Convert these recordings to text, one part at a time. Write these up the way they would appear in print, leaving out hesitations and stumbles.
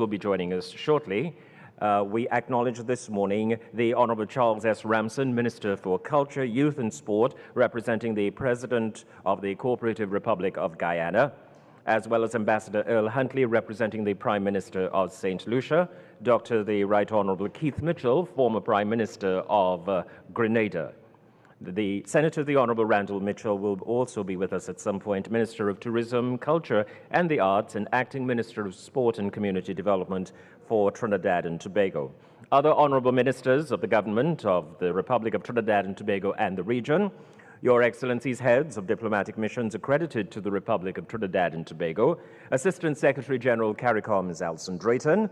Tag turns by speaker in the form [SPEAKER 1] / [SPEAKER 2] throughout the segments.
[SPEAKER 1] will be joining us shortly. We acknowledge this morning the Honorable Charles S. Ramson, Minister for Culture, Youth and Sport, representing the President of the Cooperative Republic of Guyana, as well as Ambassador Earl Huntley, representing the Prime Minister of St. Lucia, Dr. the Right Honorable Keith Mitchell, former Prime Minister of Grenada. The Senator, the Honorable Randall Mitchell, will also be with us at some point, Minister of Tourism, Culture and the Arts, and Acting Minister of Sport and Community Development for Trinidad and Tobago. Other Honorable Ministers of the Government of the Republic of Trinidad and Tobago and the region, Your Excellencies, heads of diplomatic missions accredited to the Republic of Trinidad and Tobago, Assistant Secretary General CARICOM Ms. Alison Drayton,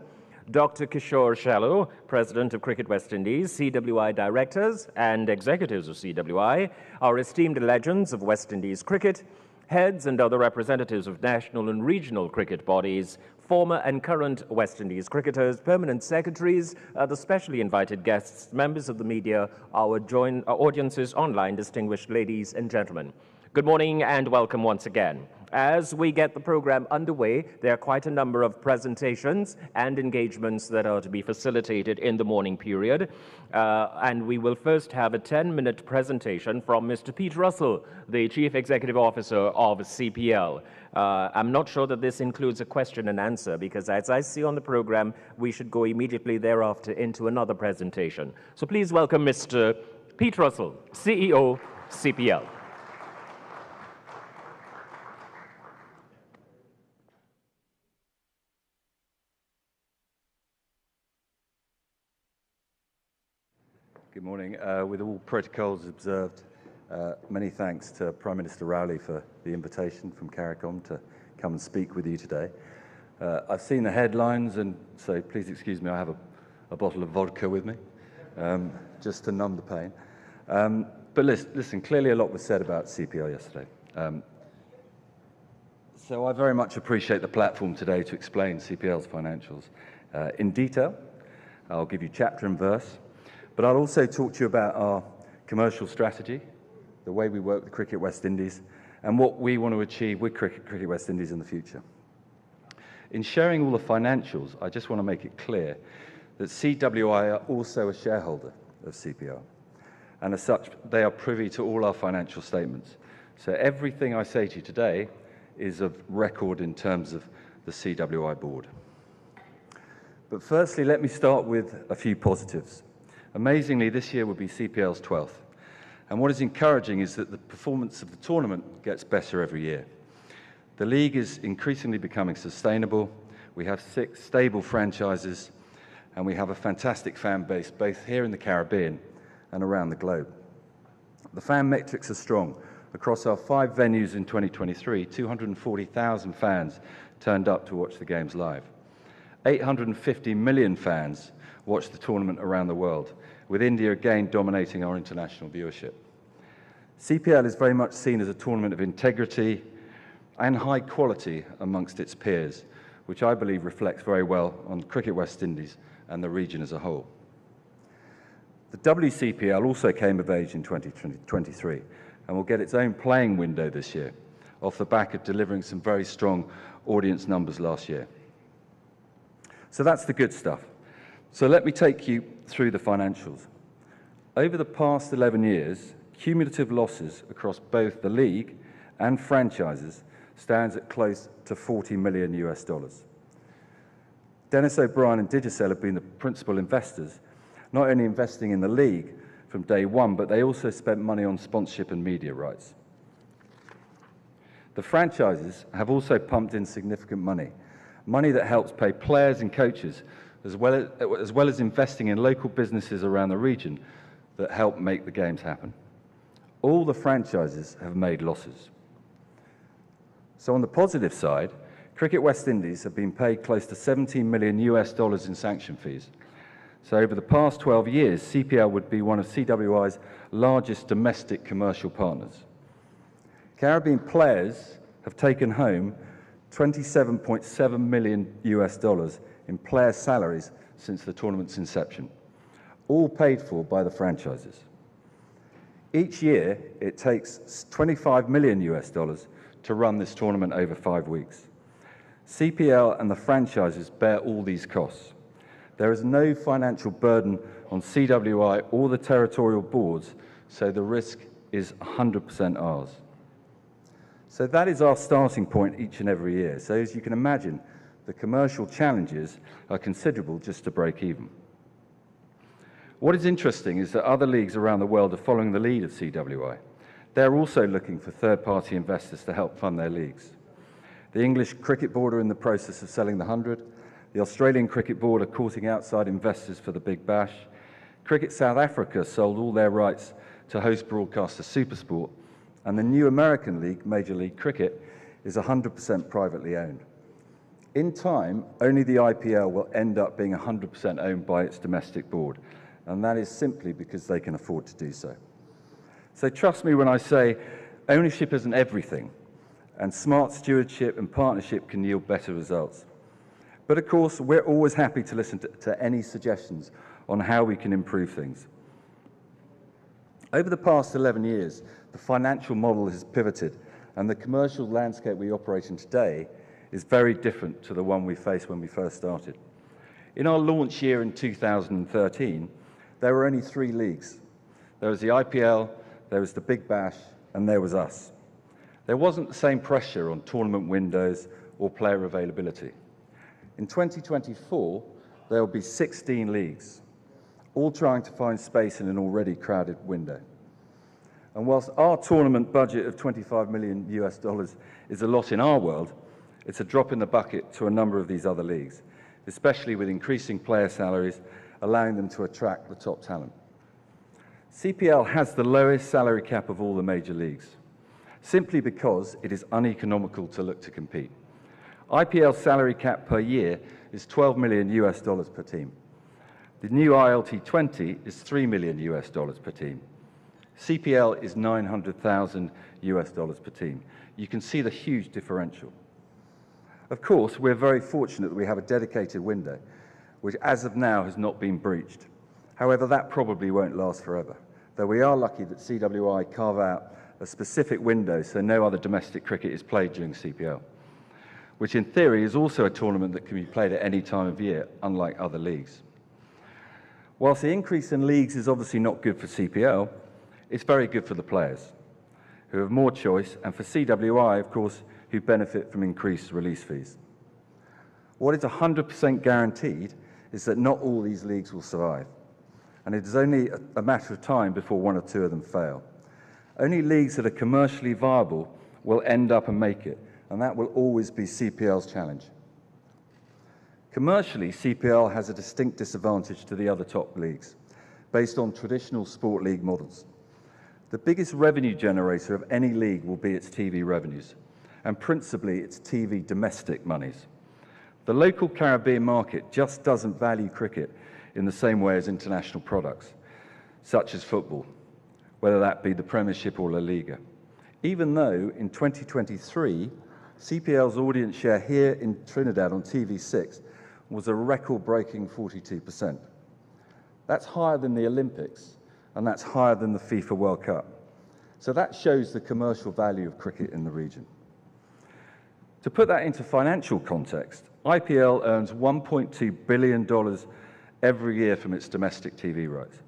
[SPEAKER 1] Dr. Kishore Shallow, President of Cricket West Indies, CWI Directors and Executives of CWI, our esteemed legends of West Indies cricket, heads and other representatives of national and regional cricket bodies, former and current West Indies cricketers, permanent secretaries, the specially invited guests, members of the media, our audiences online, distinguished ladies and gentlemen. Good morning and welcome once again. As we get the program underway, there are quite a number of presentations and engagements that are to be facilitated in the morning period. And we will first have a 10-minute presentation from Mr. Pete Russell, the Chief Executive Officer of CPL. I'm not sure that this includes a question and answer, because as I see on the program, we should go immediately thereafter into another presentation. So please welcome Mr. Pete Russell, CEO, CPL.
[SPEAKER 2] Good morning. With all protocols observed, many thanks to Prime Minister Rowley for the invitation from CARICOM to come and speak with you today. I've seen the headlines, and so please excuse me, I have a bottle of vodka with me, just to numb the pain. But listen, clearly a lot was said about CPL yesterday. So I very much appreciate the platform today to explain CPL's financials in detail. I'll give you chapter and verse. But I'll also talk to you about our commercial strategy, the way we work with Cricket West Indies, and what we want to achieve with Cricket West Indies in the future. In sharing all the financials, I just want to make it clear that CWI are also a shareholder of CPL, and as such, they are privy to all our financial statements. So everything I say to you today is of record in terms of the CWI board. But firstly, let me start with a few positives. Amazingly, this year will be CPL's 12th. And what is encouraging is that the performance of the tournament gets better every year. The league is increasingly becoming sustainable. We have 6 stable franchises, and we have a fantastic fan base, both here in the Caribbean and around the globe. The fan metrics are strong. Across our 5 venues in 2023, 240,000 fans turned up to watch the games live. 850 million fans watched the tournament around the world, with India again dominating our international viewership. CPL is very much seen as a tournament of integrity and high quality amongst its peers, which I believe reflects very well on Cricket West Indies and the region as a whole. The WCPL also came of age in 2023 and will get its own playing window this year, off the back of delivering some very strong audience numbers last year. So that's the good stuff. So let me take you through the financials. Over the past 11 years, cumulative losses across both the league and franchises stands at close to $40 million. Dennis O'Brien and Digicel have been the principal investors, not only investing in the league from day one, but they also spent money on sponsorship and media rights. The franchises have also pumped in significant money that helps pay players and coaches, as well as investing in local businesses around the region that help make the games happen. All the franchises have made losses. So on the positive side, Cricket West Indies have been paid close to $17 million in sanction fees. So over the past 12 years, CPL would be one of CWI's largest domestic commercial partners. Caribbean players have taken home $27.7 million in player salaries since the tournament's inception, all paid for by the franchises. Each year, it takes $25 million to run this tournament over 5 weeks. CPL and the franchises bear all these costs. There is no financial burden on CWI or the territorial boards, so the risk is 100% ours. So that is our starting point each and every year. So as you can imagine, the commercial challenges are considerable just to break even. What is interesting is that other leagues around the world are following the lead of CWI. They're also looking for third-party investors to help fund their leagues. The English Cricket Board are in the process of selling the 100. The Australian Cricket Board are courting outside investors for the Big Bash. Cricket South Africa sold all their rights to host broadcaster SuperSport. And the new American league, Major League Cricket, is 100% privately owned. In time, only the IPL will end up being 100% owned by its domestic board, and that is simply because they can afford to do so. So trust me when I say ownership isn't everything, and smart stewardship and partnership can yield better results. But of course, we're always happy to listen to any suggestions on how we can improve things. Over the past 11 years, the financial model has pivoted, and the commercial landscape we operate in today is very different to the one we faced when we first started. In our launch year in 2013, there were only 3 leagues. There was the IPL, there was the Big Bash, and there was us. There wasn't the same pressure on tournament windows or player availability. In 2024, there will be 16 leagues, all trying to find space in an already crowded window. And whilst our tournament budget of $25 million is a lot in our world, it's a drop in the bucket to a number of these other leagues, especially with increasing player salaries, allowing them to attract the top talent. CPL has the lowest salary cap of all the major leagues, simply because it is uneconomical to look to compete. IPL's salary cap per year is $12 million per team. The new ILT20 is $3 million per team. CPL is $900,000 per team. You can see the huge differential. Of course, we're very fortunate that we have a dedicated window, which as of now has not been breached. However, that probably won't last forever, though we are lucky that CWI carve out a specific window so no other domestic cricket is played during CPL, which in theory is also a tournament that can be played at any time of year, unlike other leagues. Whilst the increase in leagues is obviously not good for CPL, it's very good for the players, who have more choice, and for CWI, of course, who benefit from increased release fees. What is 100% guaranteed is that not all these leagues will survive, and it is only a matter of time before 1 or 2 of them fail. Only leagues that are commercially viable will end up and make it, and that will always be CPL's challenge. Commercially, CPL has a distinct disadvantage to the other top leagues, based on traditional sport league models. The biggest revenue generator of any league will be its TV revenues, and principally its TV domestic monies. The local Caribbean market just doesn't value cricket in the same way as international products, such as football, whether that be the Premiership or La Liga. Even though in 2023, CPL's audience share here in Trinidad on TV6 was a record-breaking 42%. That's higher than the Olympics, and that's higher than the FIFA World Cup. So that shows the commercial value of cricket in the region. To put that into financial context, IPL earns $1.2 billion every year from its domestic TV rights.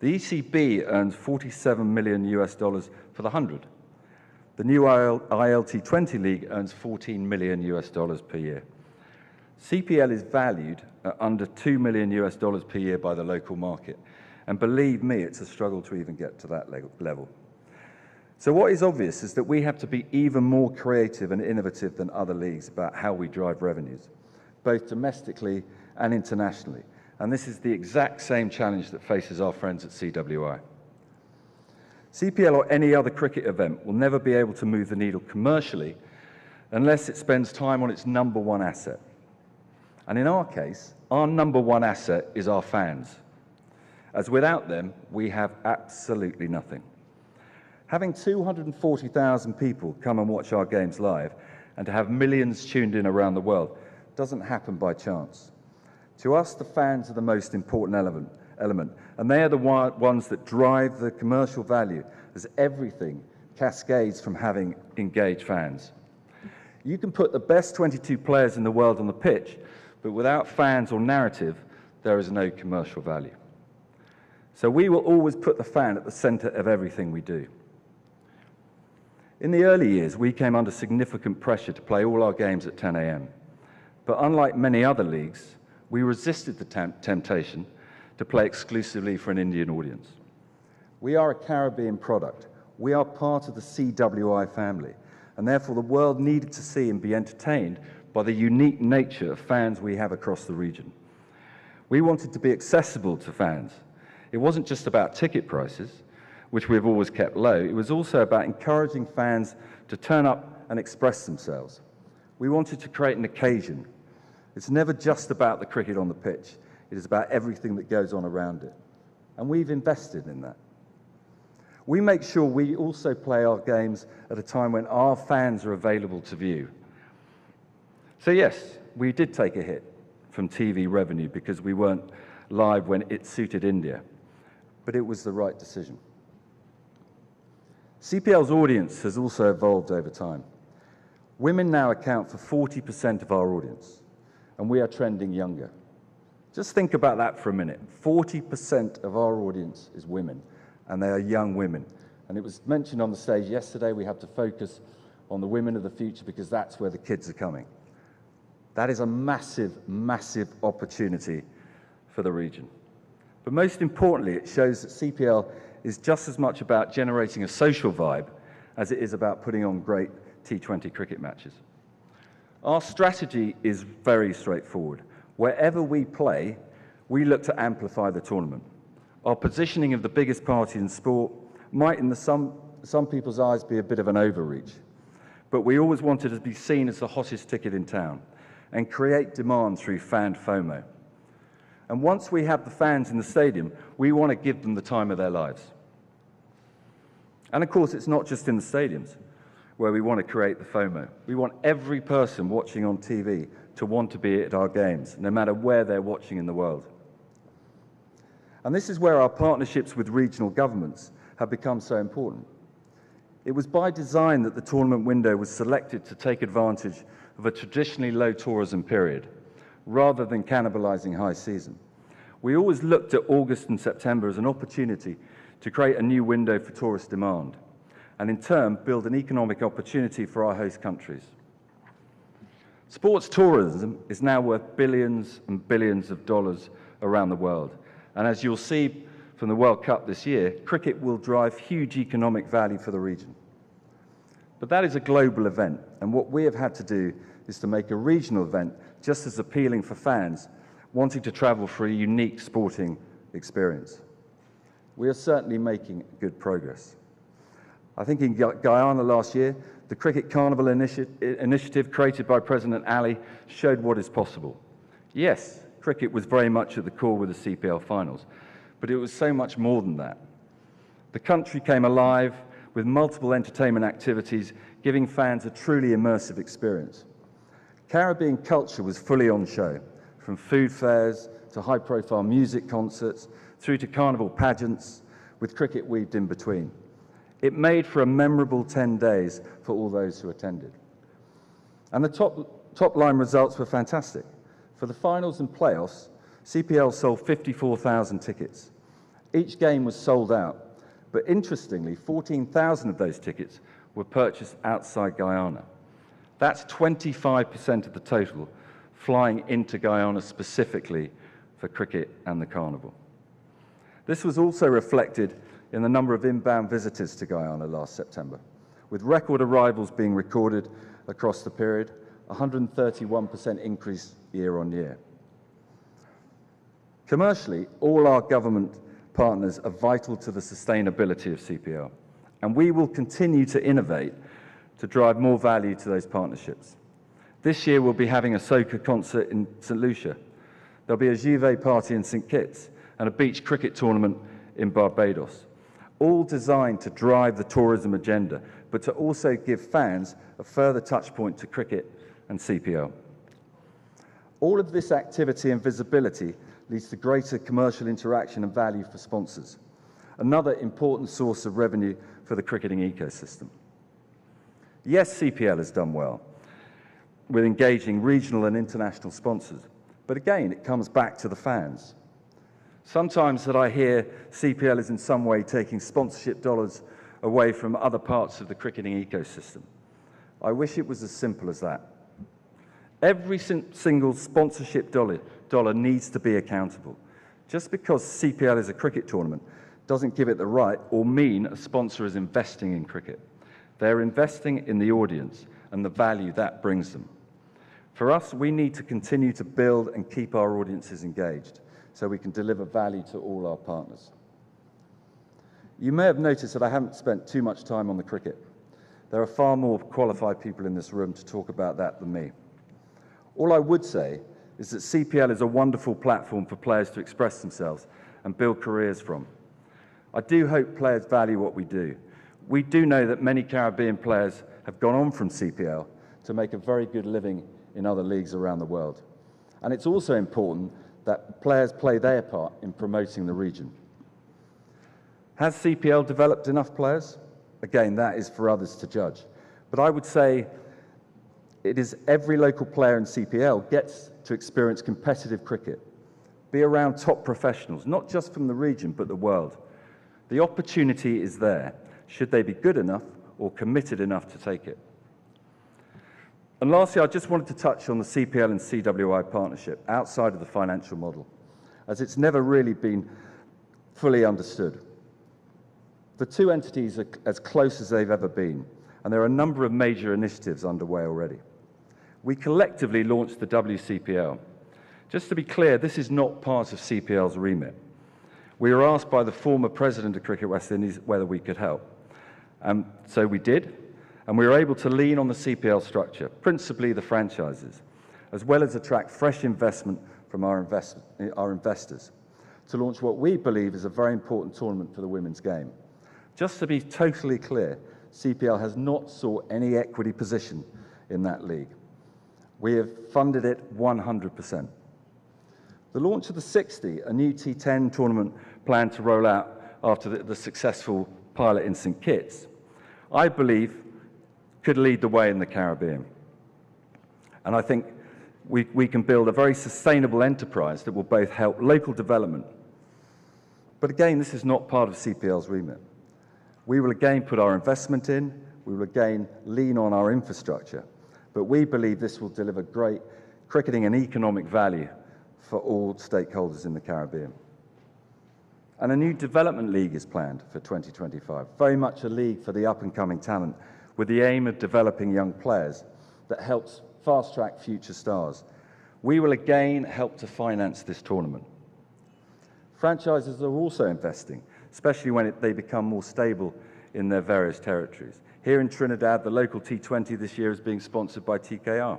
[SPEAKER 2] The ECB earns $47 million for the 100. The new ILT20 league earns $14 million per year. CPL is valued at under $2 million per year by the local market. And believe me, it's a struggle to even get to that level. So what is obvious is that we have to be even more creative and innovative than other leagues about how we drive revenues, both domestically and internationally. And this is the exact same challenge that faces our friends at CWI. CPL or any other cricket event will never be able to move the needle commercially unless it spends time on its number one asset. And in our case, our number one asset is our fans, as without them, we have absolutely nothing. Having 240,000 people come and watch our games live and to have millions tuned in around the world doesn't happen by chance. To us, the fans are the most important element, and they are the ones that drive the commercial value, as everything cascades from having engaged fans. You can put the best 22 players in the world on the pitch, but without fans or narrative, there is no commercial value. So we will always put the fan at the center of everything we do. In the early years, we came under significant pressure to play all our games at 10 a.m. But unlike many other leagues, we resisted the temptation to play exclusively for an Indian audience. We are a Caribbean product. We are part of the CWI family, and therefore the world needed to see and be entertained by the unique nature of fans we have across the region. We wanted to be accessible to fans. It wasn't just about ticket prices, which we've always kept low. It was also about encouraging fans to turn up and express themselves. We wanted to create an occasion. It's never just about the cricket on the pitch. It is about everything that goes on around it. And we've invested in that. We make sure we also play our games at a time when our fans are available to view. So yes, we did take a hit from TV revenue because we weren't live when it suited India, but it was the right decision. CPL's audience has also evolved over time. Women now account for 40% of our audience, and we are trending younger. Just think about that for a minute. 40% of our audience is women, and they are young women. And it was mentioned on the stage yesterday, we have to focus on the women of the future because that's where the kids are coming. That is a massive, massive opportunity for the region. But most importantly, it shows that CPL is just as much about generating a social vibe as it is about putting on great T20 cricket matches. Our strategy is very straightforward. Wherever we play, we look to amplify the tournament. Our positioning of the biggest party in sport might, in some people's eyes, be a bit of an overreach. But we always wanted to be seen as the hottest ticket in town and create demand through fan FOMO. And once we have the fans in the stadium, we want to give them the time of their lives. And of course, it's not just in the stadiums where we want to create the FOMO. We want every person watching on TV to want to be at our games, no matter where they're watching in the world. And this is where our partnerships with regional governments have become so important. It was by design that the tournament window was selected to take advantage of a traditionally low tourism period, rather than cannibalizing high season. We always looked at August and September as an opportunity to create a new window for tourist demand, and in turn build an economic opportunity for our host countries. Sports tourism is now worth billions and billions of dollars around the world, and as you'll see from the World Cup this year, cricket will drive huge economic value for the region. But that is a global event, and what we have had to do is to make a regional event just as appealing for fans wanting to travel for a unique sporting experience. We are certainly making good progress. I think in Guyana last year, the Cricket Carnival initiative created by President Ali showed what is possible. Yes, cricket was very much at the core with the CPL finals, but it was so much more than that. The country came alive with multiple entertainment activities, giving fans a truly immersive experience. Caribbean culture was fully on show, from food fairs to high-profile music concerts, through to carnival pageants, with cricket weaved in between. It made for a memorable 10 days for all those who attended. And the top-line results were fantastic. For the finals and playoffs, CPL sold 54,000 tickets. Each game was sold out, but interestingly, 14,000 of those tickets were purchased outside Guyana. That's 25% of the total flying into Guyana specifically for cricket and the carnival. This was also reflected in the number of inbound visitors to Guyana last September, with record arrivals being recorded across the period, 131% increase year on year. Commercially, all our government partners are vital to the sustainability of CPL, and we will continue to innovate to drive more value to those partnerships. This year we'll be having a soca concert in St. Lucia. There'll be a Juve party in St. Kitts and a beach cricket tournament in Barbados, all designed to drive the tourism agenda, but to also give fans a further touch point to cricket and CPL. All of this activity and visibility leads to greater commercial interaction and value for sponsors, another important source of revenue for the cricketing ecosystem. Yes, CPL has done well, with engaging regional and international sponsors. But again, it comes back to the fans. Sometimes that I hear CPL is in some way taking sponsorship dollars away from other parts of the cricketing ecosystem. I wish it was as simple as that. Every single sponsorship dollar needs to be accountable. Just because CPL is a cricket tournament doesn't give it the right or mean a sponsor is investing in cricket. They're investing in the audience and the value that brings them. For us, we need to continue to build and keep our audiences engaged so we can deliver value to all our partners. You may have noticed that I haven't spent too much time on the cricket. There are far more qualified people in this room to talk about that than me. All I would say is that CPL is a wonderful platform for players to express themselves and build careers from. I do hope players value what we do. We do know that many Caribbean players have gone on from CPL to make a very good living in other leagues around the world. And it's also important that players play their part in promoting the region. Has CPL developed enough players? Again, that is for others to judge. But I would say it is every local player in CPL gets to experience competitive cricket, be around top professionals, not just from the region, but the world. The opportunity is there, should they be good enough or committed enough to take it. And lastly, I just wanted to touch on the CPL and CWI partnership outside of the financial model, as it's never really been fully understood. The two entities are as close as they've ever been, and there are a number of major initiatives underway already. We collectively launched the WCPL. Just to be clear, this is not part of CPL's remit. We were asked by the former president of Cricket West Indies whether we could help. So we did, and we were able to lean on the CPL structure, principally the franchises, as well as attract fresh investment from our investors, to launch what we believe is a very important tournament for the women's game. Just to be totally clear, CPL has not sought any equity position in that league. We have funded it 100%. The launch of the 60, a new T10 tournament planned to roll out after the successful pilot in St. Kitts, I believe could lead the way in the Caribbean. And I think we can build a very sustainable enterprise that will both help local development. But again, this is not part of CPL's remit. We will again put our investment in, we will again lean on our infrastructure, but we believe this will deliver great cricketing and economic value for all stakeholders in the Caribbean. And a new development league is planned for 2025, very much a league for the up-and-coming talent, with the aim of developing young players that helps fast-track future stars. We will again help to finance this tournament. Franchises are also investing, especially when they become more stable in their various territories. Here in Trinidad, the local T20 this year is being sponsored by TKR.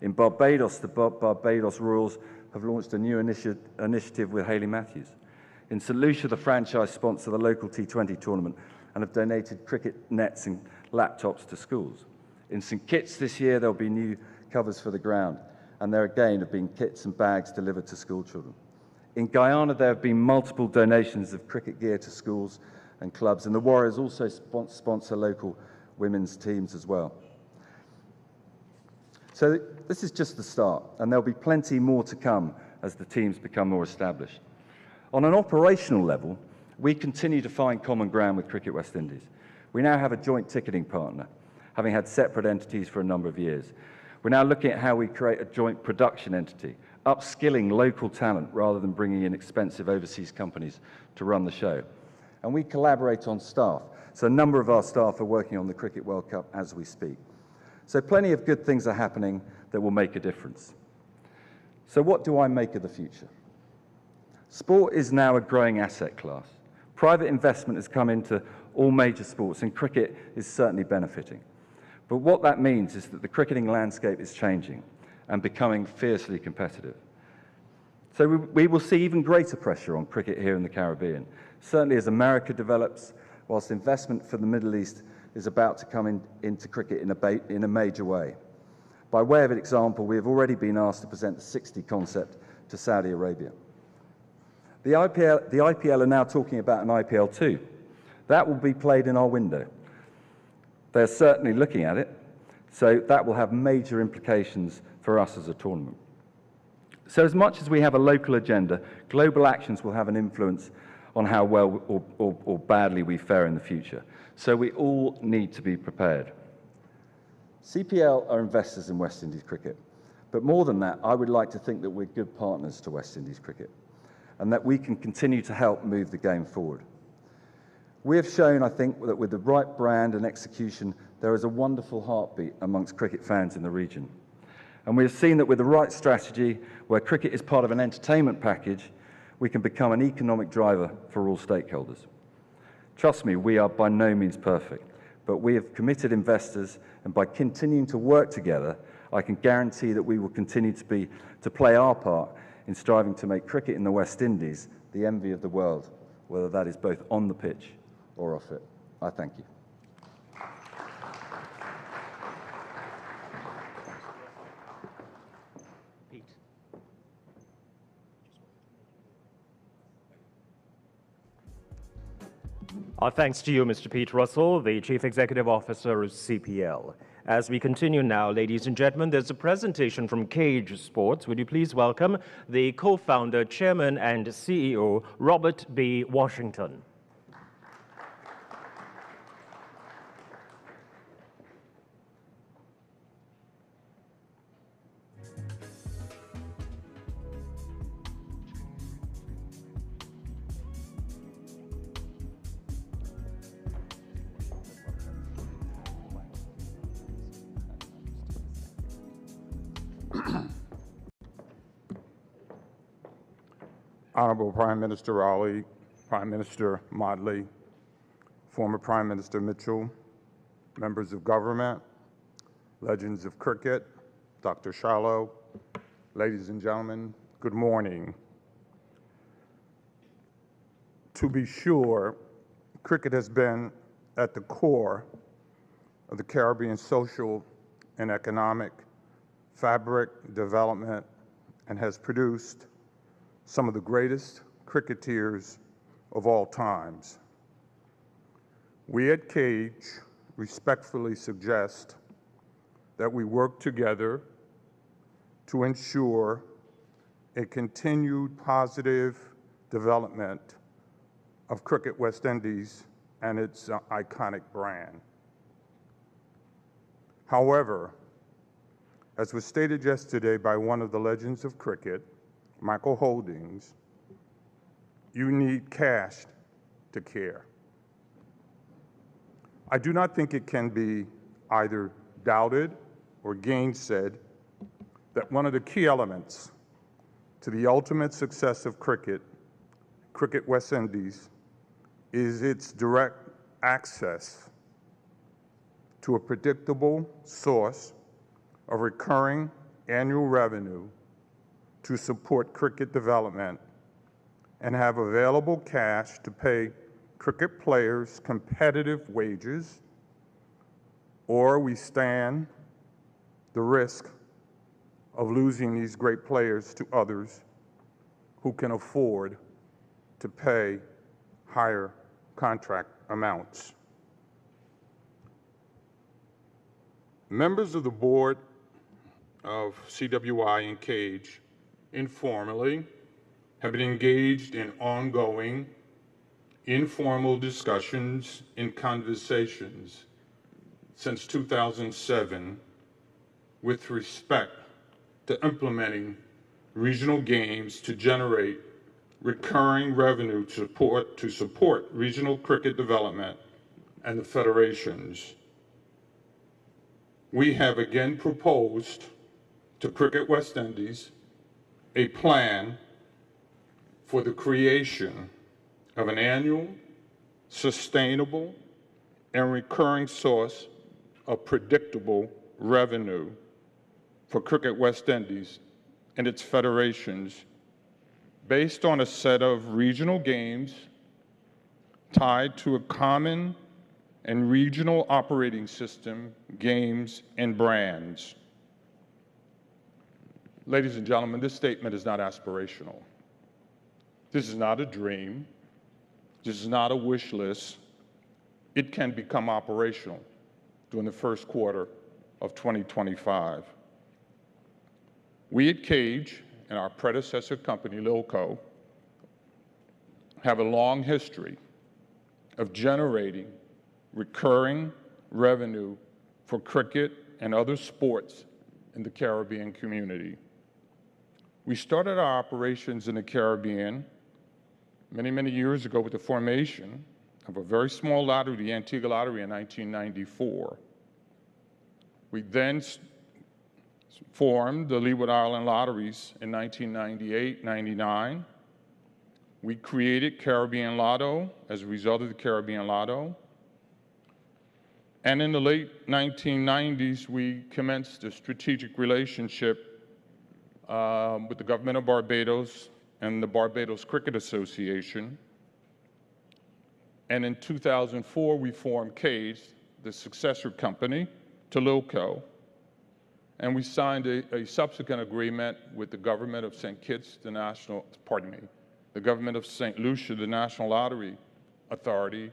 [SPEAKER 2] In Barbados, the Barbados Royals have launched a new initiative with Hayley Matthews. In St. Lucia, the franchise sponsor the local T20 tournament and have donated cricket nets and laptops to schools. In St. Kitts this year, there'll be new covers for the ground, and there again have been kits and bags delivered to school children. In Guyana, there have been multiple donations of cricket gear to schools and clubs, and the Warriors also sponsor local women's teams as well. So this is just the start, and there'll be plenty more to come as the teams become more established. On an operational level, we continue to find common ground with Cricket West Indies. We now have a joint ticketing partner, having had separate entities for a number of years. We're now looking at how we create a joint production entity, upskilling local talent rather than bringing in expensive overseas companies to run the show. And we collaborate on staff. So a number of our staff are working on the Cricket World Cup as we speak. So plenty of good things are happening that will make a difference. So what do I make of the future? Sport is now a growing asset class. Private investment has come into all major sports, and cricket is certainly benefiting. But what that means is that the cricketing landscape is changing and becoming fiercely competitive. So we will see even greater pressure on cricket here in the Caribbean, certainly as America develops, whilst investment for the Middle East is about to come into cricket in a major way. By way of an example, we have already been asked to present the 60 concept to Saudi Arabia. The IPL are now talking about an IPL 2. That will be played in our window. They're certainly looking at it. So that will have major implications for us as a tournament. So as much as we have a local agenda, global actions will have an influence on how well or badly we fare in the future. So we all need to be prepared. CPL are investors in West Indies cricket. But more than that, I would like to think that we're good partners to West Indies cricket and that we can continue to help move the game forward. We have shown, I think, that with the right brand and execution, there is a wonderful heartbeat amongst cricket fans in the region. And we have seen that with the right strategy, where cricket is part of an entertainment package, we can become an economic driver for all stakeholders. Trust me, we are by no means perfect, but we have committed investors, and by continuing to work together, I can guarantee that we will continue to play our part in striving to make cricket in the West Indies the envy of the world, whether that is both on the pitch or off it. I thank you.
[SPEAKER 1] Our thanks to you, Mr. Pete Russell, the Chief Executive Officer of CPL. As we continue now, ladies and gentlemen, there's a presentation from Cage Sports. Would you please welcome the co-founder, chairman, and CEO, Robert B. Washington.
[SPEAKER 3] Honorable Prime Minister Ali, Prime Minister Modley, former Prime Minister Mitchell, members of government, legends of cricket, Dr. Shallow, ladies and gentlemen, good morning. To be sure, cricket has been at the core of the Caribbean social and economic fabric development and has produced some of the greatest cricketers of all times. We at Cage respectfully suggest that we work together to ensure a continued positive development of Cricket West Indies and its iconic brand. However, as was stated yesterday by one of the legends of cricket, Michael Holdings, you need cash to care. I do not think it can be either doubted or gainsaid that one of the key elements to the ultimate success of Cricket West Indies, is its direct access to a predictable source of recurring annual revenue to support cricket development and have available cash to pay cricket players competitive wages, or we stand the risk of losing these great players to others who can afford to pay higher contract amounts. Members of the board of CWI and Cage informally have been engaged in ongoing informal discussions and conversations since 2007 with respect to implementing regional games to generate recurring revenue to support regional cricket development and the federations. We have again proposed to Cricket West Indies a plan for the creation of an annual, sustainable, and recurring source of predictable revenue for Cricket West Indies and its federations based on a set of regional games tied to a common and regional operating system, games, and brands. Ladies and gentlemen, this statement is not aspirational. This is not a dream. This is not a wish list. It can become operational during the first quarter of 2025. We at Cage and our predecessor company, Lilco, have a long history of generating recurring revenue for cricket and other sports in the Caribbean community. We started our operations in the Caribbean many, many years ago with the formation of a very small lottery, the Antigua Lottery, in 1994. We then formed the Leeward Island Lotteries in 1998-99. We created Caribbean Lotto as a result of the Caribbean Lotto. And in the late 1990s, we commenced a strategic relationship with the government of Barbados and the Barbados Cricket Association. And in 2004, we formed Cage, the successor company to Lilco. And we signed a subsequent agreement with the government of St. Kitts, the government of St. Lucia, the National Lottery Authority,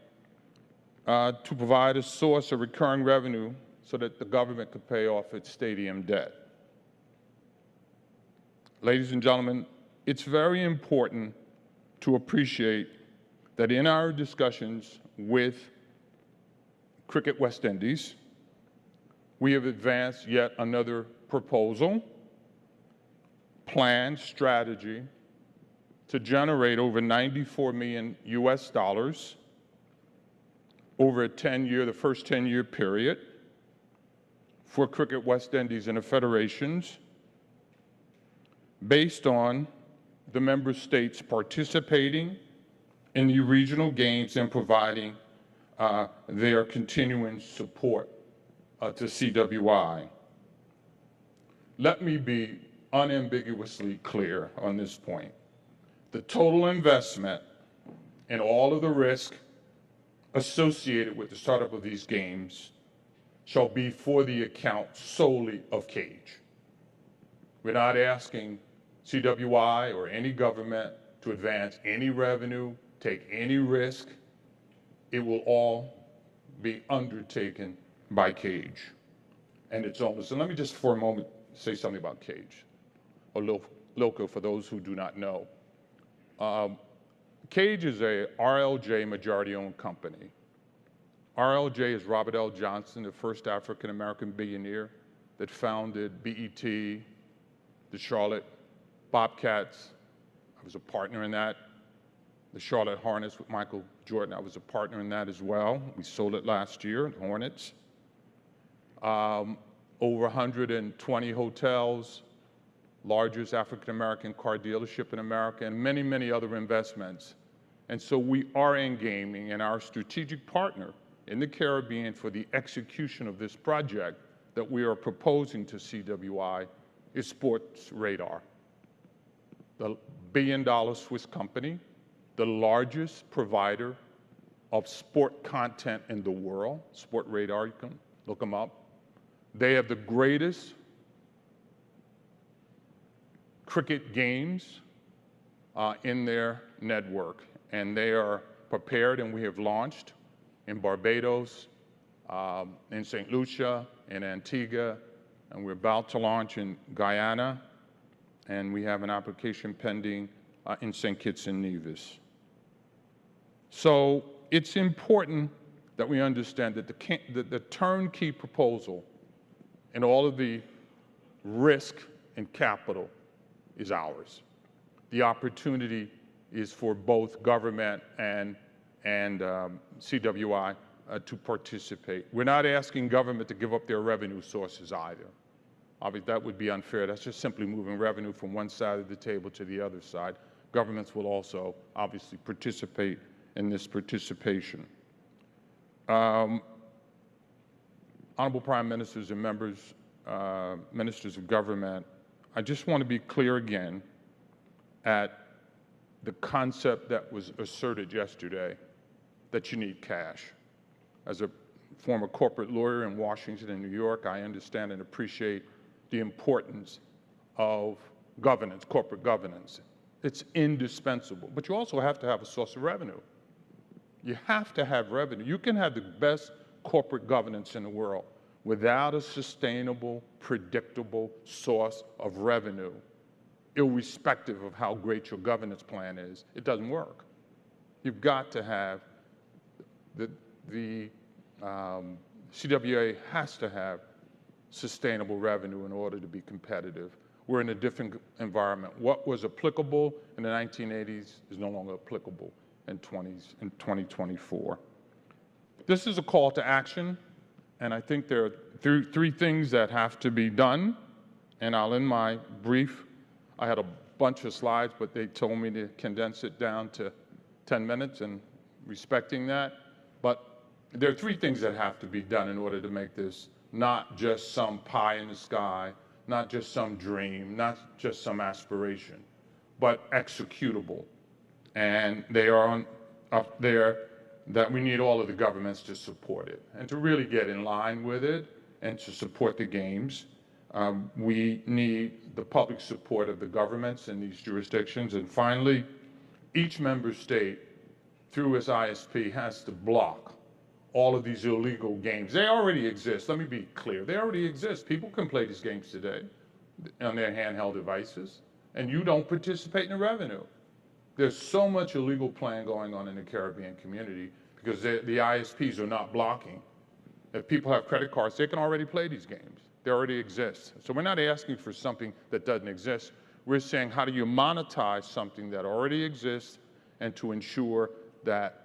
[SPEAKER 3] to provide a source of recurring revenue so that the government could pay off its stadium debt. Ladies and gentlemen, it's very important to appreciate that in our discussions with Cricket West Indies, we have advanced yet another proposal, plan, strategy to generate over $94 million over the first 10-year period for Cricket West Indies and the federations, based on the member states participating in the regional games and providing their continuing support to CWI. Let me be unambiguously clear on this point. The total investment and all of the risk associated with the startup of these games shall be for the account solely of Cage. We're not asking CWI or any government to advance any revenue, take any risk. It will all be undertaken by Cage and its owners. And let me just for a moment say something about Cage, or Lilco for those who do not know. Cage is a RLJ majority-owned company. RLJ is Robert L. Johnson, the first African-American billionaire that founded BET, the Charlotte Bobcats. I was a partner in that. The Charlotte Hornets with Michael Jordan, I was a partner in that as well. We sold it last year, the Hornets. Over 120 hotels, largest African-American car dealership in America, and many, many other investments. And so we are in gaming, and our strategic partner in the Caribbean for the execution of this project that we are proposing to CWI is Sports Radar, the billion-dollar Swiss company, the largest provider of sport content in the world. Sport Radar, you can look them up. They have the greatest cricket games in their network, and they are prepared, and we have launched in Barbados, in St. Lucia, in Antigua, and we're about to launch in Guyana, and we have an application pending in St. Kitts and Nevis. So it's important that we understand that the turnkey proposal and all of the risk and capital is ours. The opportunity is for both government and CWI to participate. We're not asking government to give up their revenue sources either. Obviously, that would be unfair. That's just simply moving revenue from one side of the table to the other side. Governments will also obviously participate in this participation. Honorable Prime Ministers and members, ministers of government, I just want to be clear again at the concept that was asserted yesterday that you need cash. As a former corporate lawyer in Washington and New York, I understand and appreciate the importance of governance, corporate governance. It's indispensable, but you also have to have a source of revenue. You have to have revenue. You can have the best corporate governance in the world, Without a sustainable, predictable source of revenue, irrespective of how great your governance plan is, it doesn't work. You've got to have the CWA has to have sustainable revenue in order to be competitive. We're in a different environment. What was applicable in the 1980s is no longer applicable in 2024. This is a call to action, and I think there are three things that have to be done, and I'll end my brief. I had a bunch of slides, but they told me to condense it down to 10 minutes, and respecting that. But there are three things that have to be done in order to make this not just some pie in the sky, not just some dream, not just some aspiration, but executable. And they are up there that we need all of the governments to support it and to really get in line with it and to support the games. We need the public support of the governments in these jurisdictions. And finally, each member state, through its ISP, has to block all of these illegal games. They already exist. Let me be clear. They already exist. People can play these games today on their handheld devices, and you don't participate in the revenue. There's so much illegal playing going on in the Caribbean community because the ISPs are not blocking. If people have credit cards, they can already play these games. They already exist. So we're not asking for something that doesn't exist. We're saying, how do you monetize something that already exists and to ensure that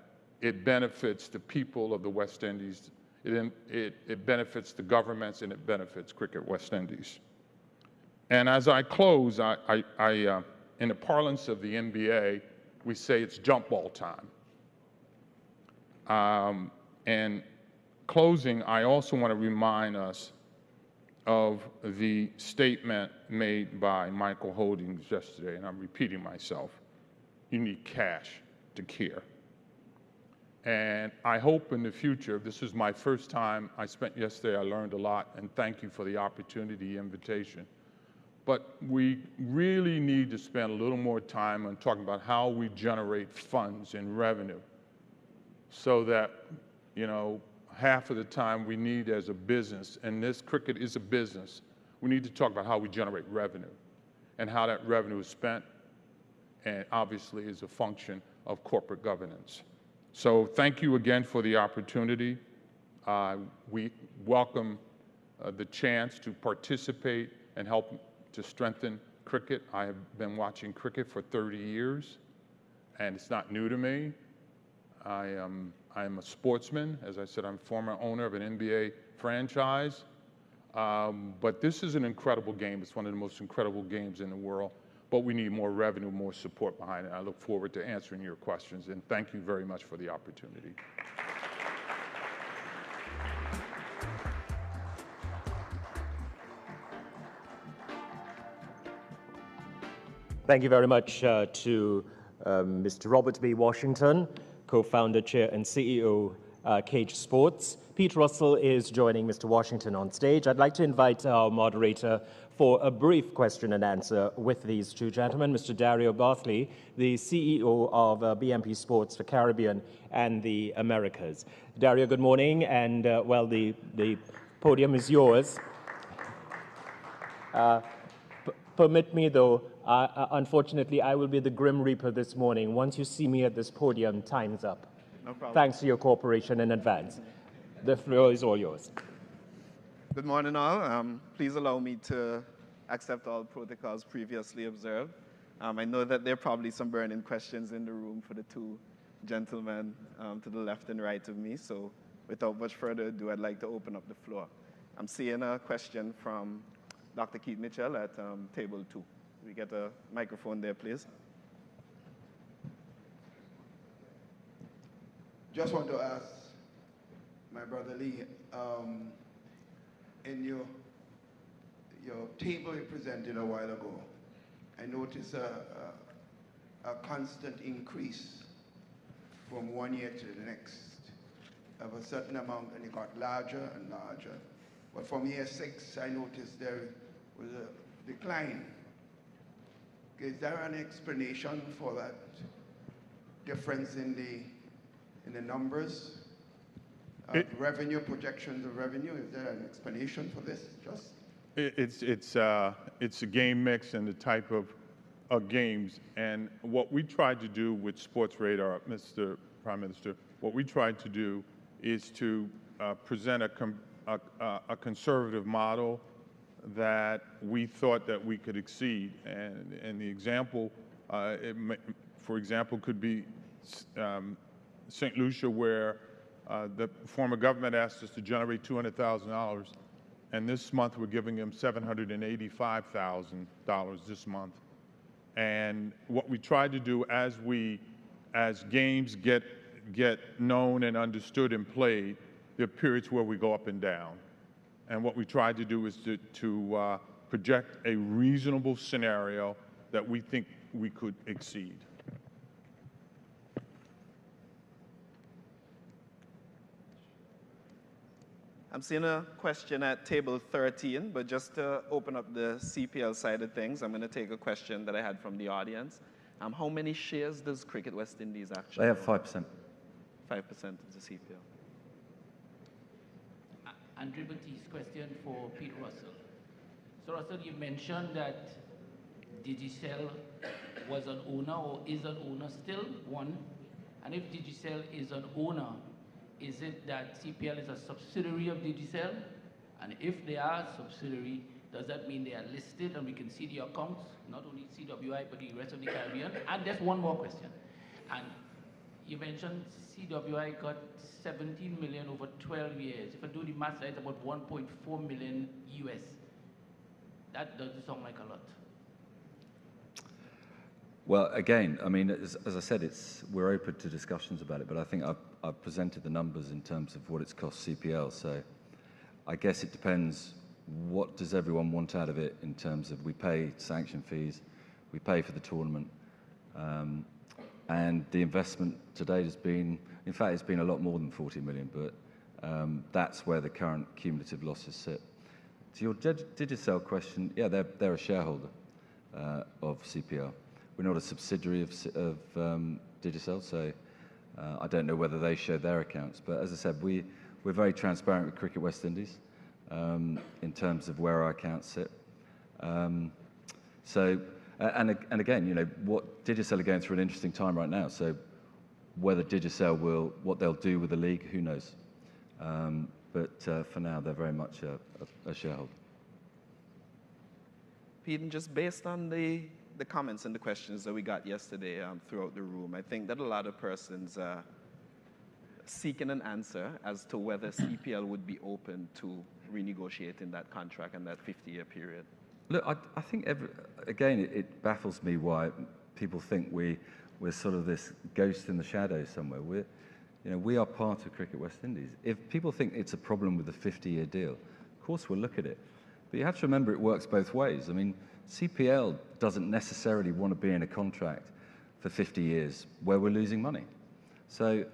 [SPEAKER 3] it benefits the people of the West Indies, it benefits the governments, and it benefits Cricket West Indies. And as I close, in the parlance of the NBA, we say it's jump ball time. And closing, I also want to remind us of the statement made by Michael Holdings yesterday, and I'm repeating myself. You need cash to care. And I hope in the future, this is my first time I spent yesterday, I learned a lot, and thank you for the opportunity, invitation. But we really need to spend a little more time on talking about how we generate funds and revenue so that, you know, half of the time we need as a business, and this cricket is a business, we need to talk about how we generate revenue and how that revenue is spent, and obviously is a function of corporate governance. So thank you again for the opportunity. We welcome the chance to participate and help to strengthen cricket. I have been watching cricket for 30 years, and it's not new to me. I am a sportsman. As I said, I'm former owner of an NBA franchise. But this is an incredible game. It's one of the most incredible games in the world. But we need more revenue, more support behind it. I look forward to answering your questions, and thank you very much for the opportunity.
[SPEAKER 1] Thank you very much to Mr. Robert B. Washington, co-founder, chair, and CEO, Cage Sports. Pete Russell is joining Mr. Washington on stage. I'd like to invite our moderator for a brief question and answer with these two gentlemen, Mr. Dario Bartley, the CEO of BMP Sports for Caribbean and the Americas. Dario, good morning, and well, the podium is yours. Permit me, though, unfortunately, I will be the Grim Reaper this morning. Once you see me at this podium, time's up.
[SPEAKER 4] No problem.
[SPEAKER 1] Thanks for your cooperation in advance. The floor is all yours.
[SPEAKER 4] Good morning, all. Please allow me to accept all protocols previously observed. I know that there are probably some burning questions in the room for the two gentlemen to the left and right of me, so without much further ado, I'd like to open up the floor. I'm seeing a question from Dr. Keith Mitchell at table 2. We get a microphone there, please.
[SPEAKER 5] Just want to ask my brother Lee, in your table you presented a while ago, I noticed a constant increase from one year to the next of a certain amount, and it got larger and larger. But from year 6, I noticed there was a decline. Is there an explanation for that difference in the numbers? revenue, projections of revenue? Is there an explanation for this? Just
[SPEAKER 3] It's a game mix and the type of games. And what we tried to do with Sports Radar, Mr. Prime Minister, what we tried to do is to present a conservative model that we thought that we could exceed. And the example, for example, could be St. Lucia, where the former government asked us to generate $200,000, and this month we're giving them $785,000 this month. And what we tried to do as games get known and understood and played, there are periods where we go up and down. And what we tried to do is to project a reasonable scenario that we think we could exceed.
[SPEAKER 4] I'm seeing a question at table 13, but just to open up the CPL side of things, I'm going to take a question that I had from the audience. How many shares does Cricket West Indies actually
[SPEAKER 2] They have 5%.
[SPEAKER 4] 5% of the CPL.
[SPEAKER 6] Andrew Batiste question for Pete Russell. So Russell, you mentioned that Digicel was an owner or is an owner still, one. And if Digicel is an owner, is it that CPL is a subsidiary of Digicel? And if they are a subsidiary, does that mean they are listed and we can see the accounts, not only CWI, but the rest of the Caribbean? And there's one more question. And you mentioned CWI got 17 million over 12 years. If I do the math, that's about 1.4 million US. That doesn't sound like a lot.
[SPEAKER 2] Well, again, I mean, as I said, we're open to discussions about it, but I think I've presented the numbers in terms of what it's cost CPL. So I guess it depends, what does everyone want out of it in terms of we pay sanction fees, we pay for the tournament, and the investment to date has been, in fact, it's been a lot more than 40 million, but that's where the current cumulative losses sit. To your Digicel question, yeah, they're a shareholder of CPL. We're not a subsidiary of Digicel, so I don't know whether they share their accounts. But as I said, we're very transparent with Cricket West Indies in terms of where our accounts sit. And again, you know, what Digicel are going through an interesting time right now. So whether Digicel what they'll do with the league, who knows? But for now, they're very much a shareholder.
[SPEAKER 4] Pete, just based on the comments and the questions that we got yesterday throughout the room, I think that a lot of persons are seeking an answer as to whether CPL would be open to renegotiating that contract and that 50-year period.
[SPEAKER 2] Look, I think, again, it baffles me why people think we're sort of this ghost in the shadows somewhere. We are part of Cricket West Indies. If people think it's a problem with the 50-year deal, of course we'll look at it. But you have to remember it works both ways. I mean, CPL doesn't necessarily want to be in a contract for 50 years where we're losing money. So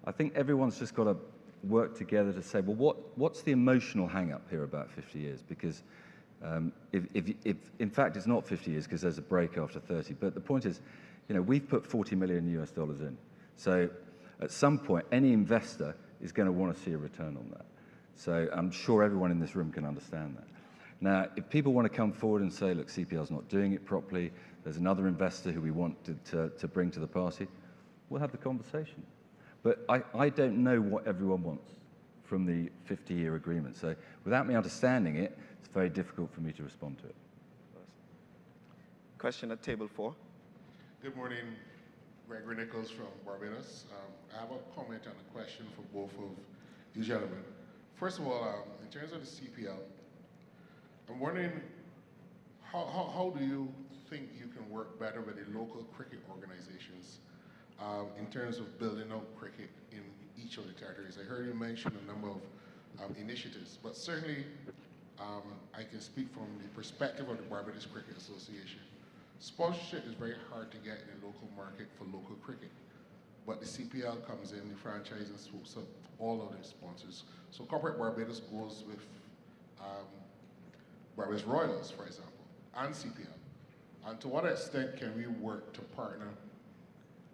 [SPEAKER 2] I think everyone's just got to work together to say, well, what's the emotional hang-up here about 50 years? Because if in fact it's not 50 years because there's a break after 30. But the point is, you know, we've put $40 million in. So at some point, any investor is going to want to see a return on that. So I'm sure everyone in this room can understand that. Now, if people want to come forward and say, look, CPL's not doing it properly, there's another investor who we want to bring to the party, we'll have the conversation. But I don't know what everyone wants from the 50-year agreement. So without me understanding it, it's very difficult for me to respond to it.
[SPEAKER 4] Question at table 4.
[SPEAKER 7] Good morning, Gregory Nichols from Barbados. I have a comment and a question for both of you gentlemen. First of all, in terms of the CPL, I'm wondering how do you think you can work better with the local cricket organizations in terms of building out cricket in each of the territories? I heard you mention a number of initiatives, but certainly I can speak from the perspective of the Barbados Cricket Association. Sponsorship is very hard to get in the local market for local cricket, but the CPL comes in, the franchise, and swoops up all of the sponsors. So Corporate Barbados goes with Barbados Royals, for example, and CPL. And to what extent can we work to partner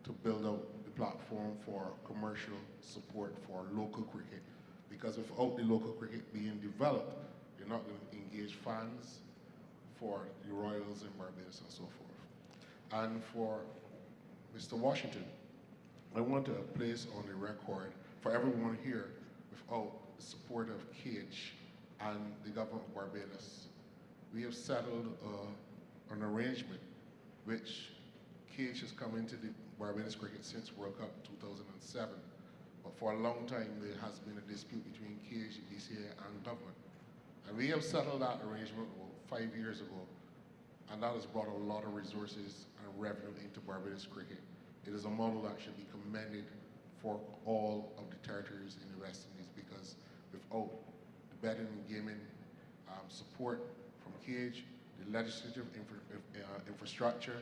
[SPEAKER 7] to build out the platform for commercial support for local cricket because without the local cricket being developed, you're not going to engage fans for the Royals in Barbados and so forth. And for Mr. Washington, I want to place on the record for everyone here, without the support of CAGE and the government of Barbados, we have settled an arrangement which CAGE has come into the Barbados cricket since World Cup 2007. But for a long time, there has been a dispute between CAGE, BCA, and government. And we have settled that arrangement about 5 years ago, and that has brought a lot of resources and revenue into Barbados cricket. It is a model that should be commended for all of the territories in the West Indies, because without the betting and gaming support from CAGE, the legislative infrastructure,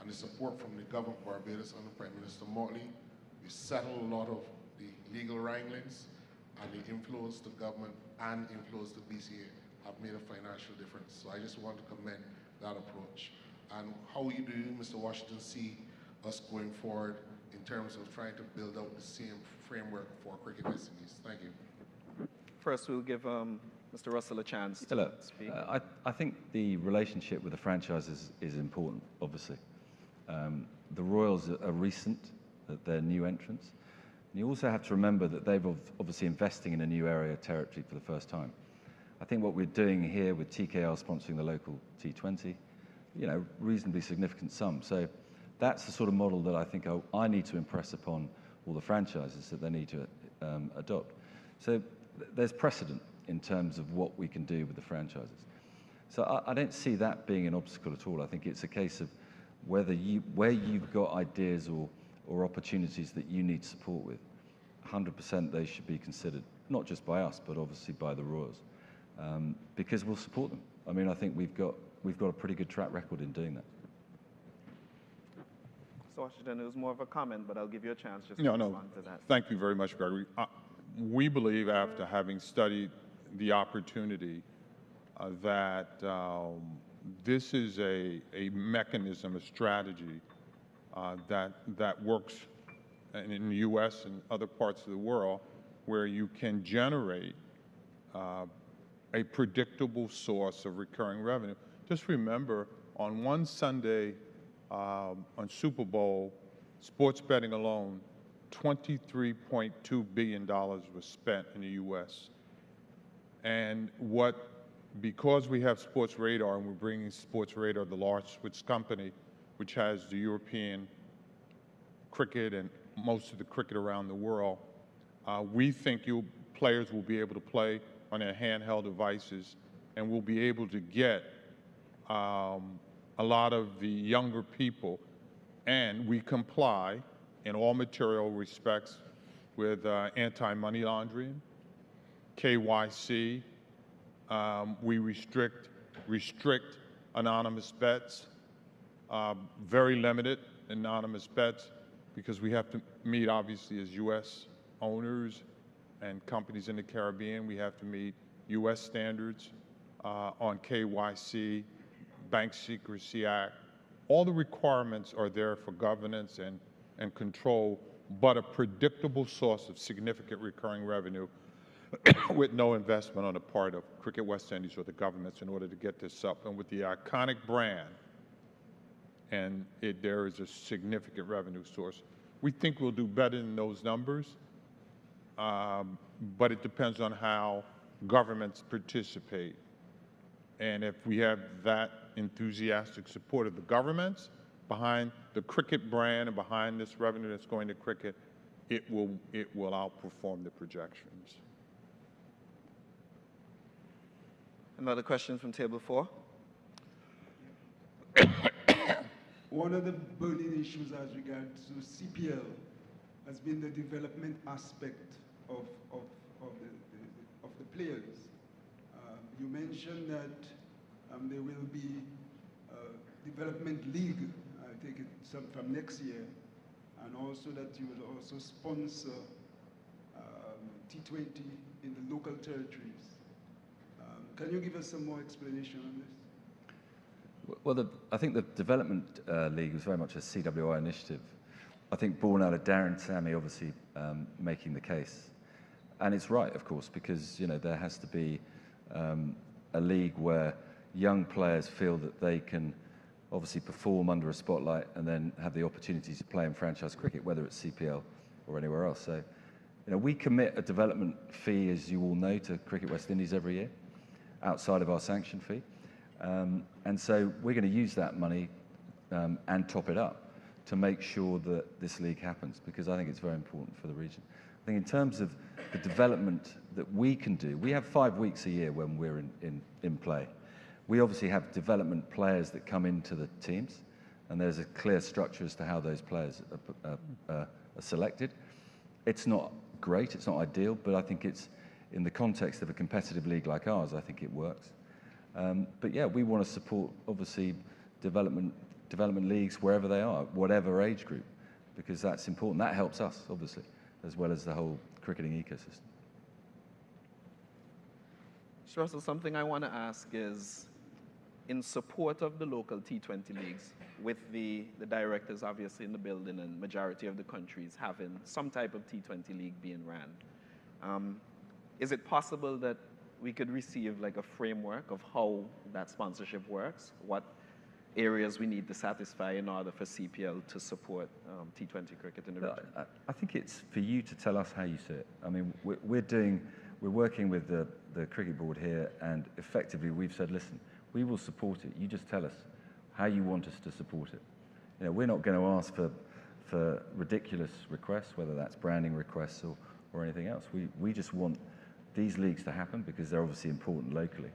[SPEAKER 7] and the support from the government of Barbados under Prime Minister Motley, we settled a lot of the legal wranglings, and the inflows to government and inflows to BCA have made a financial difference. So I just want to commend that approach. And how you do, Mr. Washington, see us going forward in terms of trying to build out the same framework for Cricket West Indies? Thank you.
[SPEAKER 4] First, we'll give Mr. Russell a chance to speak.
[SPEAKER 2] I think the relationship with the franchises is important, obviously. The Royals are recent, that they're new entrants. And you also have to remember that they've obviously investing in a new area of territory for the first time. I think what we're doing here with TKR sponsoring the local T20, you know, reasonably significant sum. So that's the sort of model that I think I need to impress upon all the franchises that they need to adopt. So there's precedent in terms of what we can do with the franchises. So I don't see that being an obstacle at all. I think it's a case of where you've got ideas or opportunities that you need support with, 100% they should be considered, not just by us, but obviously by the Royals, because we'll support them. I mean, I think we've got a pretty good track record in doing that.
[SPEAKER 4] So Washington, it was more of a comment, but I'll give you a chance just to respond to that.
[SPEAKER 3] Thank you very much, Gregory. We believe, after having studied the opportunity, that this is a mechanism, a strategy that works in the U.S. and other parts of the world, where you can generate a predictable source of recurring revenue. Just remember, on one Sunday on Super Bowl, sports betting alone, $23.2 billion was spent in the U.S. And because we have Sports Radar, and we're bringing Sports Radar, the large Swiss company, which has the European cricket and most of the cricket around the world, we think players will be able to play on their handheld devices, and we'll be able to get a lot of the younger people, and we comply in all material respects with anti-money laundering, KYC. We restrict anonymous bets, very limited anonymous bets, because we have to meet, obviously, as U.S. owners and companies in the Caribbean, we have to meet U.S. standards on KYC, Bank Secrecy Act. All the requirements are there for governance and control, but a predictable source of significant recurring revenue with no investment on the part of Cricket West Indies or the governments in order to get this up. And with the iconic brand, and there is a significant revenue source. We think we'll do better than those numbers, but it depends on how governments participate. And if we have that enthusiastic support of the governments behind the cricket brand and behind this revenue that's going to cricket, it will outperform the projections.
[SPEAKER 4] Another question from table 4.
[SPEAKER 8] One of the burning issues as regards to CPL has been the development aspect of the players. You mentioned that there will be a development league, I take it from next year, and also that you will also sponsor T20 in the local territories. Can you give us some more explanation on this?
[SPEAKER 2] Well, I think the Development League was very much a CWI initiative. I think born out of Darren Sammy obviously making the case. And it's right, of course, because there has to be a league where young players feel that they can obviously perform under a spotlight and then have the opportunity to play in franchise cricket, whether it's CPL or anywhere else. So, we commit a development fee, as you all know, to Cricket West Indies every year, outside of our sanction fee. And so we're going to use that money and top it up to make sure that this league happens, because I think it's very important for the region. I think in terms of the development that we can do, we have 5 weeks a year when we're in play. We obviously have development players that come into the teams, and there's a clear structure as to how those players are selected. It's not great, it's not ideal, but I think it's, in the context of a competitive league like ours, I think it works. But yeah, we want to support, obviously, development leagues wherever they are, whatever age group, because that's important. That helps us, obviously, as well as the whole cricketing ecosystem.
[SPEAKER 4] Sure, so something I want to ask is, in support of the local T20 leagues, with the directors obviously in the building and majority of the countries having some type of T20 league being ran, is it possible that we could receive like a framework of how that sponsorship works, what areas we need to satisfy in order for CPL to support T20 cricket in the region?
[SPEAKER 2] I think it's for you to tell us how you see it. I mean, we're working with the cricket board here, and effectively we've said, listen, we will support it. You just tell us how you want us to support it. We're not going to ask for ridiculous requests, whether that's branding requests or anything else. We just want these leagues to happen because they're obviously important locally,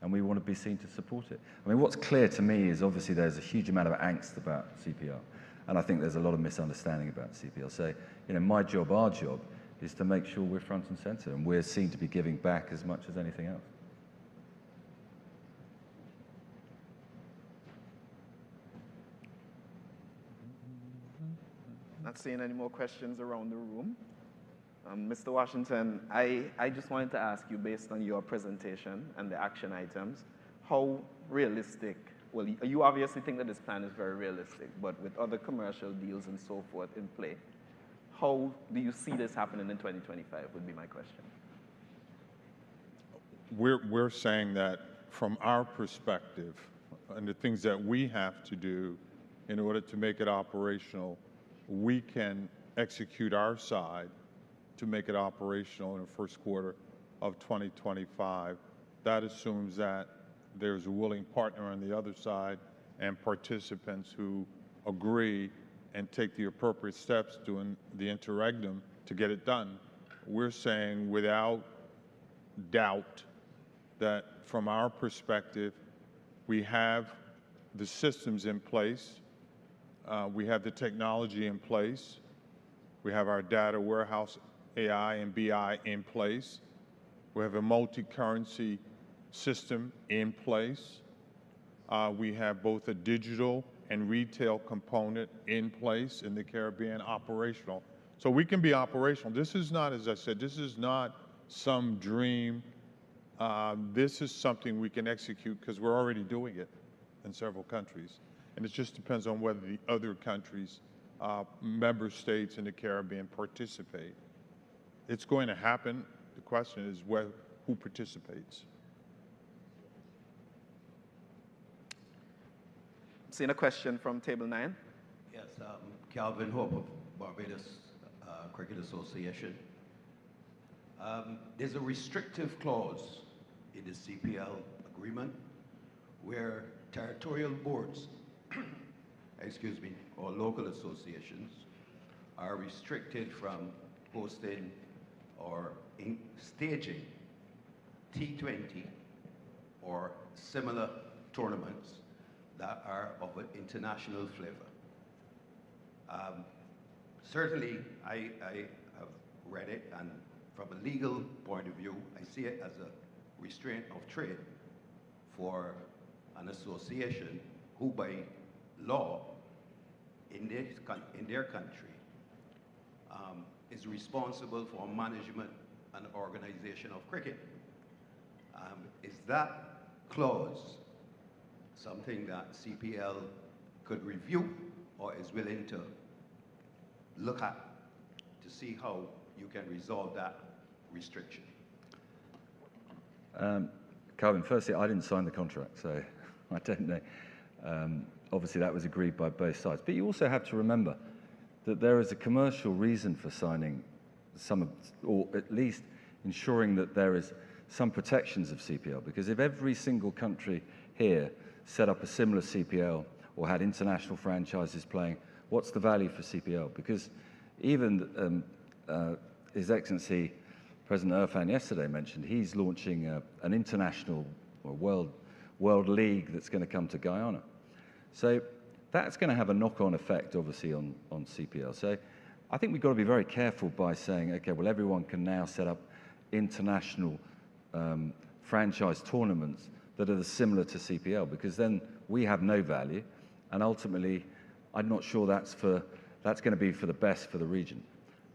[SPEAKER 2] and we want to be seen to support it. I mean, what's clear to me is obviously there's a huge amount of angst about CPL, and I think there's a lot of misunderstanding about CPL. So, my job, our job, is to make sure we're front and center, and we're seen to be giving back as much as anything else.
[SPEAKER 4] Not seeing any more questions around the room. Mr. Washington, I just wanted to ask you, based on your presentation and the action items, how realistic, well, you obviously think that this plan is very realistic, but with other commercial deals and so forth in play, how do you see this happening in 2025 would be my question.
[SPEAKER 3] We're saying that from our perspective, and the things that we have to do in order to make it operational, we can execute our side to make it operational in the first quarter of 2025. That assumes that there's a willing partner on the other side and participants who agree and take the appropriate steps during the interregnum to get it done. We're saying without doubt that from our perspective, we have the systems in place, we have the technology in place, we have our data warehouse, AI and BI in place, we have a multi-currency system in place, we have both a digital and retail component in place in the Caribbean, operational. So we can be operational. This is not, as I said, this is not some dream. This is something we can execute because we're already doing it in several countries. And it just depends on whether the other countries, member states in the Caribbean, participate. It's going to happen. The question is who participates.
[SPEAKER 4] Seen a question from Table 9.
[SPEAKER 9] Yes, Calvin Hope of Barbados Cricket Association. There's a restrictive clause in the CPL agreement where territorial boards, excuse me, or local associations are restricted from hosting or staging T20 or similar tournaments that are of an international flavor. Certainly, I have read it, and from a legal point of view, I see it as a restraint of trade for an association who, by law, in their country, is responsible for management and organization of cricket. Is that clause something that CPL could review or is willing to look at to see how you can resolve that restriction?
[SPEAKER 2] Calvin, firstly, I didn't sign the contract, so I don't know. Obviously, that was agreed by both sides. But you also have to remember that there is a commercial reason for signing some, or at least ensuring that there is some protections of CPL. Because if every single country here set up a similar CPL or had international franchises playing, what's the value for CPL? Because even His Excellency President Irfan yesterday mentioned he's launching an international or world league that's going to come to Guyana. So that's going to have a knock-on effect, obviously, on CPL. So I think we've got to be very careful by saying, okay, well, everyone can now set up international franchise tournaments that are similar to CPL, because then we have no value, and ultimately, I'm not sure that's going to be for the best for the region.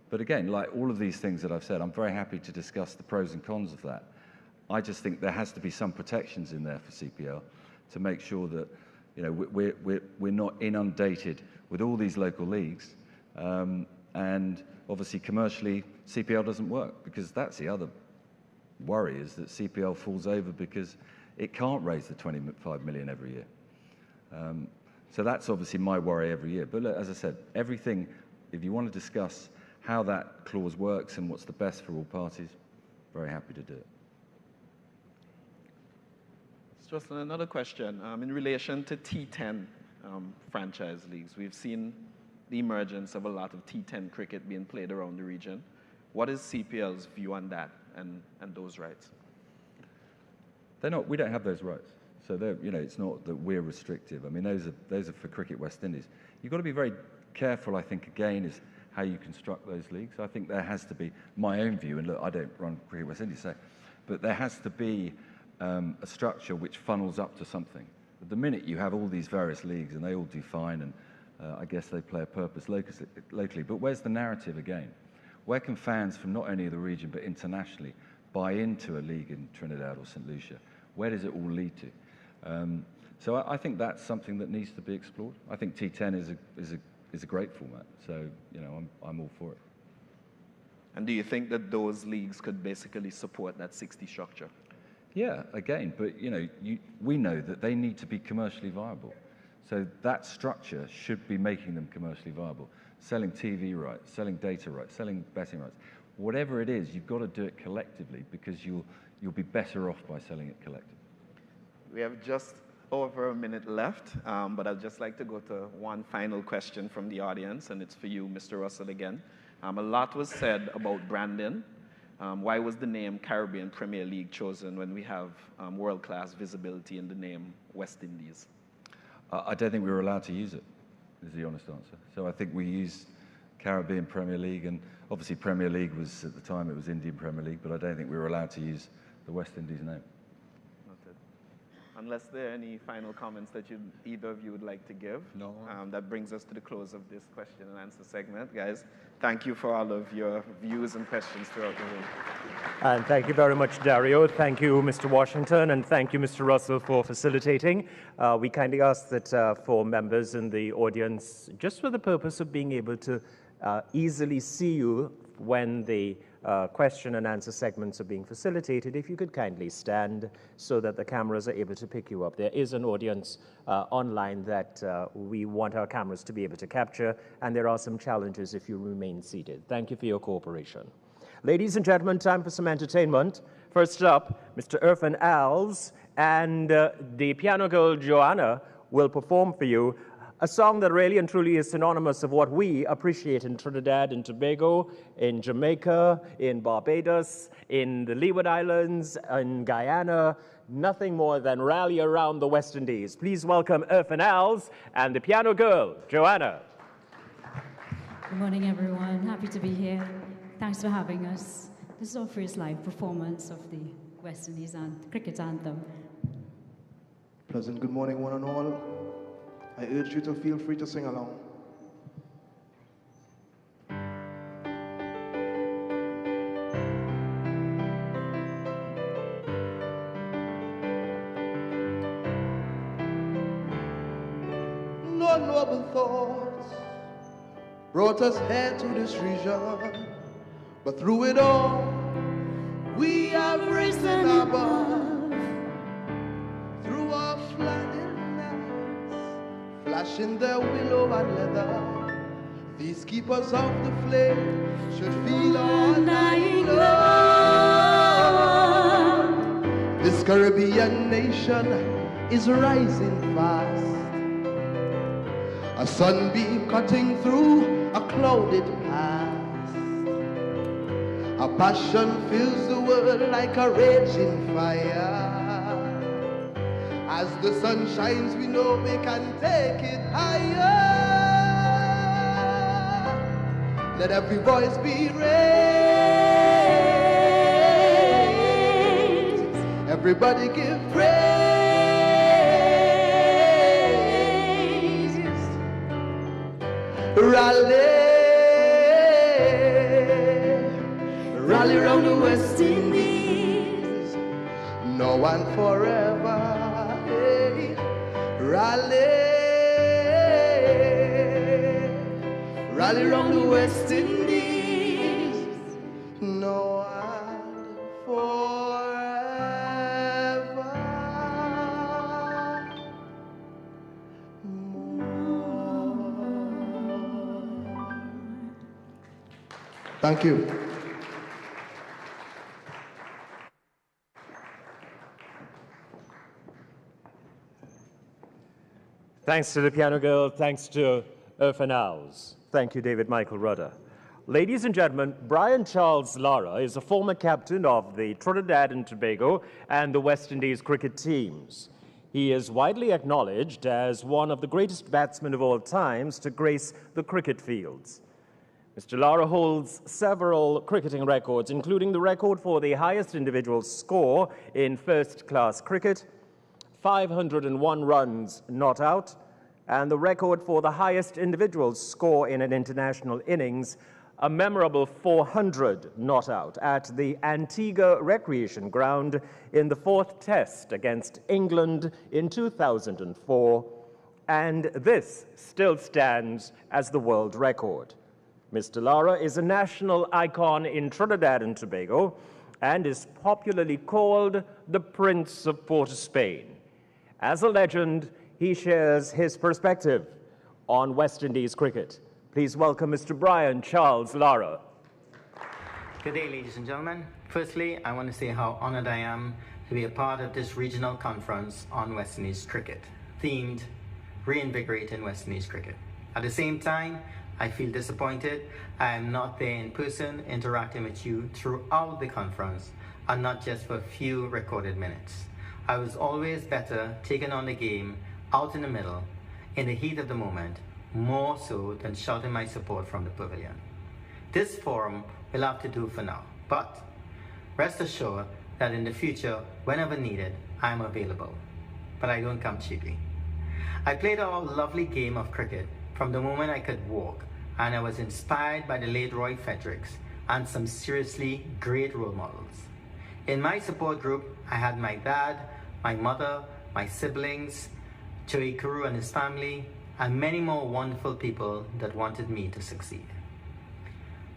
[SPEAKER 2] But again, like all of these things that I've said, I'm very happy to discuss the pros and cons of that. I just think there has to be some protections in there for CPL to make sure that, you know, we're not inundated with all these local leagues, and obviously commercially CPL doesn't work, because that's the other worry, is that CPL falls over because it can't raise the 25 million every year. So that's obviously my worry every year. But look, as I said, everything, if you want to discuss how that clause works and what's the best for all parties, very happy to do it.
[SPEAKER 4] Just another question. In relation to T10 franchise leagues, we've seen the emergence of a lot of T10 cricket being played around the region. What is CPL's view on that and those rights?
[SPEAKER 2] We don't have those rights. So you know, it's not that we're restrictive. I mean, those are for Cricket West Indies. You've got to be very careful, I think, again, is how you construct those leagues. I think there has to be, my own view, and look, I don't run Cricket West Indies, so, but there has to be a structure which funnels up to something. At the minute, you have all these various leagues, and they all do fine, and I guess they play a purpose locally. But where's the narrative again? Where can fans from not only the region, but internationally, buy into a league in Trinidad or St. Lucia? Where does it all lead to? So I think that's something that needs to be explored. I think T10 is a great format, so you know, I'm all for it.
[SPEAKER 4] And do you think that those leagues could basically support that 60 structure?
[SPEAKER 2] Yeah, again, but you know, we know that they need to be commercially viable. So that structure should be making them commercially viable. Selling TV rights, selling data rights, selling betting rights. Whatever it is, you've got to do it collectively, because you'll be better off by selling it collectively.
[SPEAKER 4] We have just over a minute left, but I'd just like to go to one final question from the audience, and it's for you, Mr. Russell, again. A lot was said about branding. Why was the name Caribbean Premier League chosen when we have world-class visibility in the name West Indies?
[SPEAKER 2] I don't think we were allowed to use it, is the honest answer. So I think we used Caribbean Premier League, and obviously Premier League was, at the time, it was Indian Premier League, but I don't think we were allowed to use the West Indies name.
[SPEAKER 4] Unless there are any final comments that either of you would like to give.
[SPEAKER 2] No.
[SPEAKER 4] That brings us to the close of this question and answer segment. Guys, thank you for all of your views and questions throughout the room.
[SPEAKER 1] And thank you very much, Dario. Thank you, Mr. Washington, and thank you, Mr. Russell, for facilitating. We kindly ask that for members in the audience, just for the purpose of being able to easily see you when the question and answer segments are being facilitated, if you could kindly stand so that the cameras are able to pick you up. There is an audience online that we want our cameras to be able to capture, and there are some challenges if you remain seated. Thank you for your cooperation. Ladies and gentlemen, time for some entertainment. First up, Mr. Irfan Alves and the piano girl Joanna will perform for you a song that really and truly is synonymous of what we appreciate in Trinidad and Tobago, in Jamaica, in Barbados, in the Leeward Islands, in Guyana, nothing more than rally around the West Indies. Please welcome Irfan Alves and the piano girl, Joanna.
[SPEAKER 10] Good morning, everyone. Happy to be here. Thanks for having us. This is our first live performance of the West Indies cricket anthem.
[SPEAKER 11] Pleasant good morning, one and all. I urge you to feel free to sing along. No noble thoughts brought us here to this region, but through it all,
[SPEAKER 12] we have risen above through our flooding nights, flashing their willow and leather. These keepers of the flame should feel our undying love. This Caribbean nation is rising fast, a sunbeam cutting through a clouded past. A passion fills the world like a raging fire. As the sun shines, we know we can take it higher. Let every voice be raised. Everybody give praise. Rally, rally round the West Indies, now and forever. Hey, rally. Rally round the West Indies, no and forever more. Thank you.
[SPEAKER 1] Thanks to the piano girl, thanks to Urfanaus. Thank you, David Michael Rudder. Ladies and gentlemen, Brian Charles Lara is a former captain of the Trinidad and Tobago and the West Indies cricket teams. He is widely acknowledged as one of the greatest batsmen of all times to grace the cricket fields. Mr. Lara holds several cricketing records, including the record for the highest individual score in first-class cricket, 501 runs not out, and the record for the highest individual score in an international innings, a memorable 400 not out at the Antigua Recreation Ground in the 4th Test against England in 2004, and this still stands as the world record. Mr. Lara is a national icon in Trinidad and Tobago and is popularly called the Prince of Port of Spain. As a legend, he shares his perspective on West Indies cricket. Please welcome Mr. Brian Charles Lara.
[SPEAKER 13] Good day, ladies and gentlemen. Firstly, I want to say how honored I am to be a part of this regional conference on West Indies cricket, themed Reinvigorating West Indies Cricket. At the same time, I feel disappointed I am not there in person interacting with you throughout the conference and not just for a few recorded minutes. I was always better taking on the game out in the middle, in the heat of the moment, more so than shouting my support from the pavilion. This forum will have to do for now, but rest assured that in the future, whenever needed, I am available. But I don't come cheaply. I played a lovely game of cricket from the moment I could walk, and I was inspired by the late Roy Fredericks and some seriously great role models. In my support group, I had my dad, my mother, my siblings, Joey Kuru and his family, and many more wonderful people that wanted me to succeed.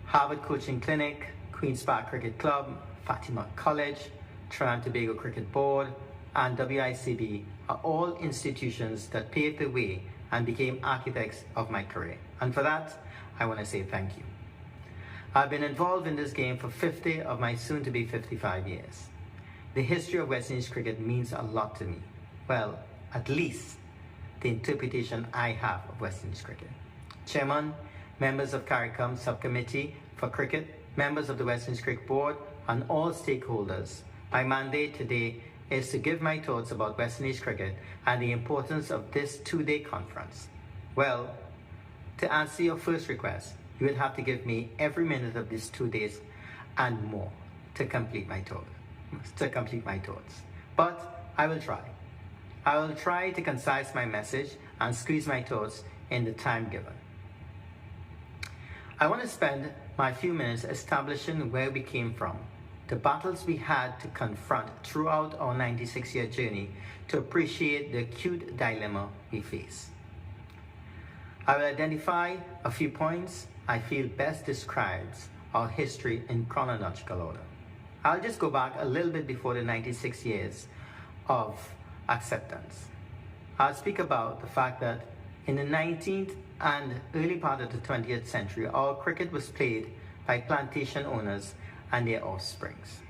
[SPEAKER 13] Harvard Coaching Clinic, Queen's Park Cricket Club, Fatima College, Trinidad and Tobago Cricket Board, and WICB are all institutions that paved the way and became architects of my career. And for that, I want to say thank you. I've been involved in this game for 50 of my soon-to-be 55 years. The history of West Indies cricket means a lot to me. Well, at least the interpretation I have of West Indies cricket. Chairman, members of CARICOM Subcommittee for Cricket, members of the West Indies Cricket Board, and all stakeholders, my mandate today is to give my thoughts about West Indies cricket and the importance of this two-day conference. Well, to answer your first request, you would have to give me every minute of these 2 days and more to complete my thoughts. But I will try. I will try to concise my message and squeeze my thoughts in the time given. I want to spend my few minutes establishing where we came from, the battles we had to confront throughout our 96-year journey to appreciate the acute dilemma we face. I will identify a few points I feel best describes our history in chronological order. I'll just go back a little bit before the 96 years of acceptance. I'll speak about the fact that in the 19th and early part of the 20th century, our cricket was played by plantation owners and their offsprings.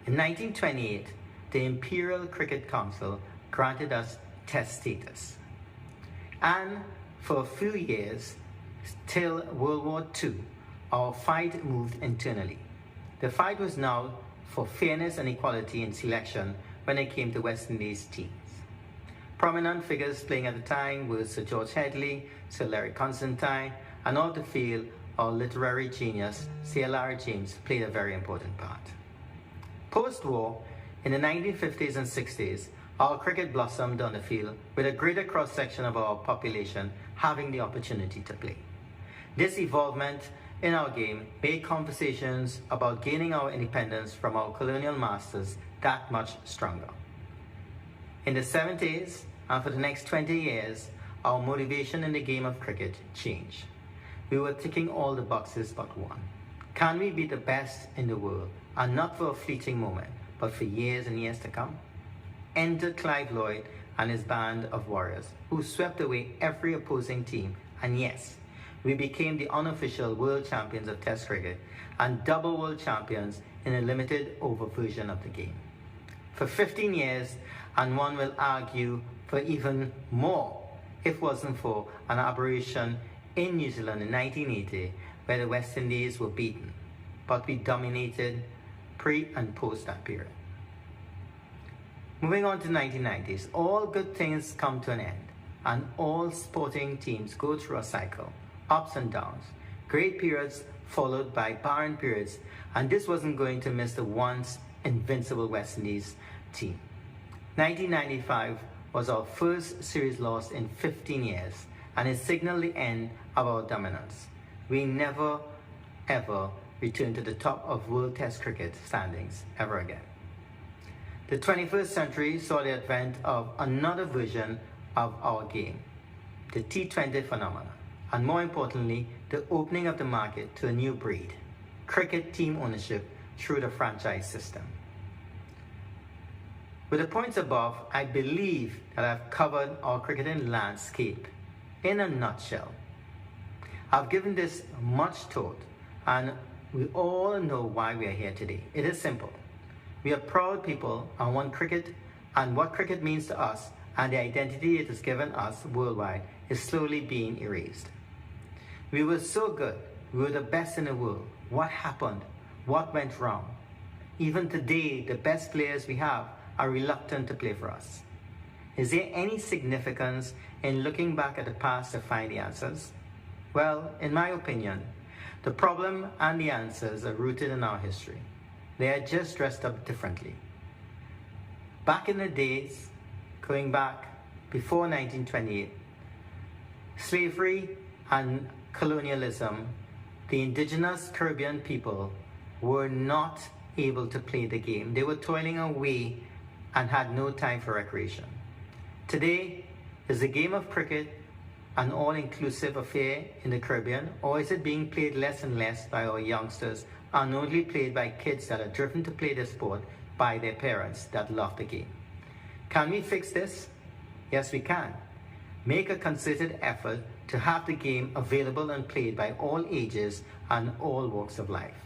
[SPEAKER 13] In 1928, the Imperial Cricket Council granted us Test status. And for a few years, till World War II, our fight moved internally. The fight was now for fairness and equality in selection when it came to West Indies teams. Prominent figures playing at the time were Sir George Headley, Sir Larry Constantine, and off the field, our literary genius, Sir Lara James, played a very important part. Post-war, in the 1950s and 60s, our cricket blossomed on the field with a greater cross-section of our population having the opportunity to play. This evolvement in our game made conversations about gaining our independence from our colonial masters that much stronger. In the 70s, and for the next 20 years, our motivation in the game of cricket changed. We were ticking all the boxes but one. Can we be the best in the world, and not for a fleeting moment, but for years and years to come? Enter Clive Lloyd and his band of warriors, who swept away every opposing team, and yes, we became the unofficial world champions of Test cricket and double world champions in a limited over version of the game. For 15 years, and one will argue for even more, if it wasn't for an aberration in New Zealand in 1980, where the West Indies were beaten, but we dominated pre and post that period. Moving on to the 1990s, all good things come to an end, and all sporting teams go through a cycle, ups and downs, great periods followed by barren periods, and this wasn't going to miss the once invincible West Indies team. 1995 was our first series loss in 15 years, and it signaled the end of our dominance. We never, ever returned to the top of World Test cricket standings ever again. The 21st century saw the advent of another version of our game, the T20 phenomenon, and more importantly, the opening of the market to a new breed, cricket team ownership through the franchise system. With the points above, I believe that I've covered our cricketing landscape in a nutshell. I've given this much thought, and we all know why we are here today. It is simple. We are proud people and want cricket, and what cricket means to us and the identity it has given us worldwide is slowly being erased. We were so good. We were the best in the world. What happened? What went wrong? Even today, the best players we have are reluctant to play for us. Is there any significance in looking back at the past to find the answers? Well, in my opinion, the problem and the answers are rooted in our history. They are just dressed up differently. Back in the days, going back before 1928, slavery and colonialism, the indigenous Caribbean people were not able to play the game. They were toiling away and had no time for recreation. Today, is the game of cricket an all-inclusive affair in the Caribbean, or is it being played less and less by our youngsters and only played by kids that are driven to play the sport by their parents that love the game? Can we fix this? Yes, we can. Make a concerted effort to have the game available and played by all ages and all walks of life.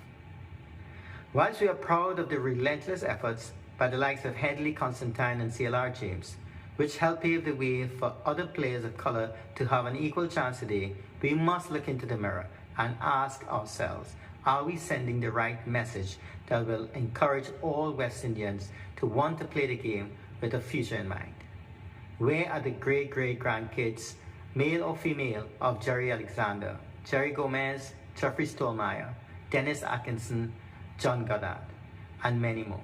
[SPEAKER 13] Whilst we are proud of the relentless efforts by the likes of Headley, Constantine and Lara James, which helped pave the way for other players of colour to have an equal chance today, we must look into the mirror and ask ourselves, are we sending the right message that will encourage all West Indians to want to play the game with a future in mind? Where are the great-great-grandkids, male or female, of Jerry Alexander, Jerry Gomez, Jeffrey Stolmeyer, Dennis Atkinson, John Goddard, and many more?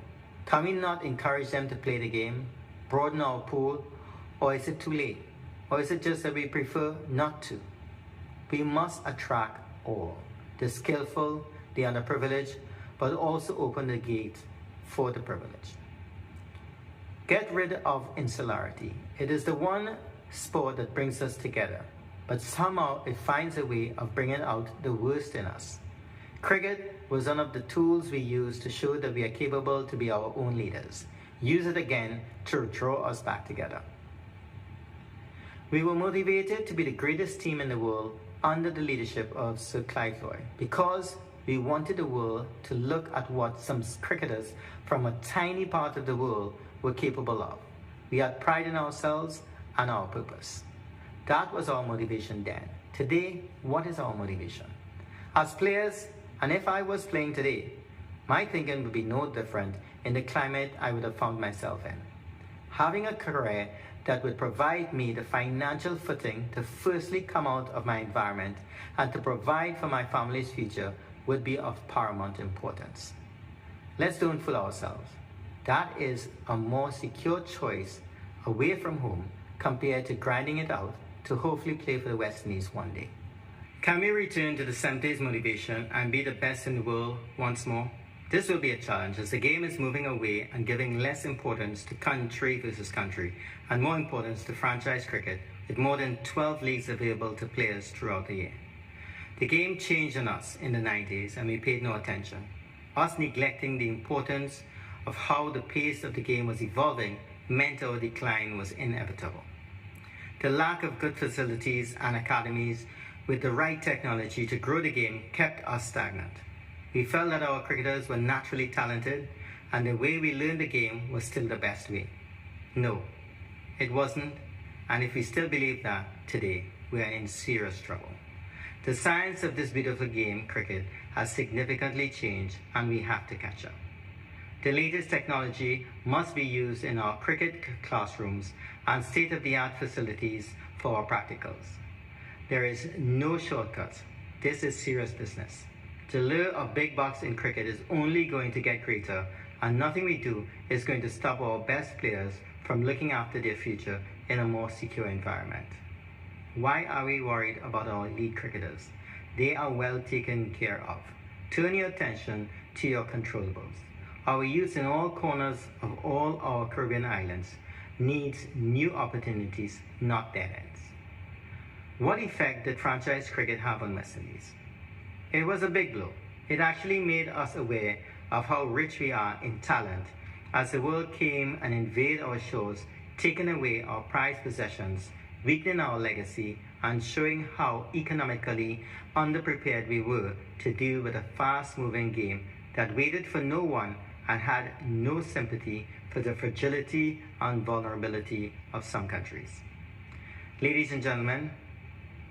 [SPEAKER 13] Can we not encourage them to play the game, broaden our pool, or is it too late? Or is it just that we prefer not to? We must attract all, the skillful, the underprivileged, but also open the gate for the privileged. Get rid of insularity. It is the one sport that brings us together, but somehow it finds a way of bringing out the worst in us. Cricket was one of the tools we used to show that we are capable to be our own leaders. Use it again to draw us back together. We were motivated to be the greatest team in the world under the leadership of Sir Clive Lloyd because we wanted the world to look at what some cricketers from a tiny part of the world were capable of. We had pride in ourselves and our purpose. That was our motivation then. Today, what is our motivation? As players, and if I was playing today, my thinking would be no different in the climate I would have found myself in. Having a career that would provide me the financial footing to firstly come out of my environment and to provide for my family's future would be of paramount importance. Let's don't fool ourselves. That is a more secure choice away from home compared to grinding it out to hopefully play for the West Indies one day. Can we return to the 70s motivation and be the best in the world once more? This will be a challenge as the game is moving away and giving less importance to country versus country and more importance to franchise cricket with more than 12 leagues available to players throughout the year. The game changed on us in the 90s and we paid no attention. Us neglecting the importance of how the pace of the game was evolving meant our decline was inevitable. The lack of good facilities and academies with the right technology to grow the game kept us stagnant. We felt that our cricketers were naturally talented and the way we learned the game was still the best way. No, it wasn't, and if we still believe that today, we are in serious trouble. The science of this beautiful game, cricket, has significantly changed and we have to catch up. The latest technology must be used in our cricket classrooms and state-of-the-art facilities for our practicals. There is no shortcut. This is serious business. The lure of big bucks in cricket is only going to get greater, and nothing we do is going to stop our best players from looking after their future in a more secure environment. Why are we worried about our elite cricketers? They are well taken care of. Turn your attention to your controllables. Our youth in all corners of all our Caribbean islands needs new opportunities, not dead ends. What effect did franchise cricket have on West Indies? It was a big blow. It actually made us aware of how rich we are in talent as the world came and invaded our shores, taking away our prized possessions, weakening our legacy, and showing how economically underprepared we were to deal with a fast-moving game that waited for no one and had no sympathy for the fragility and vulnerability of some countries. Ladies and gentlemen,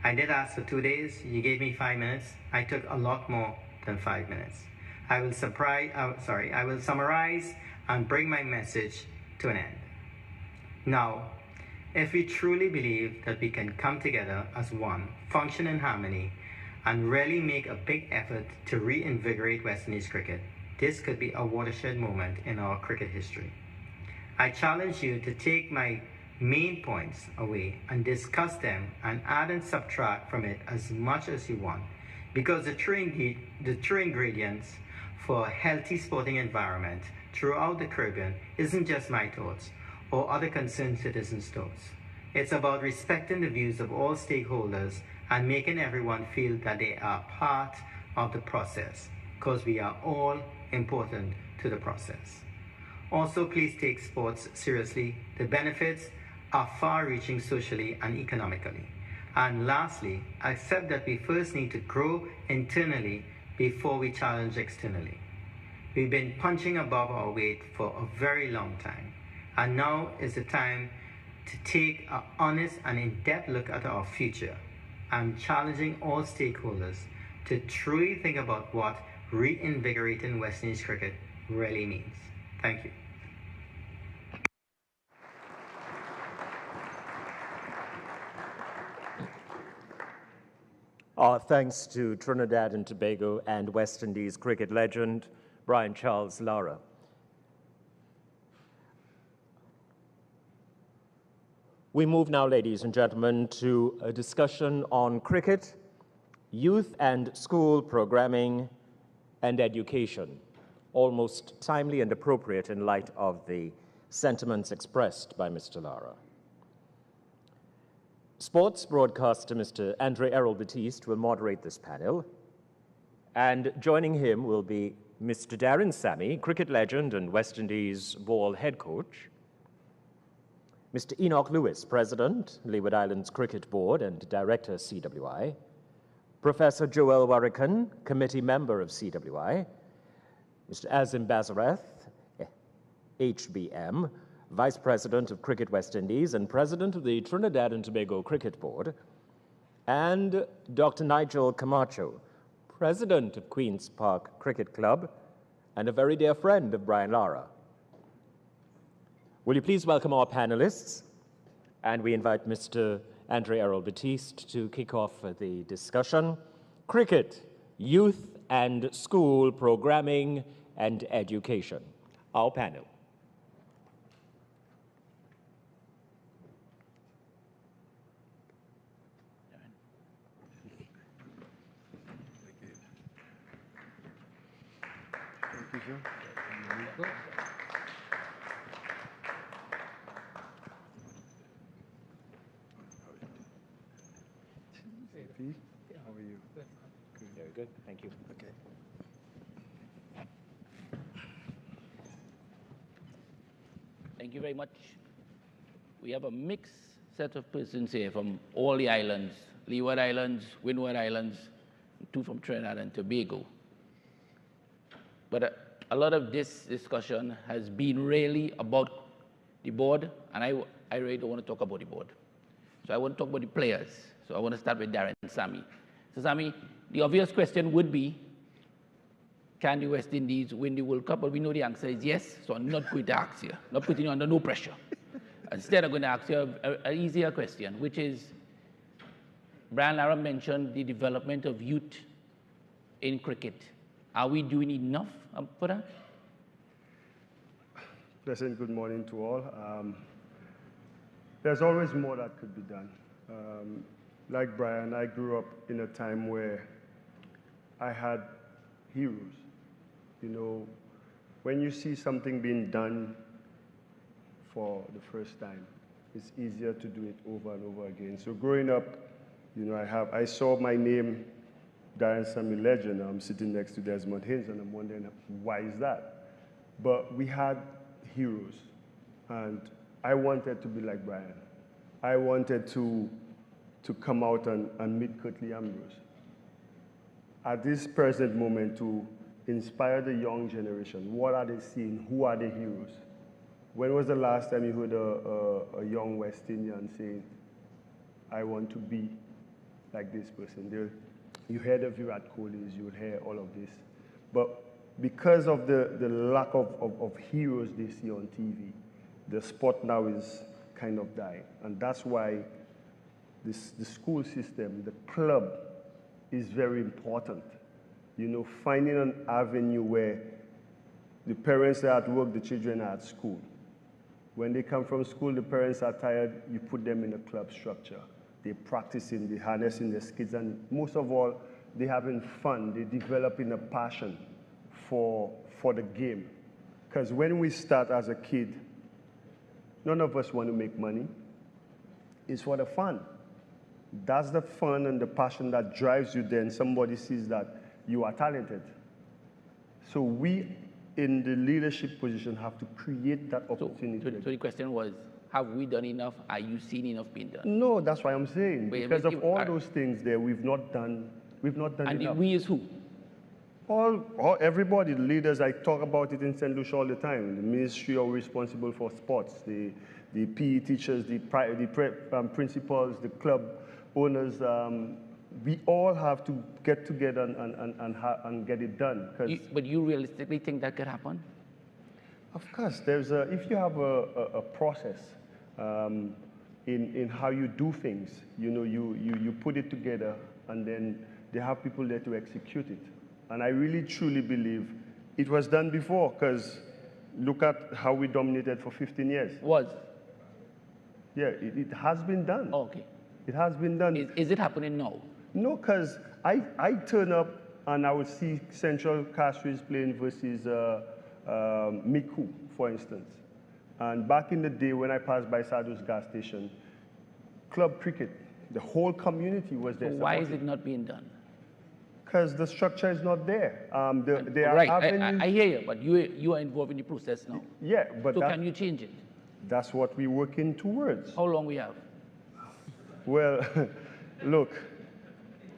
[SPEAKER 13] I did ask for 2 days. You gave me 5 minutes. I took a lot more than 5 minutes. I will summarize and bring my message to an end. Now, if we truly believe that we can come together as one, function in harmony, and really make a big effort to reinvigorate West Indies cricket, this could be a watershed moment in our cricket history. I challenge you to take my main points away and discuss them and add and subtract from it as much as you want, because the true ingredients for a healthy sporting environment throughout the Caribbean isn't just my thoughts or other concerned citizens' thoughts. It's about respecting the views of all stakeholders and making everyone feel that they are part of the process, because we are all important to the process. Also, please take sports seriously. The benefits are far-reaching socially and economically. And lastly, accept that we first need to grow internally before we challenge externally. We've been punching above our weight for a very long time, and now is the time to take an honest and in-depth look at our future. I'm challenging all stakeholders to truly think about what reinvigorating West Indies cricket really means. Thank you.
[SPEAKER 1] Our thanks to Trinidad and Tobago and West Indies cricket legend, Brian Charles Lara. We move now, ladies and gentlemen, to a discussion on cricket, youth and school programming, and education, almost timely and appropriate in light of the sentiments expressed by Mr. Lara. Sports broadcaster Mr. Andre Errol Batiste will moderate this panel, And joining him will be Mr. Darren Sammy, cricket legend and West Indies ball head coach. Mr. Enoch Lewis, President, Leeward Islands Cricket Board and Director, CWI. Professor Joel Warrican, Committee Member of CWI. Mr. Azim Bazareth, HBM, Vice President of Cricket West Indies and President of the Trinidad and Tobago Cricket Board. And Dr. Nigel Camacho, President of Queen's Park Cricket Club and a very dear friend of Brian Lara. Will you please welcome our panelists? And we invite Mr. Andre Errol Batiste to kick off the discussion. Cricket, youth and school programming and education. Our panel.
[SPEAKER 14] How are you? Good.
[SPEAKER 1] Very good. Thank you.
[SPEAKER 14] Okay.
[SPEAKER 6] Thank you very much. We have a mixed set of persons here from all the islands, Leeward Islands, Windward Islands, 2 from Trinidad and Tobago. But a lot of this discussion has been really about the board, and I really don't want to talk about the board. So I want to talk about the players. So I want to start with Darren and Sammy. So Sammy, the obvious question would be, can the West Indies win the World Cup? But we know the answer is yes, so I'm not going to ask you, not putting you under no pressure. Instead, I'm going to ask you an easier question, which is, Brian Lara mentioned the development of youth in cricket. Are we doing enough for that?
[SPEAKER 14] Pleasant good morning to all. There's always more that could be done. Like Brian, I grew up in a time where I had heroes. You know, when you see something being done for the first time, it's easier to do it over and over again. So growing up, you know, I saw my name, Darren Sammy Legend. I'm sitting next to Desmond Haynes, and I'm wondering, why is that? But we had heroes, and I wanted to be like Brian. I wanted to come out and meet Curtly Ambrose. At this present moment, to inspire the young generation, what are they seeing? Who are the heroes? When was the last time you heard a young West Indian saying, I want to be like this person? You hear the Virat Kohlis, you hear all of this. But because of the lack of heroes they see on TV, the sport now is kind of dying. And that's why the school system, the club, is very important. You know, finding an avenue where the parents are at work, the children are at school. When they come from school, the parents are tired, you put them in a club structure. They're practicing, they're harnessing their skills, and most of all, they're having fun. They're developing a passion for the game. Because when we start as a kid, none of us want to make money. It's for the fun. That's the fun and the passion that drives you. Then somebody sees that you are talented. So we, in the leadership position, have to create that opportunity.
[SPEAKER 6] So the question was, have we done enough? Are you seeing enough being done?
[SPEAKER 14] No, that's why I'm saying. Because of all those things there, we've not done enough.
[SPEAKER 6] And we is who?
[SPEAKER 14] Everybody, the leaders, I talk about it in St. Lucia all the time. The ministry are responsible for sports, the PE teachers, the principals, the club owners. We all have to get together and get it done.
[SPEAKER 6] But you realistically think that could happen?
[SPEAKER 14] Of course. If you have a process in how you do things, you know, you put it together, and then they have people there to execute it. And I really, truly believe it was done before, because look at how we dominated for 15 years. Yeah, it has been done.
[SPEAKER 6] Oh, okay.
[SPEAKER 14] It has been done.
[SPEAKER 6] Is it happening now?
[SPEAKER 14] No, because I turn up and I would see Central Castries playing versus Miku, for instance. And back in the day when I passed by Sadu's gas station, club cricket, the whole community was there.
[SPEAKER 6] So why is it not being done?
[SPEAKER 14] Because the structure is not there. They are
[SPEAKER 6] right,
[SPEAKER 14] avenues.
[SPEAKER 6] I hear you, but you are involved in the process now.
[SPEAKER 14] Yeah, but
[SPEAKER 6] so can you change it?
[SPEAKER 14] That's what we're working towards.
[SPEAKER 6] How long we have?
[SPEAKER 14] Well, look,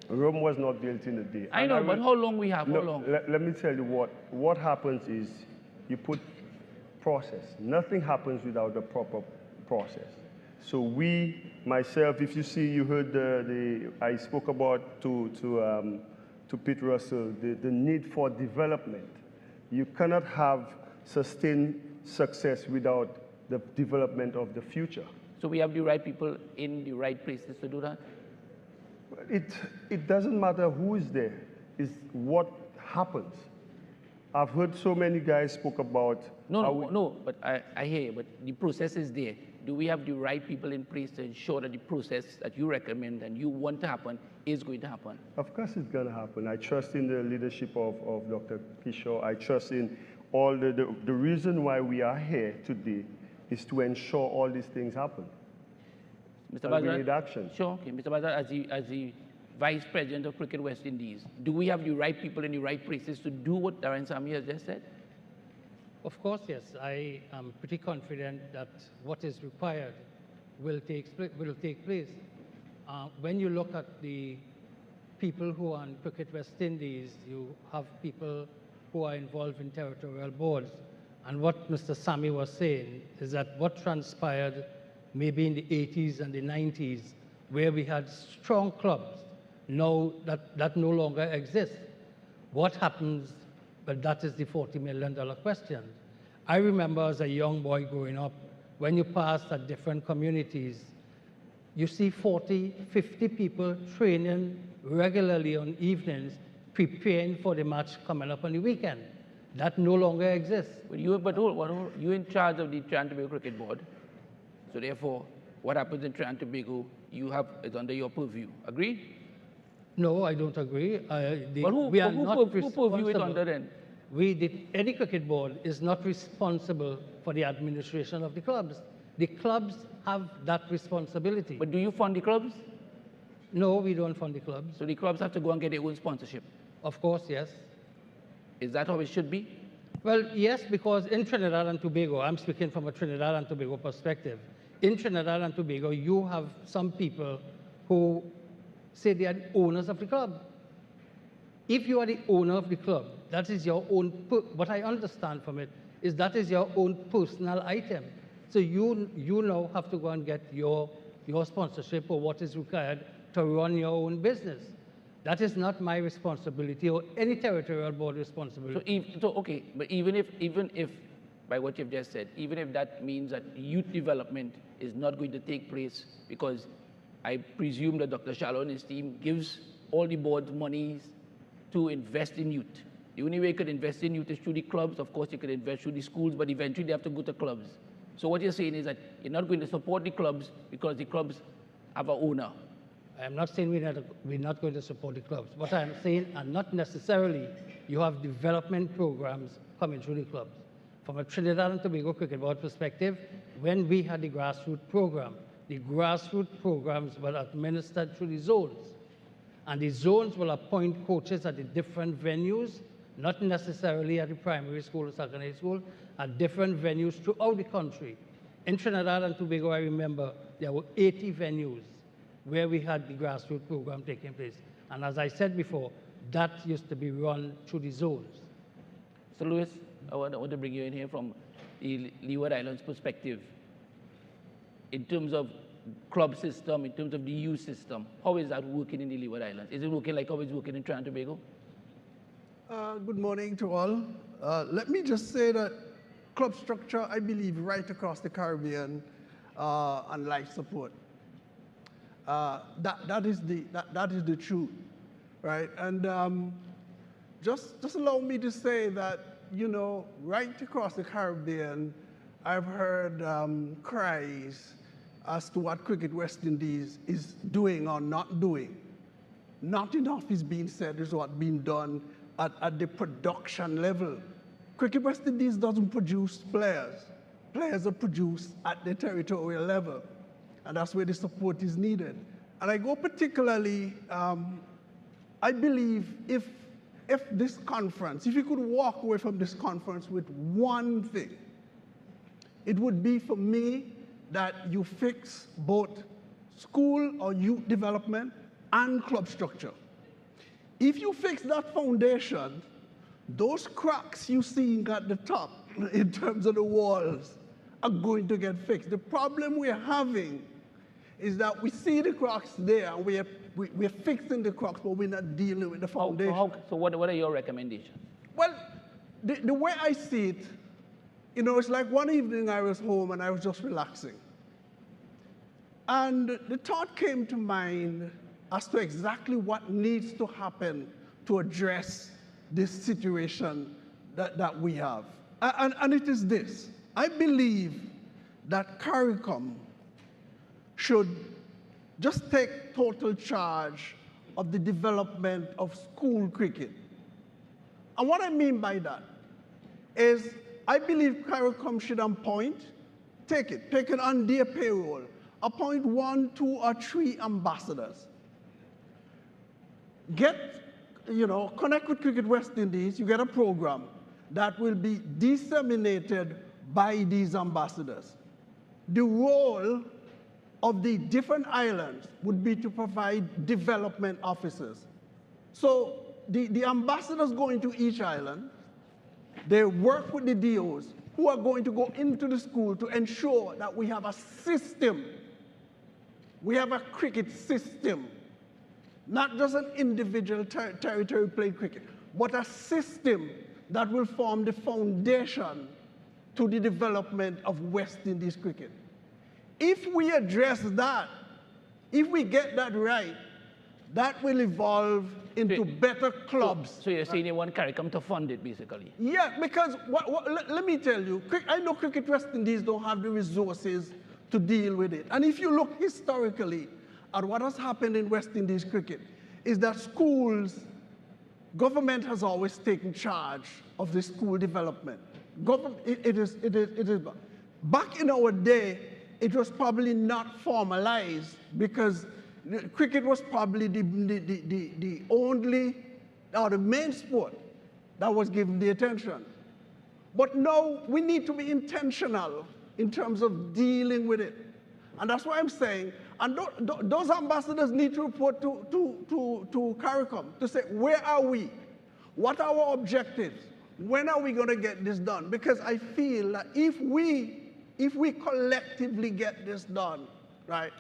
[SPEAKER 14] Rome was not built in a day.
[SPEAKER 6] I know, but how long we have?
[SPEAKER 14] No,
[SPEAKER 6] how long?
[SPEAKER 14] Let me tell you what happens is you put process. Nothing happens without the proper process. So myself, if you see, you heard I spoke about to Pete Russell, the need for development. You cannot have sustained success without the development of the future.
[SPEAKER 6] So we have the right people in the right places to do that?
[SPEAKER 14] It doesn't matter who is there, it's what happens. I've heard so many guys spoke about...
[SPEAKER 6] No, but I hear you, but the process is there. Do we have the right people in place to ensure that the process that you recommend and you want to happen is going to happen?
[SPEAKER 14] Of course it's going to happen. I trust in the leadership of Dr. Kishore. I trust in all the reason why we are here today is to ensure all these things happen.
[SPEAKER 6] Mr. Bazar,
[SPEAKER 14] we need action.
[SPEAKER 6] Sure, okay. Mr. Bazar, as the Vice President of Cricket West Indies, do we have the right people in the right places to do what Darren Sammy has just said?
[SPEAKER 15] Of course, yes. I am pretty confident that what is required will take place. When you look at the people who are in Cricket West Indies, you have people who are involved in territorial boards. And what Mr. Sammy was saying is that what transpired maybe in the 80s and the 90s, where we had strong clubs, now that no longer exists. What happens? But that is the $40 million question. I remember as a young boy growing up, when you passed at different communities, you see 40, 50 people training regularly on evenings, preparing for the match coming up on the weekend. That no longer exists.
[SPEAKER 6] But you're in charge of the Trinidad and Tobago Cricket Board, so therefore, what happens in Trinidad and Tobago, is under your purview. Agree?
[SPEAKER 15] No, I don't agree.
[SPEAKER 6] Who purview it under then?
[SPEAKER 15] Any cricket board is not responsible for the administration of the clubs. The clubs have that responsibility.
[SPEAKER 6] But do you fund the clubs?
[SPEAKER 15] No, we don't fund the clubs.
[SPEAKER 6] So the clubs have to go and get their own sponsorship?
[SPEAKER 15] Of course, yes.
[SPEAKER 6] Is that how it should be?
[SPEAKER 15] Well, yes, because in Trinidad and Tobago, I'm speaking from a Trinidad and Tobago perspective. In Trinidad and Tobago, you have some people who say they are the owners of the club. If you are the owner of the club, that is your own, what I understand from it is that is your own personal item. So you now have to go and get your sponsorship or what is required to run your own business. That is not my responsibility or any territorial board responsibility.
[SPEAKER 6] Okay, but even if, by what you've just said, even if that means that youth development is not going to take place, because I presume that Dr. Shallow and his team gives all the boards monies to invest in youth. The only way you could invest in youth is through the clubs. Of course, you could invest through the schools, but eventually they have to go to clubs. So what you're saying is that you're not going to support the clubs because the clubs have an owner.
[SPEAKER 15] I'm not saying we're not going to support the clubs. What I'm saying, and not necessarily, you have development programs coming through the clubs. From a Trinidad and Tobago Cricket Board perspective, when we had the grassroots programs were administered through the zones. And the zones will appoint coaches at the different venues, not necessarily at the primary school or secondary school, at different venues throughout the country. In Trinidad and Tobago, I remember there were 80 venues where we had the grassroots program taking place. And as I said before, that used to be run through the zones.
[SPEAKER 6] So Louis, I want to bring you in here from the Leeward Islands perspective. In terms of club system, in terms of the youth system, how is that working in the Leeward Islands? Is it working like how it's working in Trinidad and Tobago?
[SPEAKER 16] Good morning to all. Let me just say that club structure, I believe, right across the Caribbean and life support. That is the truth, right? And just allow me to say that, you know, right across the Caribbean, I've heard cries as to what Cricket West Indies is doing or not doing. Not enough is being said is what's being done at the production level. Cricket West Indies doesn't produce players. Players are produced at the territorial level, and that's where the support is needed. And I go particularly I believe if this conference, if you could walk away from this conference with one thing, it would be for me that you fix both school or youth development and club structure. If you fix that foundation, those cracks you see at the top in terms of the walls are going to get fixed. The problem we're having is that we see the cracks there and we're fixing the cracks, but we're not dealing with the foundation.
[SPEAKER 6] So what are your recommendations?
[SPEAKER 16] Well, the way I see it, you know, it's like one evening I was home and I was just relaxing. And the thought came to mind as to exactly what needs to happen to address this situation that we have. And it is this. I believe that CARICOM should just take total charge of the development of school cricket. And what I mean by that is I believe CARICOM should take it on their payroll, appoint 1, 2, or 3 ambassadors. Connect with Cricket West Indies, you get a program that will be disseminated by these ambassadors. The role of the different islands would be to provide development officers. So the ambassadors go into each island, they work with the DOs who are going to go into the school to ensure that we have a system. We have a cricket system, not just an individual territory played cricket, but a system that will form the foundation to the development of West Indies cricket. If we address that, if we get that right, that will evolve into better clubs.
[SPEAKER 6] So you're saying you want CARICOM to fund it, basically?
[SPEAKER 16] Yeah, because let me tell you, I know Cricket West Indies don't have the resources to deal with it. And if you look historically at what has happened in West Indies cricket, is that schools, government has always taken charge of the school development. It is. Back in our day, it was probably not formalized because cricket was probably the only, or the main sport that was given the attention. But now we need to be intentional in terms of dealing with it. And that's why I'm saying, and those ambassadors need to report to CARICOM to say, where are we? What are our objectives? When are we going to get this done? Because I feel that if we collectively get this done, right,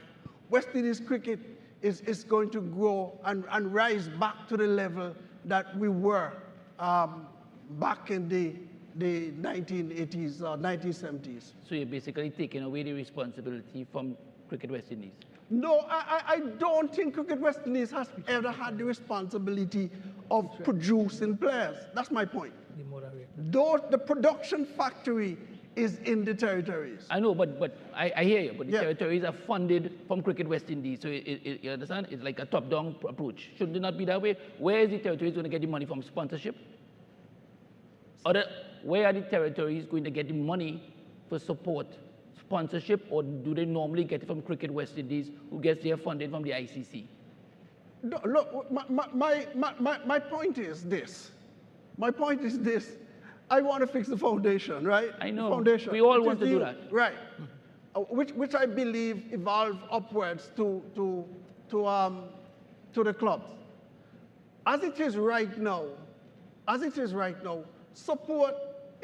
[SPEAKER 16] West Indies cricket is going to grow and rise back to the level that we were back in the 1980s or 1970s.
[SPEAKER 6] So you're basically taking away the responsibility from Cricket West Indies?
[SPEAKER 16] No, I don't think Cricket West Indies has ever had the responsibility of producing players. That's my point. The production factory is in the territories.
[SPEAKER 6] I know, but I hear you, but the territories are funded from Cricket West Indies, so you understand? It's like a top-down approach. Shouldn't it not be that way? Where is the territories going to get the money from? Sponsorship? Where are the territories going to get the money for support? Sponsorship, or do they normally get it from Cricket West Indies, who gets their funding from the ICC?
[SPEAKER 16] No, look, my point is this. My point is this. I want to fix the foundation, right?
[SPEAKER 6] I know.
[SPEAKER 16] Foundation.
[SPEAKER 6] We all want to do that.
[SPEAKER 16] Right. Which I believe evolve upwards to the clubs. As it is right now, support,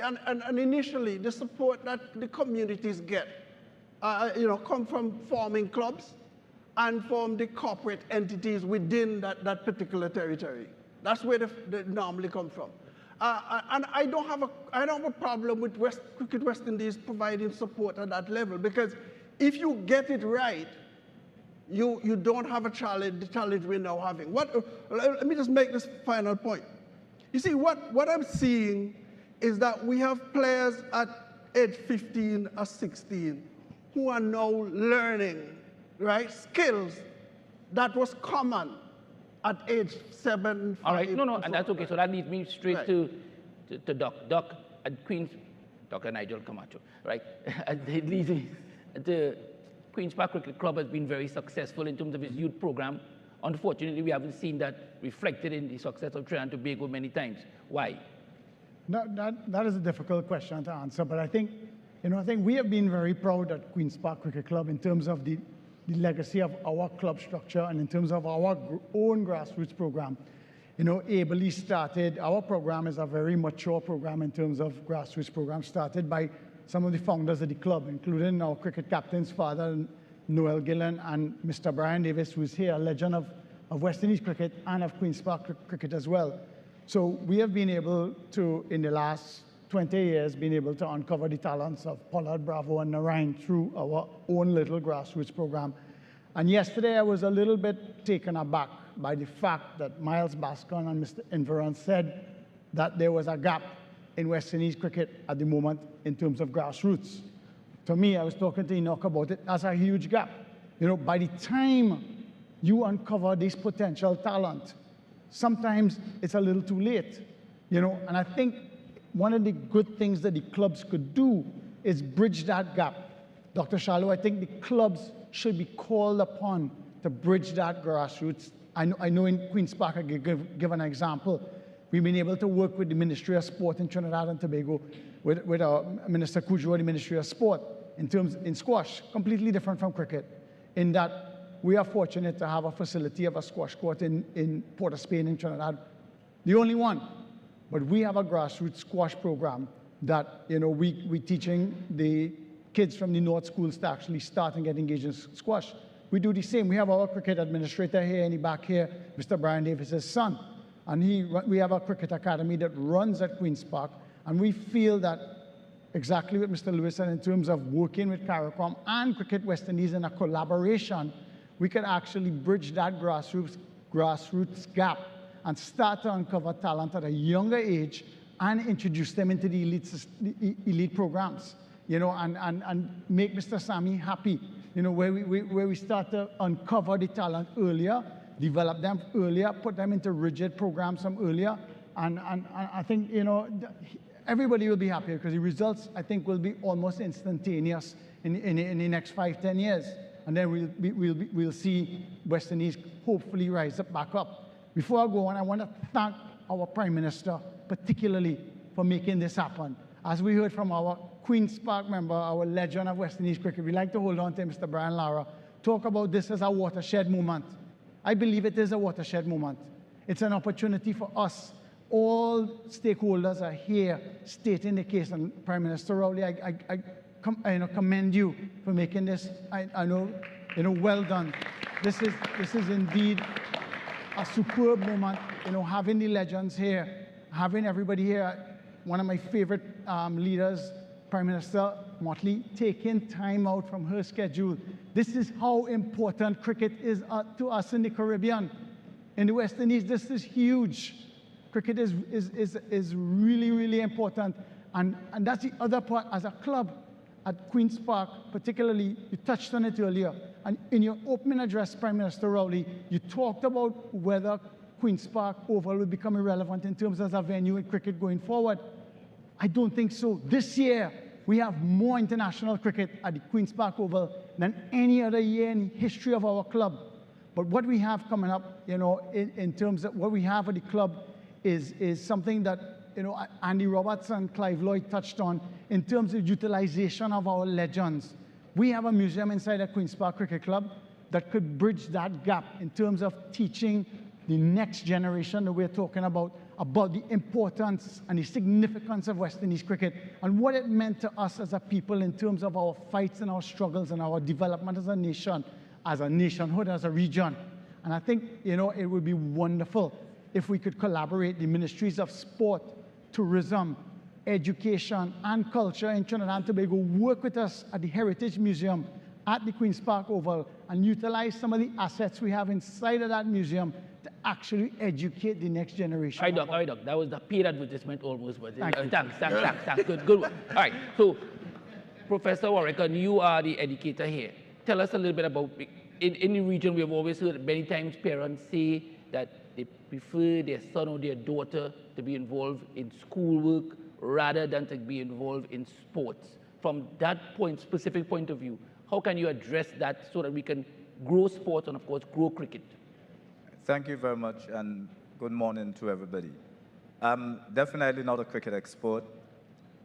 [SPEAKER 16] and initially the support that the communities get, come from forming clubs and from the corporate entities within that particular territory. That's where they normally come from. And I don't have a problem with Cricket West Indies providing support at that level, because if you get it right, you don't have the challenge we're now having. Let me just make this final point. You see, what I'm seeing is that we have players at age 15 or 16 who are now learning, right, skills that was common at age 7, 5.
[SPEAKER 6] All right, no, and that's okay. So that leads me straight to Doc at Queen's, Dr. Nigel Camacho, right? It leads me, the Queen's Park Cricket Club has been very successful in terms of its youth program unfortunately, we haven't seen that reflected in the success of Trinidad and Tobago many times. Why?
[SPEAKER 17] No, that is a difficult question to answer, but I think, I think we have been very proud at Queen's Park Cricket Club in terms of the legacy of our club structure and in terms of our own grassroots program. Ably started, our program is a very mature program in terms of grassroots program, started by some of the founders of the club, including our cricket captain's father, Noel Gillen, and Mr. Brian Davis, who is here, a legend of West Indies cricket and of Queen's Park cricket as well. So we have been able to, in the last 20 years, been able to uncover the talents of Pollard, Bravo, and Narayan through our own little grassroots program. And yesterday I was a little bit taken aback by the fact that Miles Bascon and Mr. Inveron said that there was a gap in West Indies cricket at the moment in terms of grassroots. To me, I was talking to Enoch about it, that's a huge gap. By the time you uncover this potential talent, sometimes it's a little too late. And I think one of the good things that the clubs could do is bridge that gap. Dr. Shallow, I think the clubs should be called upon to bridge that grassroots. I know in Queen's Park, I could give an example. We've been able to work with the Ministry of Sport in Trinidad and Tobago, with our Minister Kudrow, the Ministry of Sport, in squash, completely different from cricket, in that we are fortunate to have a facility of a squash court in Port of Spain in Trinidad, the only one. But we have a grassroots squash program that, we're teaching the kids from the North schools to actually start and get engaged in squash. We do the same. We have our cricket administrator here in the back here, Mr. Brian Davis' son. And we have a cricket academy that runs at Queen's Park. And we feel that exactly what Mr. Lewis said in terms of working with CARICOM and Cricket West Indies in a collaboration, we can actually bridge that grassroots gap and start to uncover talent at a younger age and introduce them into the elite programs, and make Mr. Sami happy, where we start to uncover the talent earlier, develop them earlier, put them into rigid programs from earlier, and I think, everybody will be happy because the results, I think, will be almost instantaneous in the next 5-10 years. And then we'll see West Indies hopefully rise back up. Before I go on, I want to thank our Prime Minister particularly for making this happen. As we heard from our Queen's Park member, our legend of West Indies cricket, we like to hold on to Mr. Brian Lara, talk about this as a watershed moment. I believe it is a watershed moment. It's an opportunity for us. All stakeholders are here stating the case, and Prime Minister Rowley, I commend you for making this. I know, well done. This is indeed a superb moment. Having the legends here, having everybody here. One of my favorite leaders, Prime Minister Motley, taking time out from her schedule. This is how important cricket is to us in the Caribbean. In the West Indies, this is huge. Cricket is really, really important. And that's the other part. As a club at Queen's Park, particularly, you touched on it earlier. And in your opening address, Prime Minister Rowley, you talked about whether Queen's Park Oval will become irrelevant in terms of a venue in cricket going forward. I don't think so. This year, we have more international cricket at the Queen's Park Oval than any other year in the history of our club. But what we have coming up, in terms of what we have at the club is something that, Andy Roberts and Clive Lloyd touched on in terms of utilization of our legends. We have a museum inside the Queen's Park Cricket Club that could bridge that gap in terms of teaching the next generation that we're talking about the importance and the significance of West Indies cricket and what it meant to us as a people in terms of our fights and our struggles and our development as a nation, as a nationhood, as a region. And I think, it would be wonderful if we could collaborate, the ministries of sport, tourism, education, and culture in Trinidad and Tobago, work with us at the Heritage Museum at the Queen's Park Oval and utilize some of the assets we have inside of that museum to actually educate the next generation.
[SPEAKER 6] All right, Doc. That was the paid advertisement almost. But thanks. Good one. All right. So, Professor Warwick, you are the educator here. Tell us a little bit about, in the region, we have always heard many times parents say that they prefer their son or their daughter to be involved in schoolwork rather than to be involved in sports. From that specific point of view, how can you address that so that we can grow sports and, of course, grow cricket?
[SPEAKER 18] Thank you very much, and good morning to everybody. I'm definitely not a cricket expert,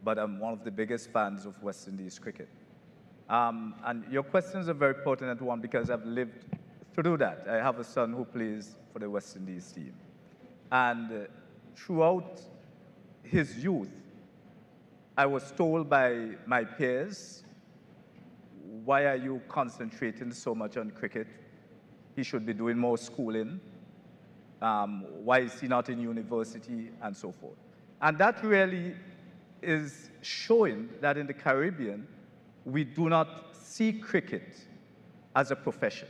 [SPEAKER 18] but I'm one of the biggest fans of West Indies cricket. And your question is a very pertinent one because I've lived through that. I have a son who plays for the West Indies team. And throughout his youth, I was told by my peers, why are you concentrating so much on cricket? He should be doing more schooling. Why is he not in university, and so forth. And that really is showing that in the Caribbean, we do not see cricket as a profession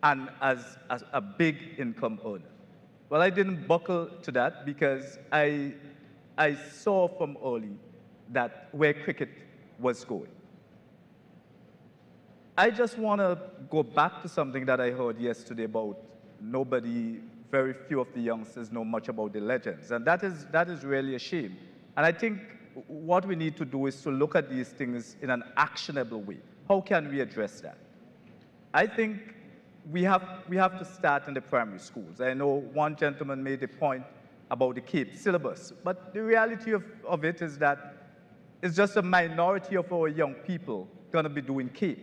[SPEAKER 18] and as a big income earner. Well, I didn't buckle to that because I saw from early that where cricket was going. I just want to go back to something that I heard yesterday about very few of the youngsters know much about the legends. And that is really a shame. And I think what we need to do is to look at these things in an actionable way. How can we address that? I think we have to start in the primary schools. I know one gentleman made a point about the CAPE syllabus, but the reality of it is that it's just a minority of our young people going to be doing CAPE,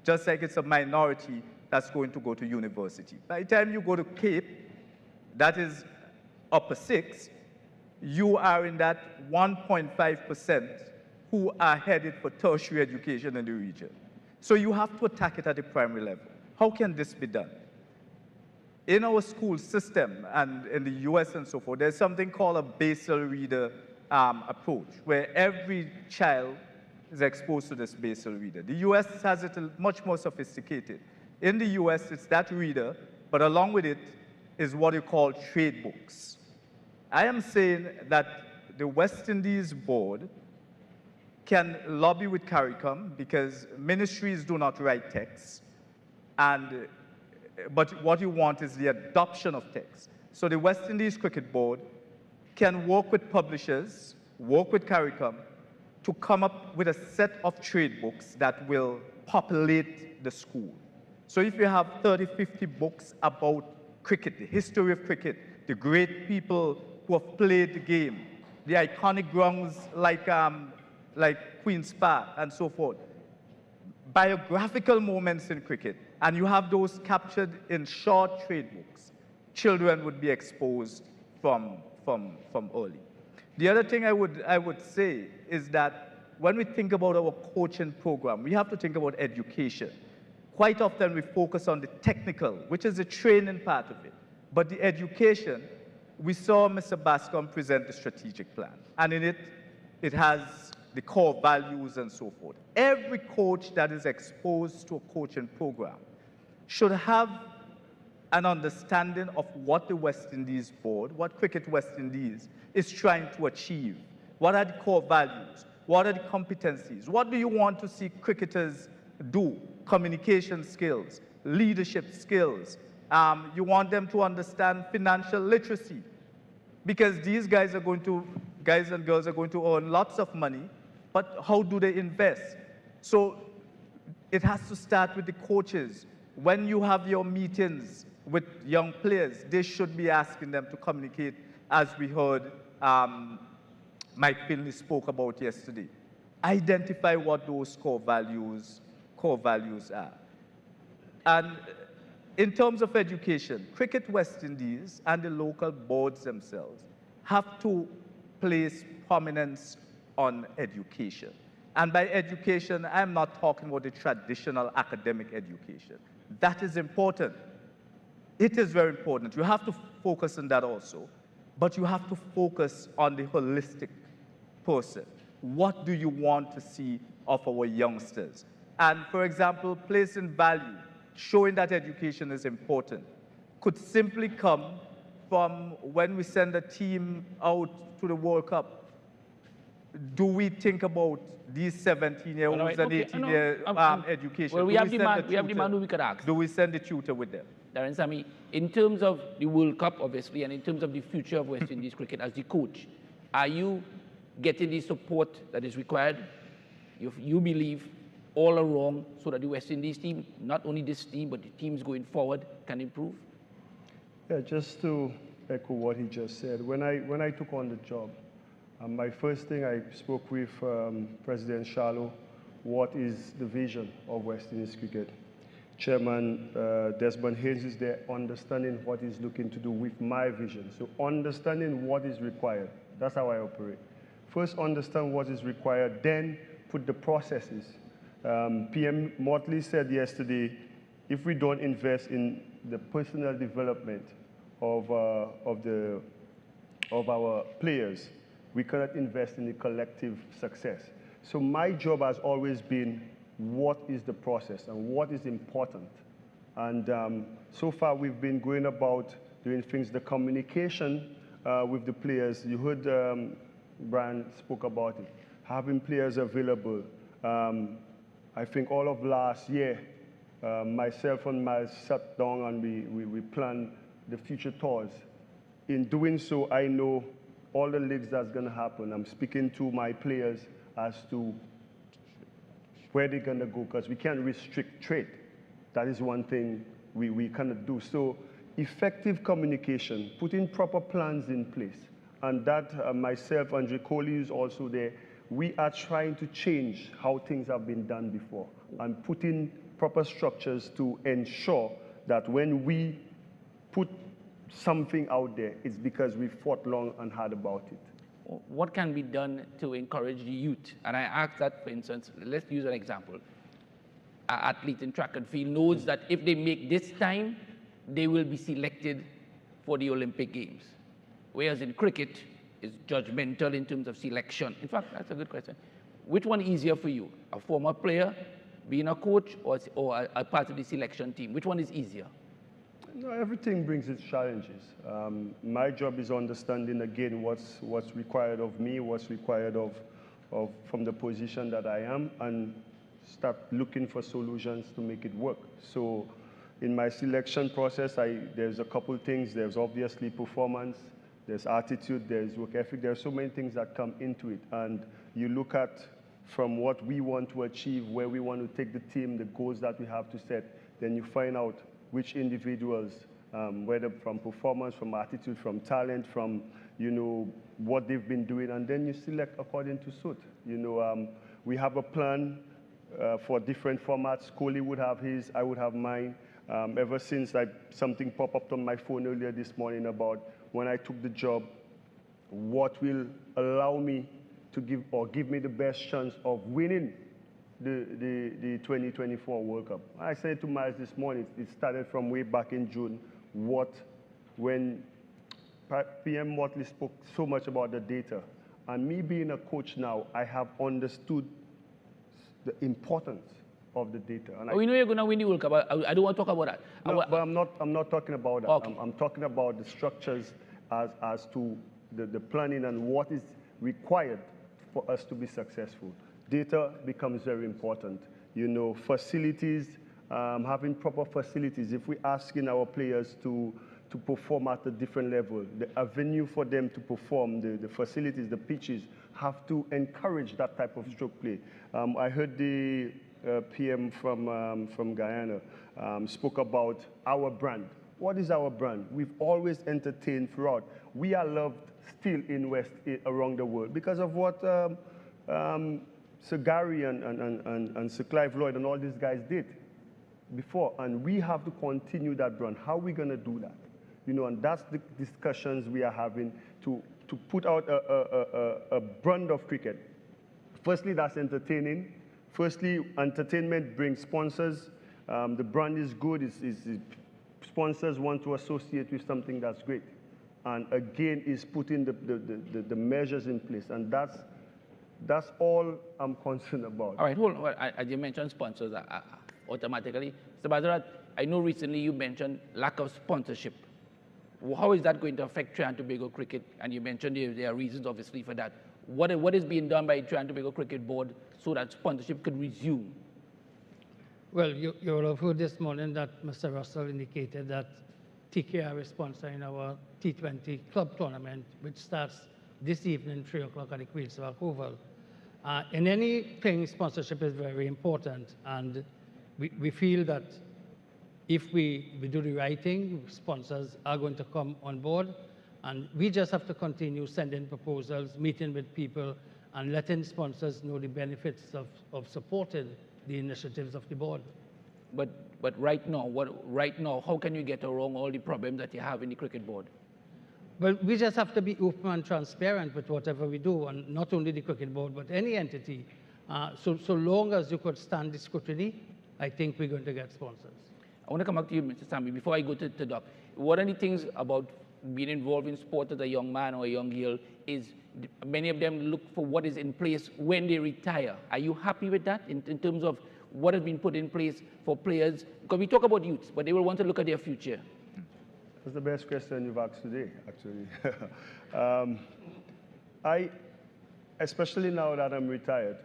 [SPEAKER 18] just like it's a minority that's going to go to university. By the time you go to CAPE, that is upper six, you are in that 1.5% who are headed for tertiary education in the region. So you have to attack it at the primary level. How can this be done? In our school system and in the US and so forth, there's something called a basal reader approach, where every child is exposed to this basal reader. The US has it much more sophisticated. In the US, it's that reader, but along with it is what you call trade books. I am saying that the West Indies board can lobby with CARICOM because ministries do not write texts, but what you want is the adoption of text. So the West Indies Cricket Board can work with publishers, work with CARICOM, to come up with a set of trade books that will populate the school. So if you have 30, 50 books about cricket, the history of cricket, the great people who have played the game, the iconic grounds like Queen's Park and so forth, biographical moments in cricket, and you have those captured in short trade books, children would be exposed from early. The other thing I would say is that when we think about our coaching program, we have to think about education. Quite often we focus on the technical, which is the training part of it. But the education, we saw Mr. Bascom present the strategic plan. And in it, it has the core values and so forth. Every coach that is exposed to a coaching program should have an understanding of what the West Indies board, what Cricket West Indies is trying to achieve. What are the core values? What are the competencies? What do you want to see cricketers do? Communication skills, leadership skills. You want them to understand financial literacy because these guys and girls are going to earn lots of money, but how do they invest? So it has to start with the coaches. When you have your meetings with young players, they should be asking them to communicate, as we heard Mike Finley spoke about yesterday. Identify what those core values are. And in terms of education, Cricket West Indies and the local boards themselves have to place prominence on education. And by education, I'm not talking about the traditional academic education. That is important. It is very important. You have to focus on that also. But you have to focus on the holistic person. What do you want to see of our youngsters? And for example, placing value, showing that education is important, could simply come from when we send a team out to the World Cup. Do we think about these 17-year-olds and 18-year education?
[SPEAKER 6] Well, we have the man who we could ask.
[SPEAKER 18] Do we send the tutor with them?
[SPEAKER 6] Darren Sammy, in terms of the World Cup, obviously, and in terms of the future of West Indies cricket as the coach, are you getting the support that is required? You believe all along so that the West Indies team, not only this team, but the teams going forward, can improve?
[SPEAKER 14] Yeah, just to echo what he just said, when I took on the job, my first thing I spoke with President Shallow, what is the vision of West Indies cricket? Chairman Desmond Haynes is there understanding what he's looking to do with my vision. So understanding what is required, that's how I operate. First understand what is required, then put the processes. PM Motley said yesterday, if we don't invest in the personal development of our players, we cannot invest in the collective success. So my job has always been, what is the process and what is important? And so far we've been going about doing things, the communication with the players. You heard Brian spoke about it, having players available. I think all of last year, myself and Miles sat down and we planned the future tours. In doing so, I know all the leagues that's going to happen. I'm speaking to my players as to where they're going to go, because we can't restrict trade. That is one thing we cannot do. So effective communication, putting proper plans in place. And that myself, Andre Coley is also there. We are trying to change how things have been done before and putting proper structures to ensure that when we put something out there, it's because we fought long and hard about it.
[SPEAKER 6] What can be done to encourage the youth? And I ask that, for instance, let's use an example. An athlete in track and field knows that if they make this time, they will be selected for the Olympic Games. Whereas in cricket, it's judgmental in terms of selection. In fact, that's a good question. Which one easier for you? A former player, being a coach, or a part of the selection team? Which one is easier?
[SPEAKER 14] No, everything brings its challenges. My job is understanding again what's required of me, what's required from the position that I am, and start looking for solutions to make it work. So in my selection process, there's a couple things. There's obviously performance, there's attitude, there's work ethic. There are so many things that come into it. And you look at from what we want to achieve, where we want to take the team, the goals that we have to set, then you find out which individuals, whether from performance, from attitude, from talent, from what they've been doing, and then you select according to suit. We have a plan for different formats. Coley would have his, I would have mine. Ever since something popped up on my phone earlier this morning about when I took the job, what will allow me to give me the best chance of winning the 2024 World Cup. I said to Miles this morning, it started from way back in June, when PM Motley spoke so much about the data. And me being a coach now, I have understood the importance of the data. And
[SPEAKER 6] we know you're going to win the World Cup. I don't want to talk about that.
[SPEAKER 14] No, but I'm not talking about that.
[SPEAKER 6] Okay.
[SPEAKER 14] I'm talking about the structures as to the planning and what is required for us to be successful. Data becomes very important. Facilities, having proper facilities. If we're asking our players to perform at a different level, the avenue for them to perform, the facilities, the pitches, have to encourage that type of stroke play. I heard the PM from Guyana spoke about our brand. What is our brand? We've always entertained throughout. We are loved still around the world because of what Sir Gary and Sir Clive Lloyd and all these guys did before. And we have to continue that brand. How are we going to do that? And that's the discussions we are having to put out a brand of cricket. Firstly, that's entertaining. Firstly, entertainment brings sponsors. The brand is good. Sponsors want to associate with something that's great. And again, is putting the measures in place. And that's all I'm concerned about.
[SPEAKER 6] All right, hold on. As you mentioned sponsors automatically. Mr. Bazarat, I know recently you mentioned lack of sponsorship. How is that going to affect Trinidad and Tobago cricket? And you mentioned there are reasons, obviously, for that. What is being done by Trinidad and Tobago Cricket Board so that sponsorship could resume?
[SPEAKER 15] Well, you will have heard this morning that Mr. Russell indicated that TKR is sponsoring our T20 club tournament, which starts this evening, 3 o'clock at the Queen's Park Oval. In anything, sponsorship is very important, and we feel that if we do the right thing, sponsors are going to come on board. And we just have to continue sending proposals, meeting with people, and letting sponsors know the benefits of supporting the initiatives of the board.
[SPEAKER 6] But right now, how can you get around all the problems that you have in the cricket board?
[SPEAKER 15] Well, we just have to be open and transparent with whatever we do, and not only the cricket board, but any entity. So long as you could stand the scrutiny, I think we're going to get sponsors.
[SPEAKER 6] I want to come back to you, Mr. Sammy, before I go to Doc. One of the things about being involved in sport as a young man or a young girl is many of them look for what is in place when they retire. Are you happy with that in terms of what has been put in place for players? Because we talk about youth, but they will want to look at their future.
[SPEAKER 14] That's the best question you've asked today, actually. Especially now that I'm retired,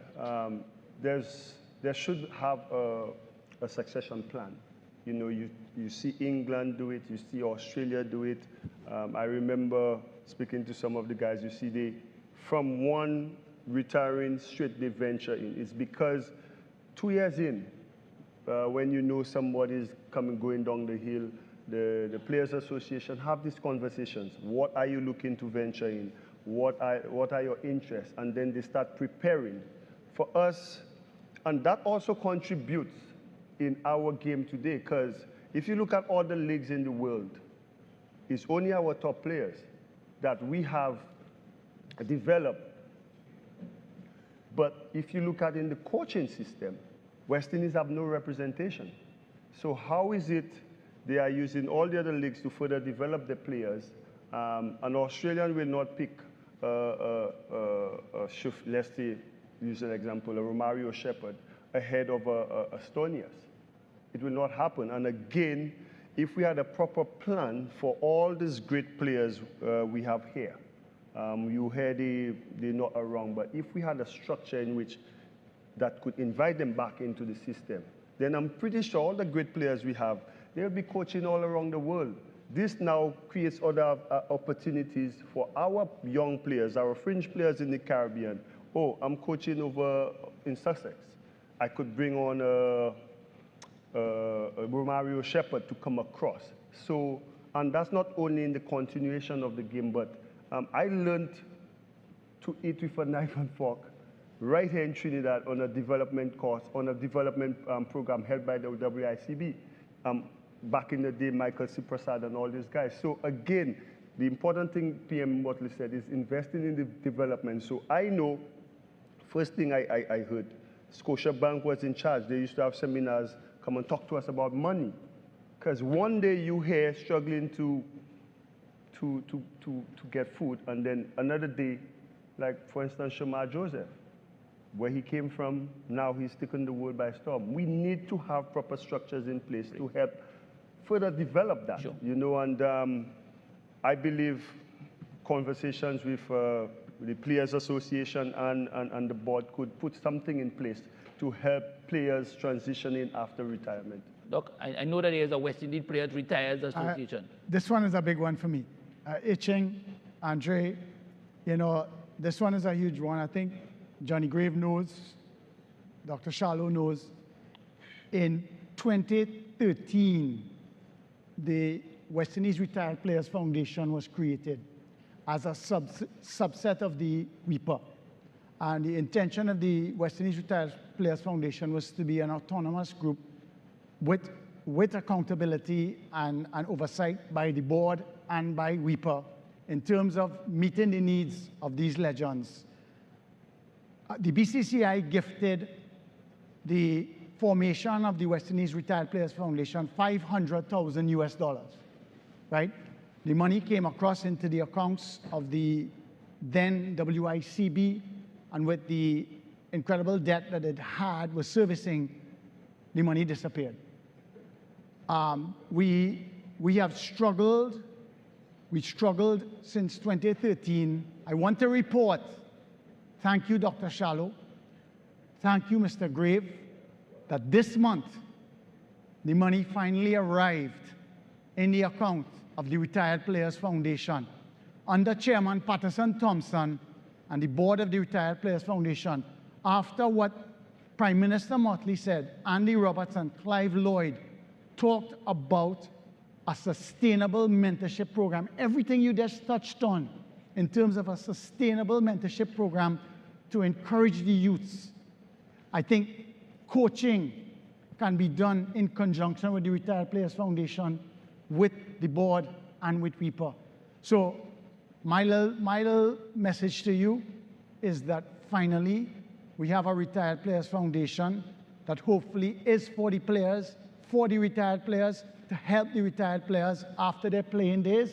[SPEAKER 14] there should have a succession plan. You know, you see England do it, you see Australia do it. I remember speaking to some of the guys, you see from one retiring straight they venture in. It's because 2 years in, when you know somebody's going down the hill, the Players Association have these conversations. What are you looking to venture in? What are your interests? And then they start preparing for us. And that also contributes in our game today, because if you look at all the leagues in the world, it's only our top players that we have developed. But if you look at in the coaching system, West Indies have no representation. So how is it they are using all the other leagues to further develop the players? An Australian will not pick, let's say, use an example, a Romario Shepherd ahead of Estonia's. It will not happen. And again, if we had a proper plan for all these great players we have here, you heard they're not around, but if we had a structure in which that could invite them back into the system, then I'm pretty sure all the great players we have, they'll be coaching all around the world. This now creates other opportunities for our young players, our fringe players in the Caribbean. Oh, I'm coaching over in Sussex. I could bring on Romario Shepherd to come across. So, and that's not only in the continuation of the game, but I learned to eat with a knife and fork right here in Trinidad on a development course, on a development program held by the WICB. Back in the day, Michael C. Prasad and all these guys. So again, the important thing PM Motley said is investing in the development. So I know, first thing I heard, Scotiabank was in charge. They used to have seminars, come and talk to us about money. Because one day you hear struggling to get food, and then another day, like for instance, Shamar Joseph, where he came from, now he's taken the world by storm. We need to have proper structures in place to help further develop that, you know, and I believe conversations with the Players Association and the board could put something in place to help players transitioning after retirement.
[SPEAKER 6] Doc, I know that there's a West Indies Players Retired Association.
[SPEAKER 17] This one is a big one for me. Itching, Andre, you know, this one is a huge one. I think Johnny Grave knows, Dr. Shallow knows. In 2013, the West Indies Retired Players Foundation was created as a subset of the WIPA. And the intention of the West Indies Retired Players Foundation was to be an autonomous group with accountability and oversight by the board and by WIPA in terms of meeting the needs of these legends. The BCCI gifted the formation of the West Indies Retired Players Foundation $500,000 US, right? The money came across into the accounts of the then WICB, and with the incredible debt that it had was servicing, the money disappeared. We have struggled. We struggled since 2013. I want to report, thank you, Dr. Shallow. Thank you, Mr. Grave, that this month, the money finally arrived in the account of the Retired Players Foundation under Chairman Patterson Thompson and the board of the Retired Players Foundation, after what Prime Minister Motley said, Andy Roberts and Clive Lloyd talked about a sustainable mentorship program. Everything you just touched on in terms of a sustainable mentorship program to encourage the youths. I think coaching can be done in conjunction with the Retired Players Foundation, with the board, and with people. So my little message to you is that finally we have a Retired Players Foundation that hopefully is for the players, for the retired players, to help the retired players after their playing days,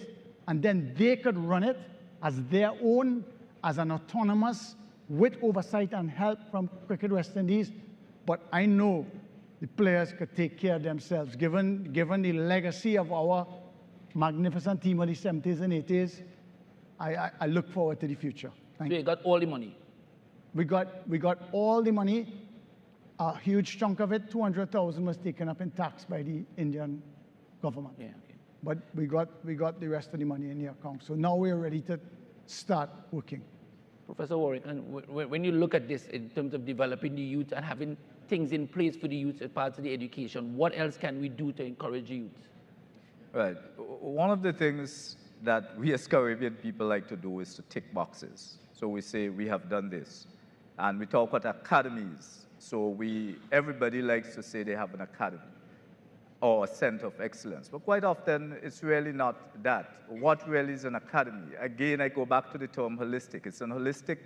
[SPEAKER 17] and then they could run it as their own, as an autonomous, with oversight and help from Cricket West Indies. But I know the players could take care of themselves. Given the legacy of our magnificent team of the 70s and 80s, I look forward to the future. Thank you.
[SPEAKER 6] So you got all the money?
[SPEAKER 17] We got all the money. A huge chunk of it, 200,000, was taken up in tax by the Indian government.
[SPEAKER 6] Yeah, okay.
[SPEAKER 17] But we got the rest of the money in the account. So now we're ready to start working.
[SPEAKER 6] Professor Warwick, and when you look at this in terms of developing the youth and having things in place for the youth as part of the education, what else can we do to encourage the youth?
[SPEAKER 18] Right. One of the things that we as Caribbean people like to do is to tick boxes. So we say we have done this. And we talk about academies. So everybody likes to say they have an academy or a center of excellence. But quite often, it's really not that. What really is an academy? Again, I go back to the term holistic. It's an holistic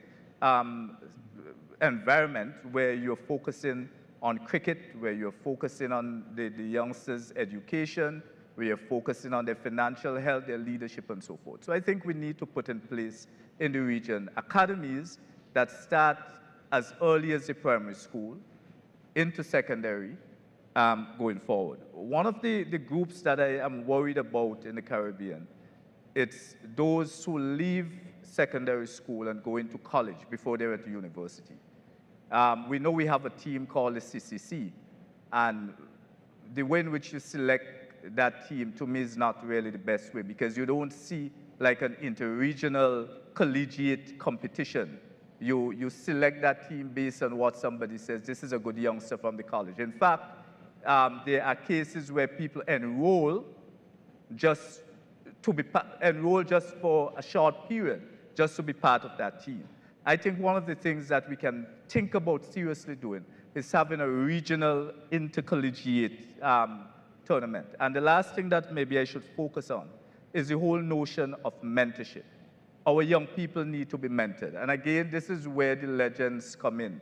[SPEAKER 18] environment where you're focusing on cricket, where you're focusing on the youngsters' education, where you're focusing on their financial health, their leadership, and so forth. So I think we need to put in place in the region academies that start as early as the primary school into secondary, going forward. One of the groups that I am worried about in the Caribbean, it's those who leave secondary school and go into college before they're at the university. We know we have a team called the CCC, and the way in which you select that team, to me, is not really the best way, because you don't see like an interregional collegiate competition. You select that team based on what somebody says, this is a good youngster from the college. In fact, there are cases where people enroll just for a short period, just to be part of that team. I think one of the things that we can think about seriously doing is having a regional intercollegiate tournament. And the last thing that maybe I should focus on is the whole notion of mentorship. Our young people need to be mentored. And again, this is where the legends come in,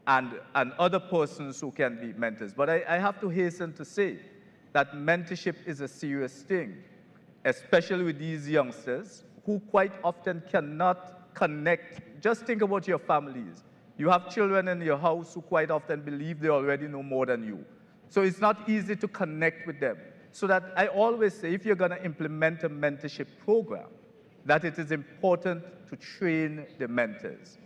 [SPEAKER 18] and other persons who can be mentors. But I have to hasten to say that mentorship is a serious thing, especially with these youngsters who quite often cannot connect. Just think about your families. You have children in your house who quite often believe they already know more than you. So it's not easy to connect with them. So that I always say, if you're going to implement a mentorship program, that it is important to train the mentors.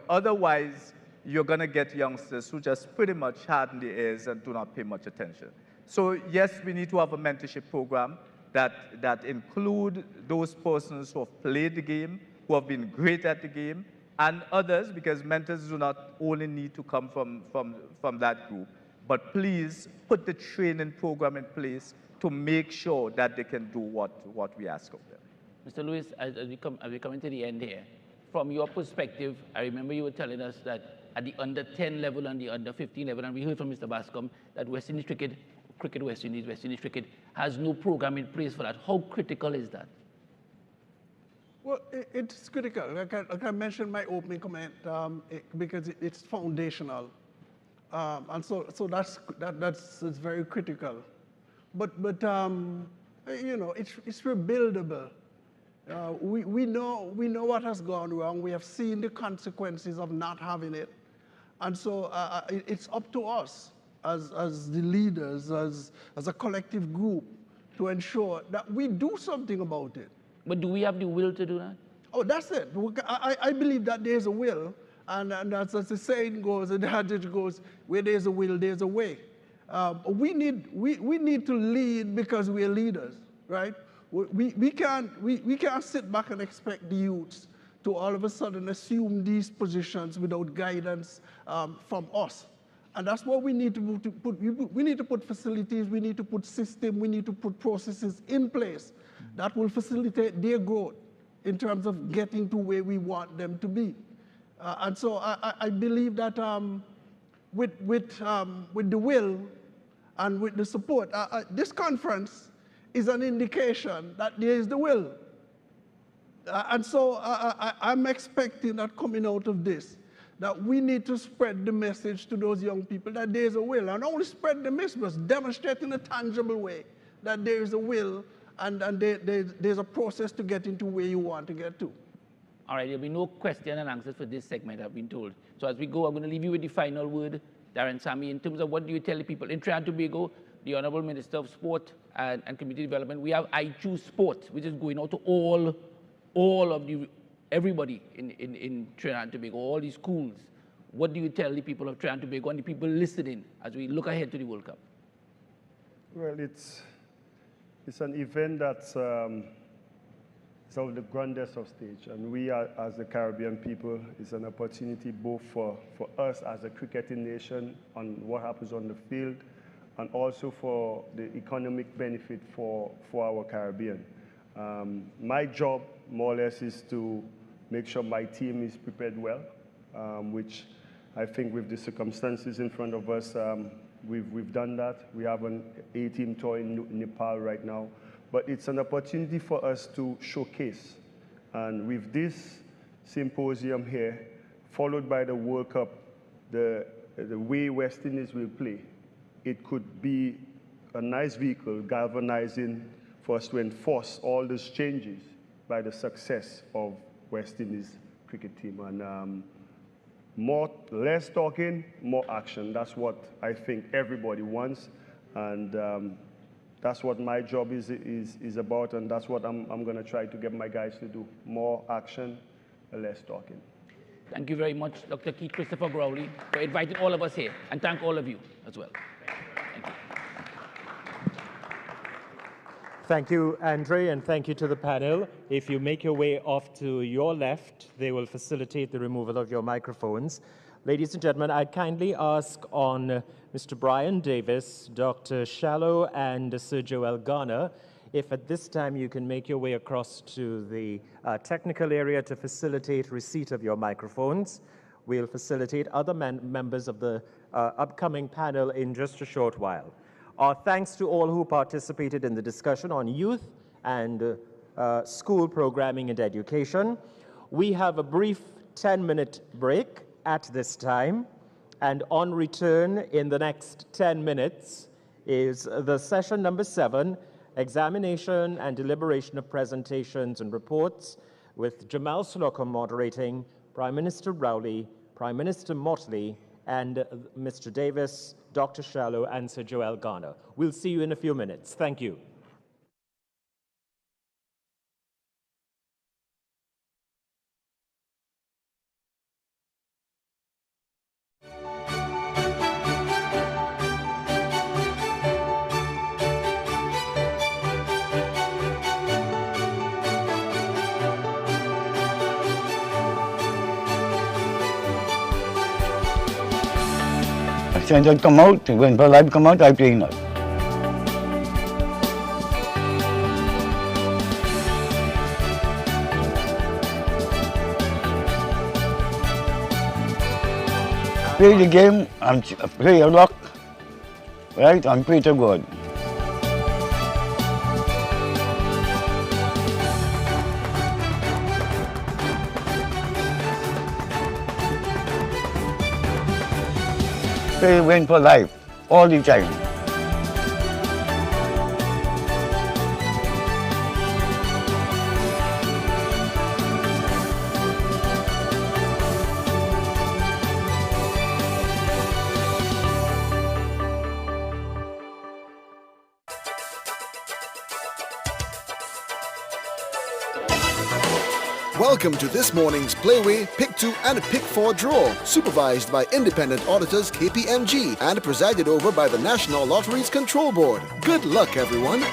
[SPEAKER 18] Otherwise, you're going to get youngsters who just pretty much harden their ears and do not pay much attention. So yes, we need to have a mentorship program that include those persons who have played the game, who have been great at the game, and others, because mentors do not only need to come from that group, but please put the training program in place to make sure that they can do what we ask of them.
[SPEAKER 6] Mr. Lewis, as we come to the end here, from your perspective, I remember you were telling us that at the under 10 level and the under 15 level, and we heard from Mr. Bascom that West Indies Cricket West Indies Cricket has no program in place for that. How critical is that?
[SPEAKER 16] Well, it's critical. Like I mentioned in my opening comment, because it's foundational, and so that's very critical. But it's rebuildable. We know what has gone wrong. We have seen the consequences of not having it, and so it's up to us as the leaders, as a collective group, to ensure that we do something about it.
[SPEAKER 6] But do we have the will to do that?
[SPEAKER 16] Oh, that's it. I believe that there's a will, and as the saying goes, and the adage goes, where there's a will, there's a way. We need to lead because we're leaders, right? We can't sit back and expect the youths to all of a sudden assume these positions without guidance from us. And that's what we need to put. We need to put facilities, we need to put systems, we need to put processes in place that will facilitate their growth in terms of getting to where we want them to be. And so I believe that with the will and with the support, this conference is an indication that there is the will. And so I'm expecting that coming out of this, that we need to spread the message to those young people that there is a will. And not only spread the message, but demonstrate in a tangible way that there is a will and there's a process to get into where you want to get to.
[SPEAKER 6] All right, there'll be no question and answers for this segment, I've been told. So as we go, I'm going to leave you with the final word, Darren Sammy, in terms of what do you tell the people in Trinidad and Tobago, the Honorable Minister of Sport and Community Development. We have I Choose Sport, which is going out to all of everybody in Trinidad and Tobago, all these schools. What do you tell the people of Trinidad and Tobago and the people listening as we look ahead to the World Cup?
[SPEAKER 14] Well, it's an event that's it's of the grandest of stage, and we are, as the Caribbean people, it's an opportunity both for us as a cricketing nation on what happens on the field, and also for the economic benefit for our Caribbean. My job, more or less, is to make sure my team is prepared well, which I think with the circumstances in front of us, we've done that. We have an A-team tour in Nepal right now. But it's an opportunity for us to showcase. And with this symposium here, followed by the World Cup, the way West Indies will play, it could be a nice vehicle galvanizing for us to enforce all those changes by the success of West Indies cricket team. And less talking, more action. That's what I think everybody wants. And that's what my job is about, and that's what I'm going to try to get my guys to do. More action, less talking.
[SPEAKER 6] Thank you very much, Dr. Keith Christopher Growley, for inviting all of us here, and thank all of you as well. Thank you.
[SPEAKER 1] Thank you, Andre, and thank you to the panel. If you make your way off to your left, they will facilitate the removal of your microphones. Ladies and gentlemen, I kindly ask on Mr. Brian Davis, Dr. Shallow, and Sir Joel Garner, if at this time you can make your way across to the technical area to facilitate receipt of your microphones. We'll facilitate other members of the upcoming panel in just a short while. Our thanks to all who participated in the discussion on youth and school programming and education. We have a brief 10-minute break at this time, and on return in the next 10 minutes is the session number 7, examination and deliberation of presentations and reports, with Jamal Slocum moderating, Prime Minister Rowley, Prime Minister Motley, and Mr. Davis, Dr. Shallow, and Sir Joel Garner. We'll see you in a few minutes. Thank you.
[SPEAKER 19] When they come out, when the live come out, I play now. Play the game and play your luck, right, and pray to God. They win for life, all the time.
[SPEAKER 20] Welcome to this morning's Playway Pick 2 and Pick 4 draw, supervised by independent auditors KPMG and presided over by the National Lotteries Control Board. Good luck, everyone.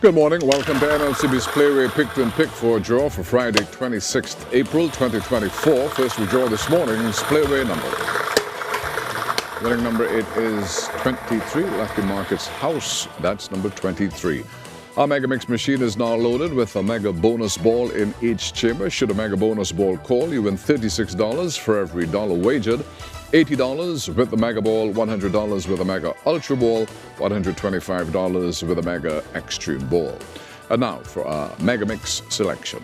[SPEAKER 21] Good morning. Welcome to NLCB's Playway Pick 2 and Pick 4 draw for Friday, 26th April 2024. First we draw this morning's Playway number. Winning number, it is 23. Lucky Markets House, that's number 23. Our Mega Mix machine is now loaded with a Mega Bonus Ball in each chamber. Should a Mega Bonus Ball call, you win $36 for every dollar wagered. $80 with the Mega Ball, $100 with a Mega Ultra Ball, $125 with a Mega Extreme Ball. And now for our Mega Mix selection.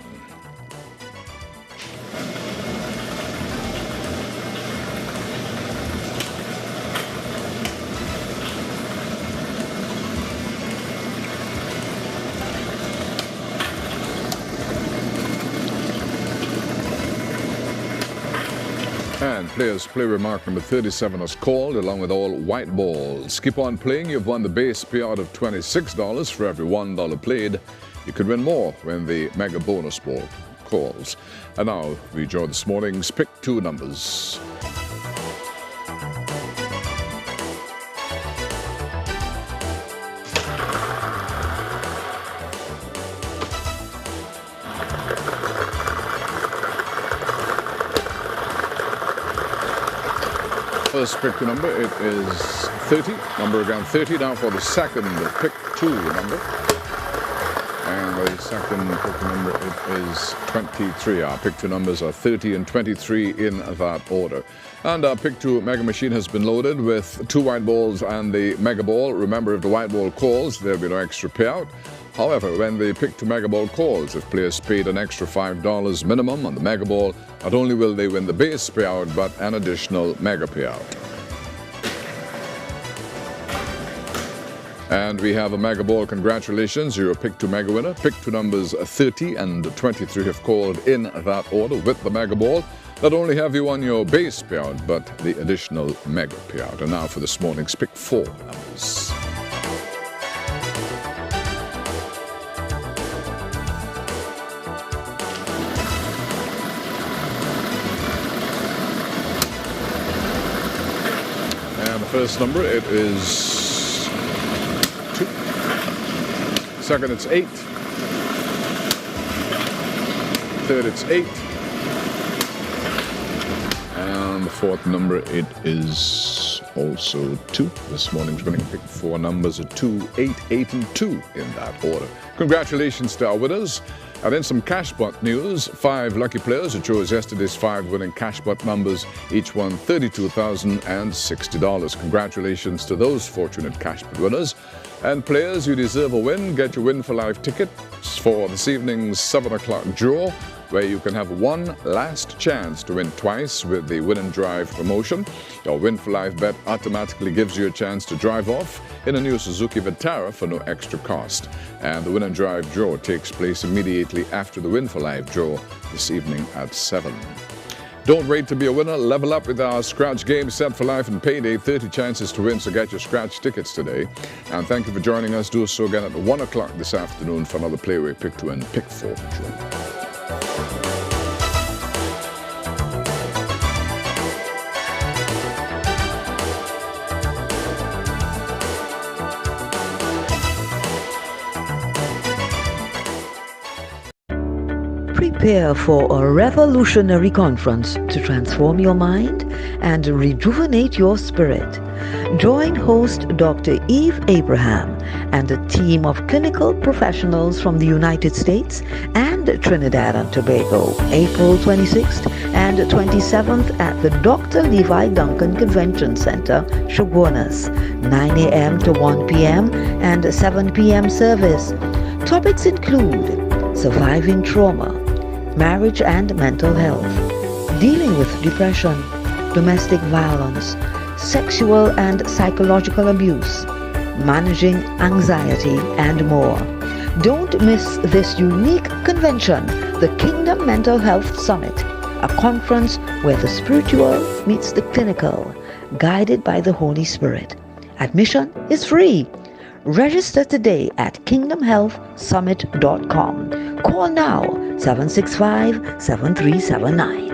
[SPEAKER 21] And players play remark number 37 is called, along with all white balls. Keep on playing. You've won the base payout of $26 for every $1 played. You could win more when the Mega Bonus Ball calls. And now we join this morning's Pick 2 numbers. First pick 2 number, it is 30. Number again 30. Now for the second pick 2 number. And the second pick 2 number, it is 23. Our pick 2 numbers are 30 and 23 in that order. And our pick 2 Mega Machine has been loaded with 2 white balls and the Mega Ball. Remember, if the white ball calls, there'll be no extra payout. However, when the pick 2 Mega Ball calls, if players paid an extra $5 minimum on the Mega Ball, not only will they win the base payout, but an additional Mega payout. And we have a Mega Ball. Congratulations, you're a pick 2 Mega winner. Pick 2 numbers 30 and 23 have called in that order with the Mega Ball. Not only have you won your base payout, but the additional Mega payout. And now for this morning's pick 4 numbers. First number, it is 2. Second, it's 8. Third, it's 8. And the fourth number, it is also 2. This morning's winning pick 4 numbers are 2, 8, 8, and 2 in that order. Congratulations to our winners. And then some Cashbot news. 5 lucky players who chose yesterday's 5 winning Cashbot numbers each won $32,060. Congratulations to those fortunate Cashbot winners. And players, you deserve a win. Get your Win for Life tickets for this evening's 7 o'clock draw, where you can have one last chance to win twice with the Win and Drive promotion. Your Win for Life bet automatically gives you a chance to drive off in a new Suzuki Vitara for no extra cost. And the Win and Drive draw takes place immediately after the Win for Life draw this evening at 7. Don't wait to be a winner. Level up with our scratch game, Set for Life and Payday. 30 chances to win, so get your scratch tickets today. And thank you for joining us. Do so again at 1 o'clock this afternoon for another Playway Pick 2 and Pick 4 draw.
[SPEAKER 5] Prepare for a revolutionary conference to transform your mind and rejuvenate your spirit. Join host Dr. Eve Abraham and a team of clinical professionals from the United States and Trinidad and Tobago, April 26th and 27th at the Dr. Levi Duncan Convention Center, Shogunas, 9 a.m. to 1 p.m. and 7 p.m. service. Topics include surviving trauma, marriage and mental health, dealing with depression, domestic violence, sexual and psychological abuse, managing anxiety, and more. Don't miss this unique convention, the Kingdom Mental Health Summit, a conference where the spiritual meets the clinical, guided by the Holy Spirit. Admission is free. Register today at kingdomhealthsummit.com. Call now 765-7379.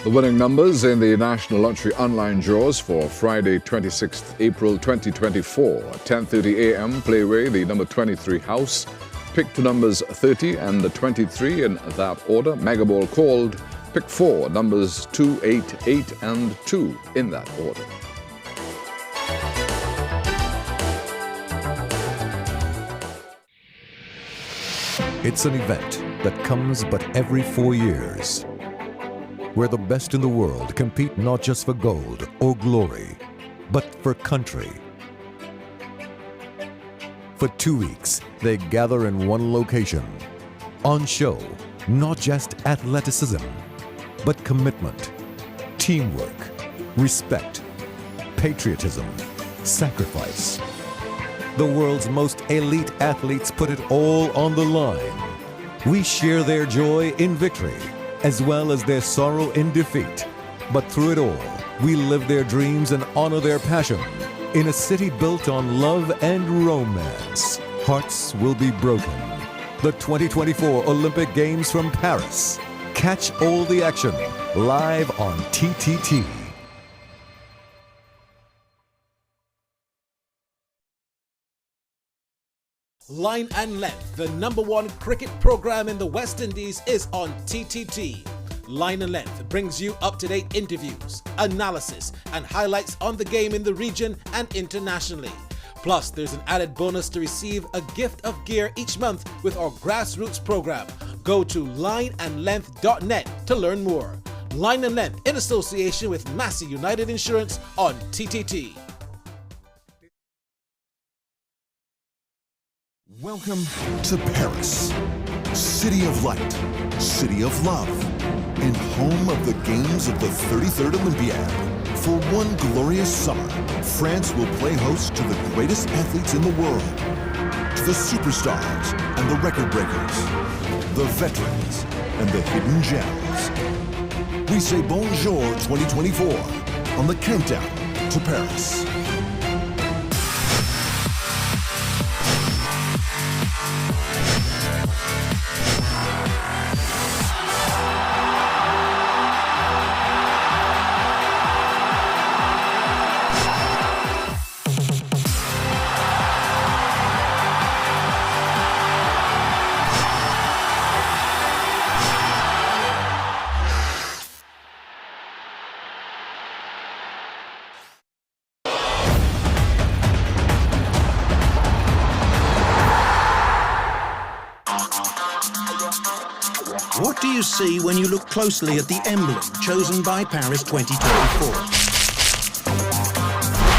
[SPEAKER 21] The winning numbers in the National Lottery online draws for Friday, 26th April 2024. At 10:30 a.m. Playway, the number 23 house. Pick to numbers 30 and 23 in that order. Mega Ball called. Pick 4, numbers 2, 8, 8 and 2 in that order.
[SPEAKER 7] It's an event that comes but every 4 years, where the best in the world compete not just for gold or glory, but for country. For 2 weeks, they gather in one location. On show, not just athleticism, but commitment, teamwork, respect, patriotism, sacrifice. The world's most elite athletes put it all on the line. We share their joy in victory, as well as their sorrow in defeat. But through it all, we live their dreams and honor their passion. In a city built on love and romance, hearts will be broken. The 2024 Olympic Games from Paris. Catch all the action live on TTT.
[SPEAKER 22] Line and Length, the #1 cricket program in the West Indies, is on TTT. Line and Length brings you up-to-date interviews, analysis, and highlights on the game in the region and internationally. Plus, there's an added bonus to receive a gift of gear each month with our grassroots program. Go to lineandlength.net to learn more. Line and Length in association with Massey United Insurance on TTT.
[SPEAKER 23] Welcome to Paris, City of Light, City of Love, and home of the games of the 33rd Olympiad. For one glorious summer, France will play host to the greatest athletes in the world, to the superstars and the record breakers, the veterans and the hidden gems. We say bonjour 2024 on the countdown to Paris.
[SPEAKER 24] What do you see when you look closely at the emblem chosen by Paris 2024?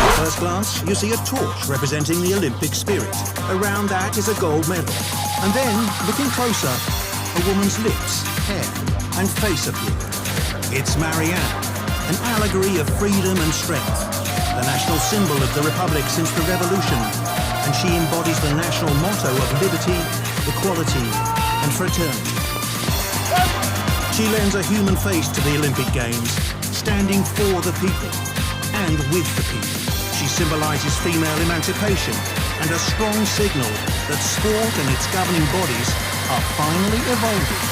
[SPEAKER 24] At first glance, you see a torch representing the Olympic spirit. Around that is a gold medal. And then, looking closer, a woman's lips, hair, and face appear. It's Marianne, an allegory of freedom and strength, the national symbol of the Republic since the Revolution, and she embodies the national motto of liberty, equality, and fraternity. She lends a human face to the Olympic Games, standing for the people and with the people. She symbolises female emancipation and a strong signal that sport and its governing bodies are finally evolving.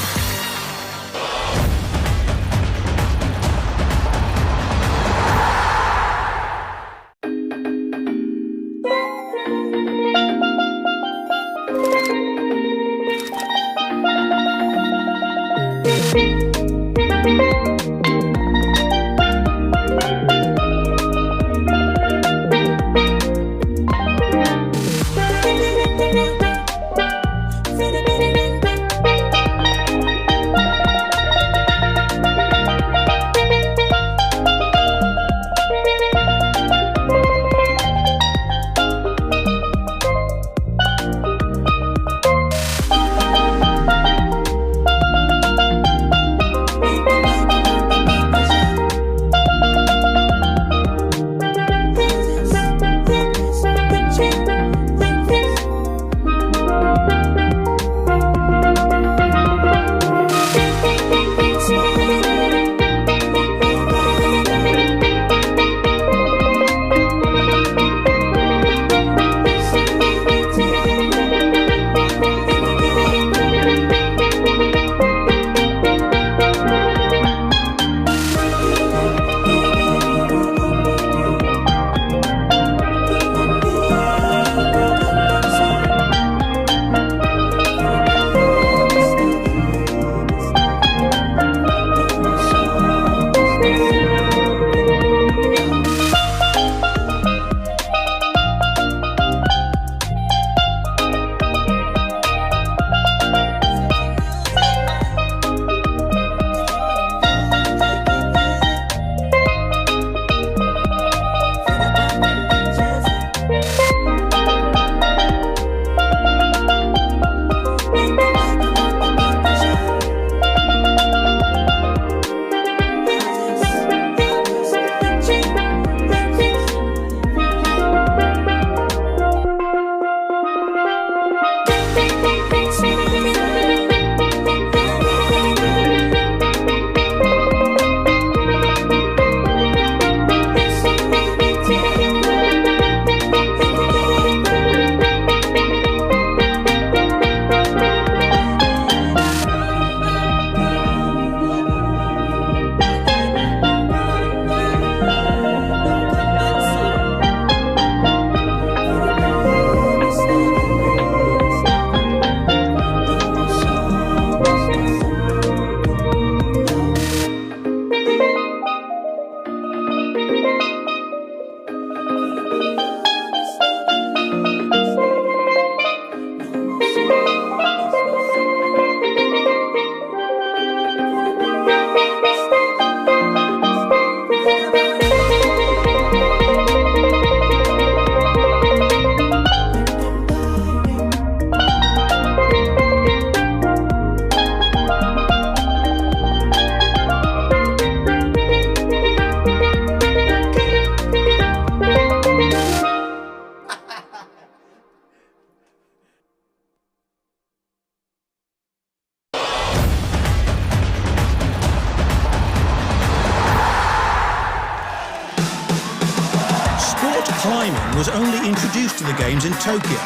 [SPEAKER 24] Climbing was only introduced to the Games in Tokyo,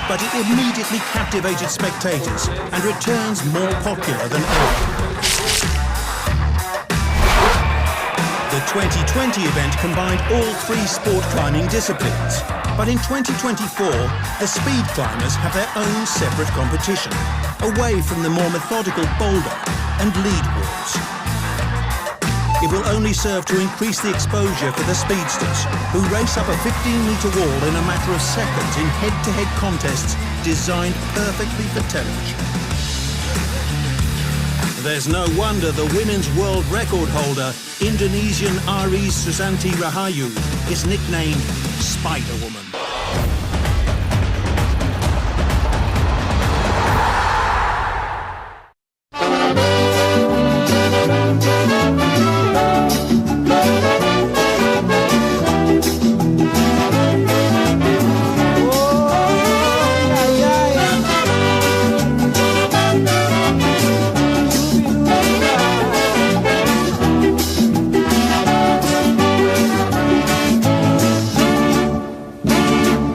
[SPEAKER 24] but it immediately captivated spectators and returns more popular than ever. The 2020 event combined all three sport climbing disciplines, but in 2024, the speed climbers have their own separate competition, away from the more methodical boulder and lead walls. It will only serve to increase the exposure for the speedsters, who race up a 15-metre wall in a matter of seconds in head-to-head contests designed perfectly for television. There's no wonder the women's world record holder, Indonesian Ari Susanti Rahayu, is nicknamed Spider Woman.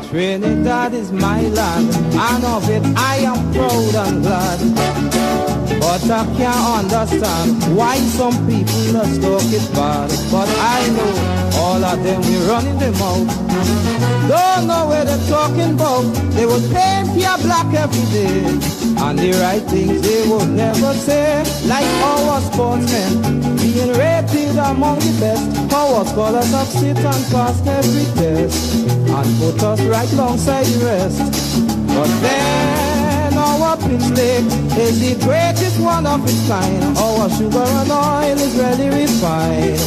[SPEAKER 2] Trinidad is my land, and of it I am proud and glad. But I can't understand why some people just talk it bad. But I know all of them we running them out. Don't know where they're talking about. They would paint your black every day, and the right things they would never say. Like our sportsmen being rated among the best. Our scholars have sit and passed every test and put us right alongside the rest. But then our pitch lake is the greatest one of its kind. Our sugar and oil is really refined.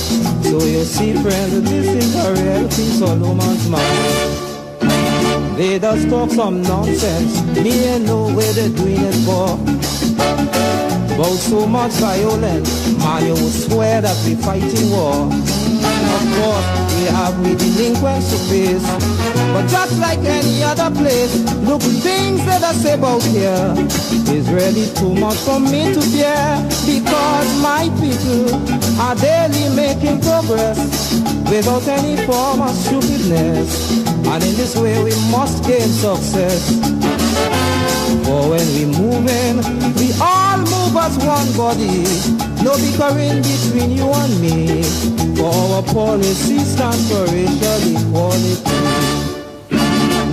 [SPEAKER 2] So you see, friends, this is a real thing, so no man's mind. They just talk some nonsense. Me ain't know where they're doing it for. About so much violence, man, you would swear that we fighting war. Of course, we have we delinquents to face, but just like any other place, look, things that I say about here is really too much for me to bear, because my people are daily making progress without any form of stupidness, and in this way we must gain success. For when we move in, we all move as one body, no bickering between you and me. For our policy stands for racial equality.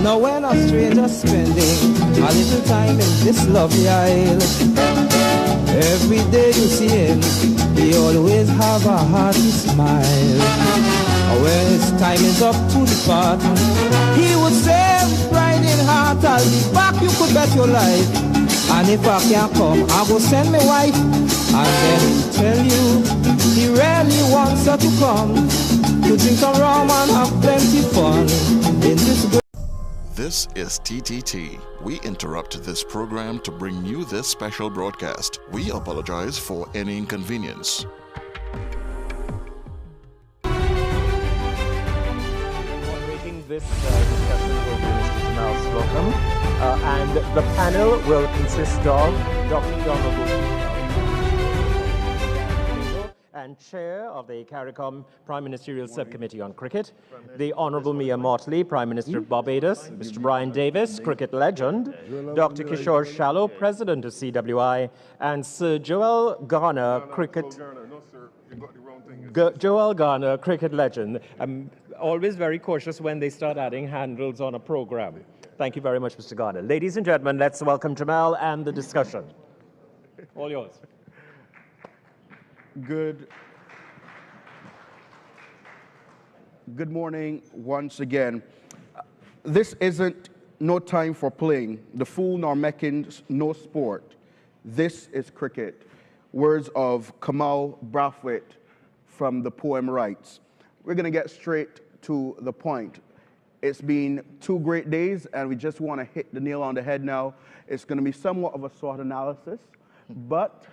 [SPEAKER 2] Now when a stranger spending a little time in this lovely isle, every day you see him, he always have a hearty smile. When his time is up to depart, he would say with pride in heart, I'll be back, you could bet your life. And if I can't come, I go send my wife. And then he'll tell you, he really wants her to come, to drink some rum and have plenty fun in this good.
[SPEAKER 23] This is TTT. We interrupt this program to bring you this special broadcast. We apologize for any inconvenience.
[SPEAKER 1] Moderating this discussion will be Mr. Jamal Slocum, and the panel will consist of Dr. Donald and Chair of the CARICOM Prime Ministerial Subcommittee on Cricket, the Honourable Mia Mottley, Prime Minister of Barbados, Mr. Brian Davis, cricket legend, Dr. Kishore Shallow, President of CWI, and Sir Joel Garner, cricket legend. I'm always very cautious when they start adding handles on a program. Thank you very much, Mr. Garner. Ladies and gentlemen, let's welcome Jamal and the discussion. All yours.
[SPEAKER 3] Good morning once again. This isn't no time for playing. The fool nor making no sport. This is cricket. Words of Kamal Brathwaite from the poem Rights. We're going to get straight to the point. It's been 2 great days, and we just want to hit the nail on the head now. It's going to be somewhat of a SWOT analysis, but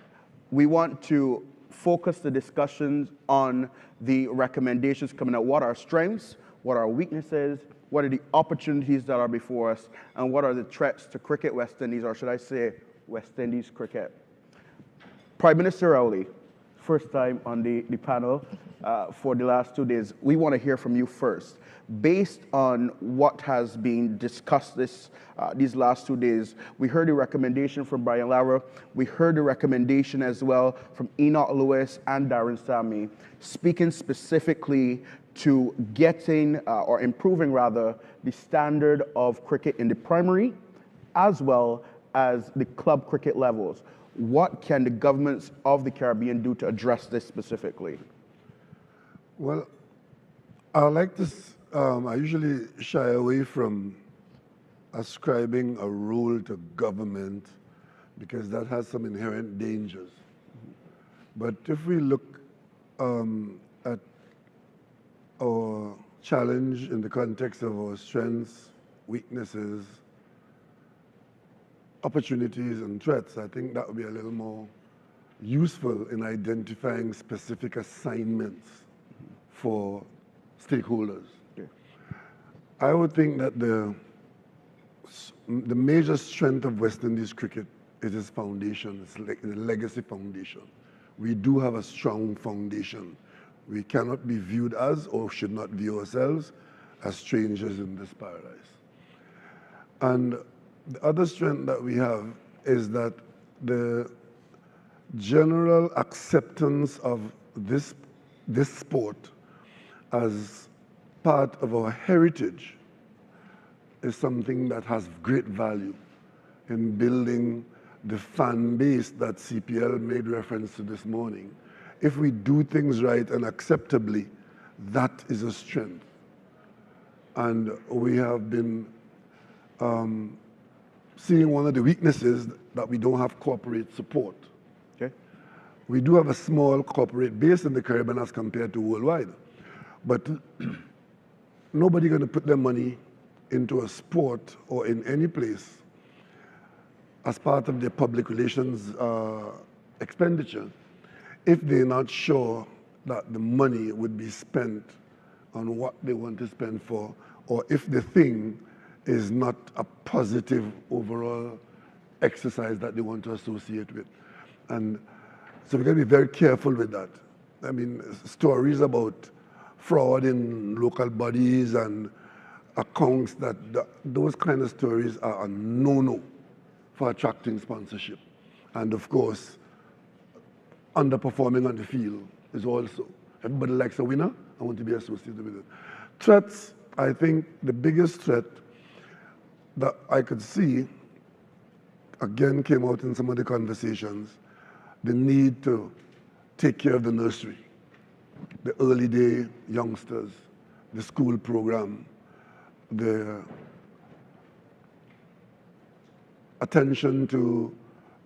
[SPEAKER 3] we want to focus the discussions on the recommendations coming out. What are our strengths? What are our weaknesses? What are the opportunities that are before us? And what are the threats to cricket West Indies, or should I say West Indies cricket? Prime Minister Rowley, first time on the panel for the last 2 days. We want to hear from you first. Based on what has been discussed these last 2 days, we heard the recommendation from Brian Lara. We heard the recommendation as well from Enoch Lewis and Darren Sammy, speaking specifically to getting, or improving rather, the standard of cricket in the primary as well as the club cricket levels. What can the governments of the Caribbean do to address this specifically?
[SPEAKER 4] Well, I like this. I usually shy away from ascribing a role to government because that has some inherent dangers. But if we look at our challenge in the context of our strengths, weaknesses, opportunities and threats, I think that would be a little more useful in identifying specific assignments for stakeholders. Okay. I would think that the major strength of West Indies cricket is its foundation, it's like the legacy foundation. We do have a strong foundation. We cannot be viewed as, or should not view ourselves as strangers in this paradise. And the other strength that we have is that the general acceptance of this sport as part of our heritage is something that has great value in building the fan base that CPL made reference to this morning. If we do things right and acceptably, that is a strength. And we have been seeing one of the weaknesses that we don't have corporate support. Okay? We do have a small corporate base in the Caribbean as compared to worldwide. But nobody going to put their money into a sport or in any place as part of their public relations expenditure if they're not sure that the money would be spent on what they want to spend for, or if the thing is not a positive overall exercise that they want to associate with. And so we're going to be very careful with that. I mean, stories about fraud in local bodies and accounts, those kind of stories are a no-no for attracting sponsorship. And of course, underperforming on the field is also. Everybody likes a winner. I want to be associated with it. Threats, I think the biggest threat that I could see, again, came out in some of the conversations, the need to take care of the nursery, the early day youngsters, the school program, the attention to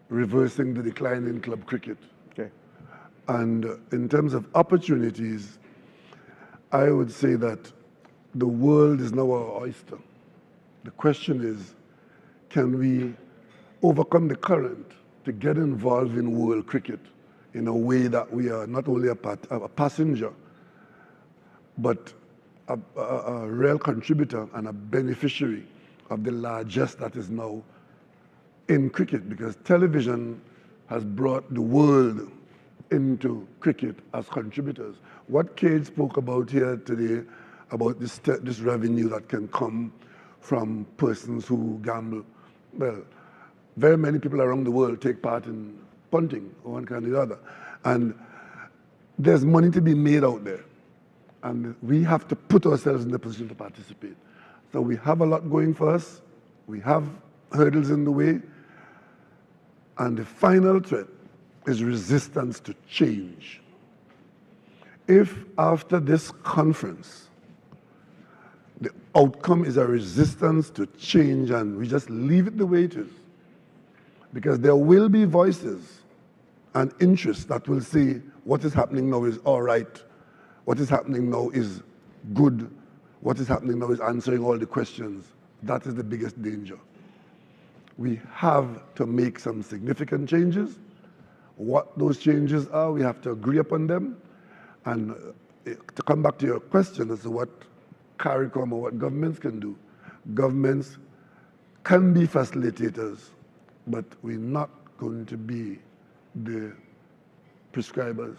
[SPEAKER 4] reversing the decline in club cricket. Okay. And in terms of opportunities, I would say that the world is now our oyster. The question is, can we overcome the current to get involved in world cricket in a way that we are not only a passenger, but a real contributor and a beneficiary of the largesse that is now in cricket, because television has brought the world into cricket as contributors. What Cade spoke about here today, about this revenue that can come from persons who gamble. Well, very many people around the world take part in punting or one kind or the other. And there's money to be made out there. And we have to put ourselves in the position to participate. So we have a lot going for us. We have hurdles in the way. And the final threat is resistance to change. If after this conference, the outcome is a resistance to change and we just leave it the way it is, because there will be voices and interests that will say what is happening now is all right, what is happening now is good, what is happening now is answering all the questions. That is the biggest danger. We have to make some significant changes. What those changes are, we have to agree upon them. And to come back to your question as to what CARICOM or what governments can do, governments can be facilitators, but we're not going to be the prescribers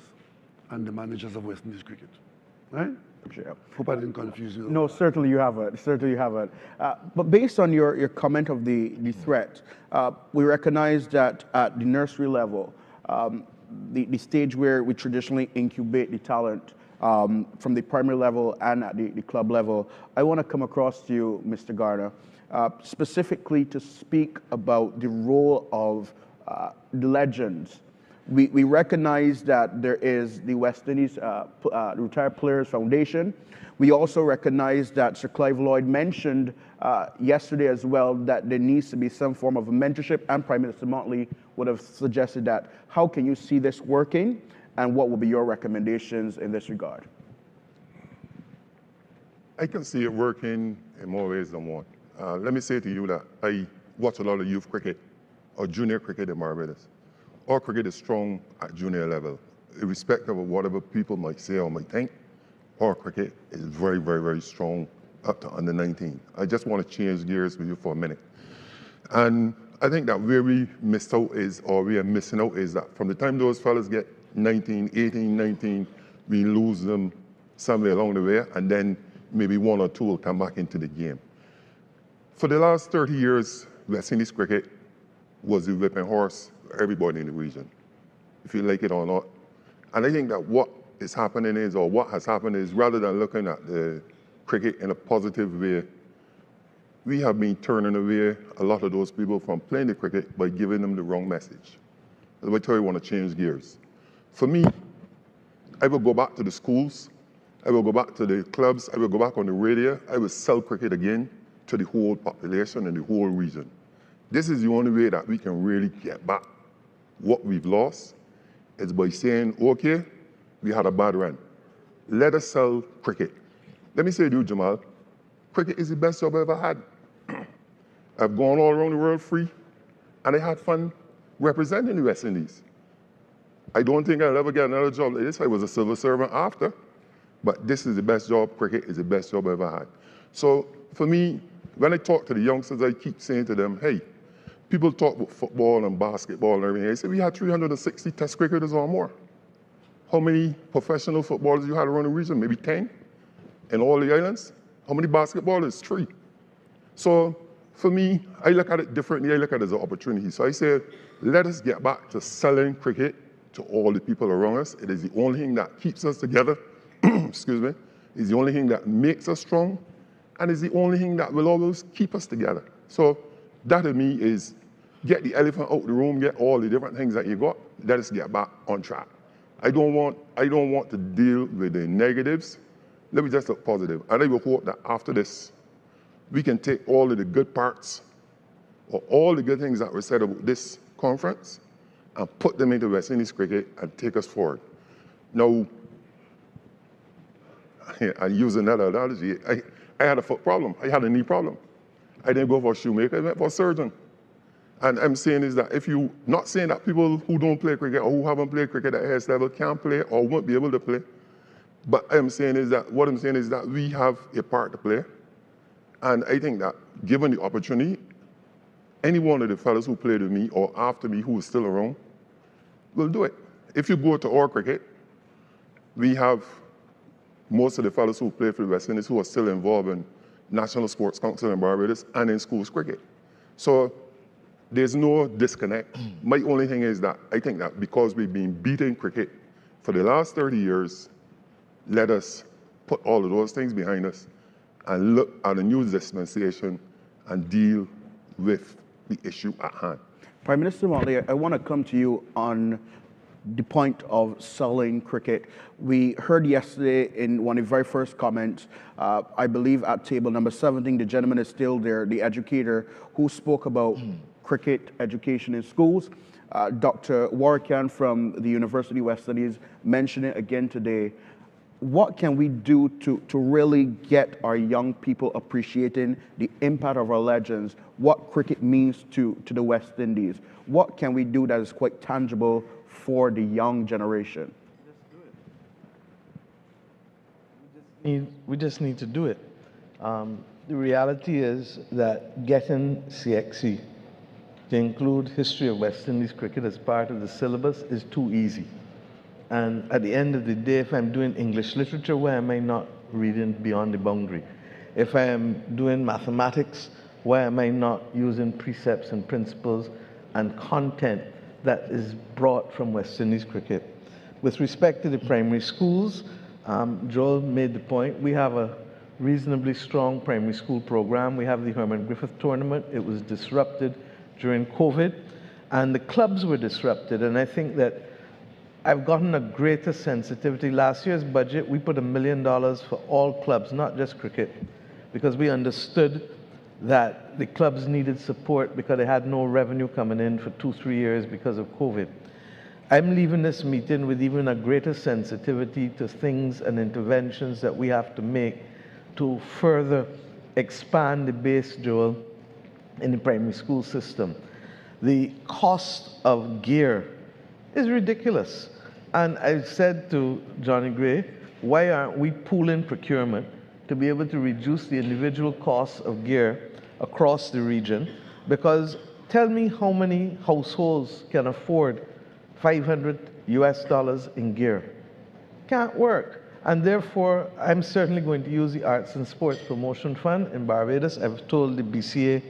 [SPEAKER 4] and the managers of West Indies cricket. Right?
[SPEAKER 3] Sure.
[SPEAKER 4] Hope I didn't confuse you.
[SPEAKER 3] No, certainly you haven't. Certainly you haven't. But based on your comment of the threat, we recognize that at the nursery level, the stage where we traditionally incubate the talent from the primary level and at the club level, I want to come across to you, Mr. Garner, specifically to speak about the role of the legends. We recognize that there is the West Indies Retired Players Foundation. We also recognize that Sir Clive Lloyd mentioned yesterday as well that there needs to be some form of mentorship, and Prime Minister Motley would have suggested that. How can you see this working, and what will be your recommendations in this regard?
[SPEAKER 8] I can see it working in more ways than one. Let me say to you that I watch a lot of youth cricket or junior cricket in Barbados. Our cricket is strong at junior level. Irrespective of whatever people might say or might think, our cricket is very, very, very strong up to under 19. I just want to change gears with you for a minute. And I think that where we missed out is, or we are missing out is that from the time those fellas get 19, 18, 19, we lose them somewhere along the way, and then maybe one or two will come back into the game. For the last 30 years, West Indies cricket was the whipping horse for everybody in the region, if you like it or not. And I think that what is happening is, or what has happened is, rather than looking at the cricket in a positive way, we have been turning away a lot of those people from playing the cricket by giving them the wrong message. That's why I tell you I want to change gears. For me, I will go back to the schools, I will go back to the clubs, I will go back on the radio, I will sell cricket again to the whole population and the whole region. This is the only way that we can really get back what we've lost, is by saying, okay, we had a bad run. Let us sell cricket. Let me say to you, Jamal, cricket is the best job I've ever had. I've gone all around the world free, and I had fun representing the West Indies. I don't think I'll ever get another job like this. I was a civil servant after, but this is the best job. Cricket is the best job I've ever had. So for me, when I talk to the youngsters, I keep saying to them, hey, people talk about football and basketball and everything. I say, we had 360 test cricketers or more. How many professional footballers you had around the region? Maybe 10 in all the islands. How many basketballers? 3. So for me, I look at it differently. I look at it as an opportunity. So I say, let us get back to selling cricket to all the people around us. It is the only thing that keeps us together. Excuse me. It's the only thing that makes us strong, and it's the only thing that will always keep us together. So that to me is get the elephant out of the room, get all the different things that you got. Let us get back on track. I don't want to deal with the negatives. Let me just look positive. And I will hope that after this, we can take all of the good parts, or all the good things that were said about this conference, and put them into West Indies cricket and take us forward. Now, I use another analogy. I had a foot problem. I had a knee problem. I didn't go for a shoemaker. I went for a surgeon. And I'm saying is that if you, not saying that people who don't play cricket or who haven't played cricket at highest level can't play or won't be able to play, but what I'm saying is that we have a part to play. And I think that given the opportunity, any one of the fellas who played with me or after me who is still around will do it. If you go to our cricket, we have most of the fellas who play for the West Indies who are still involved in National Sports Council in Barbados and in schools cricket. So there's no disconnect. My only thing is that I think that because we've been beating cricket for the last 30 years, let us put all of those things behind us and look at a new dispensation and deal with the issue at hand.
[SPEAKER 3] Prime Minister Motley, I want to come to you on the point of selling cricket. We heard yesterday in one of the very first comments, I believe at table number 17, the gentleman is still there, the educator who spoke about cricket education in schools. Dr. Warrican from the University of West Indies mentioned it again today. What can we do to really get our young people appreciating the impact of our legends, what cricket means to the West Indies? What can we do that is quite tangible for the young generation?
[SPEAKER 9] We just need to do it. The reality is that getting CXC to include history of West Indies cricket as part of the syllabus is too easy. And at the end of the day, if I'm doing English literature, why am I not reading beyond the boundary? If I am doing mathematics, why am I not using precepts and principles and content that is brought from West Indies cricket? With respect to the primary schools, Joel made the point, we have a reasonably strong primary school program. We have the Herman Griffith tournament. It was disrupted during COVID, and the clubs were disrupted. And I think that I've gotten a greater sensitivity. Last year's budget, we put $1 million for all clubs, not just cricket, because we understood that the clubs needed support because they had no revenue coming in for 2-3 years because of COVID. I'm leaving this meeting with even a greater sensitivity to things and interventions that we have to make to further expand the base, Joel, in the primary school system. The cost of gear is ridiculous. And I said to Johnny Gray, why aren't we pooling procurement to be able to reduce the individual costs of gear across the region? Because tell me how many households can afford $500 in gear. Can't work. And therefore, I'm certainly going to use the Arts and Sports Promotion Fund in Barbados. I've told the BCA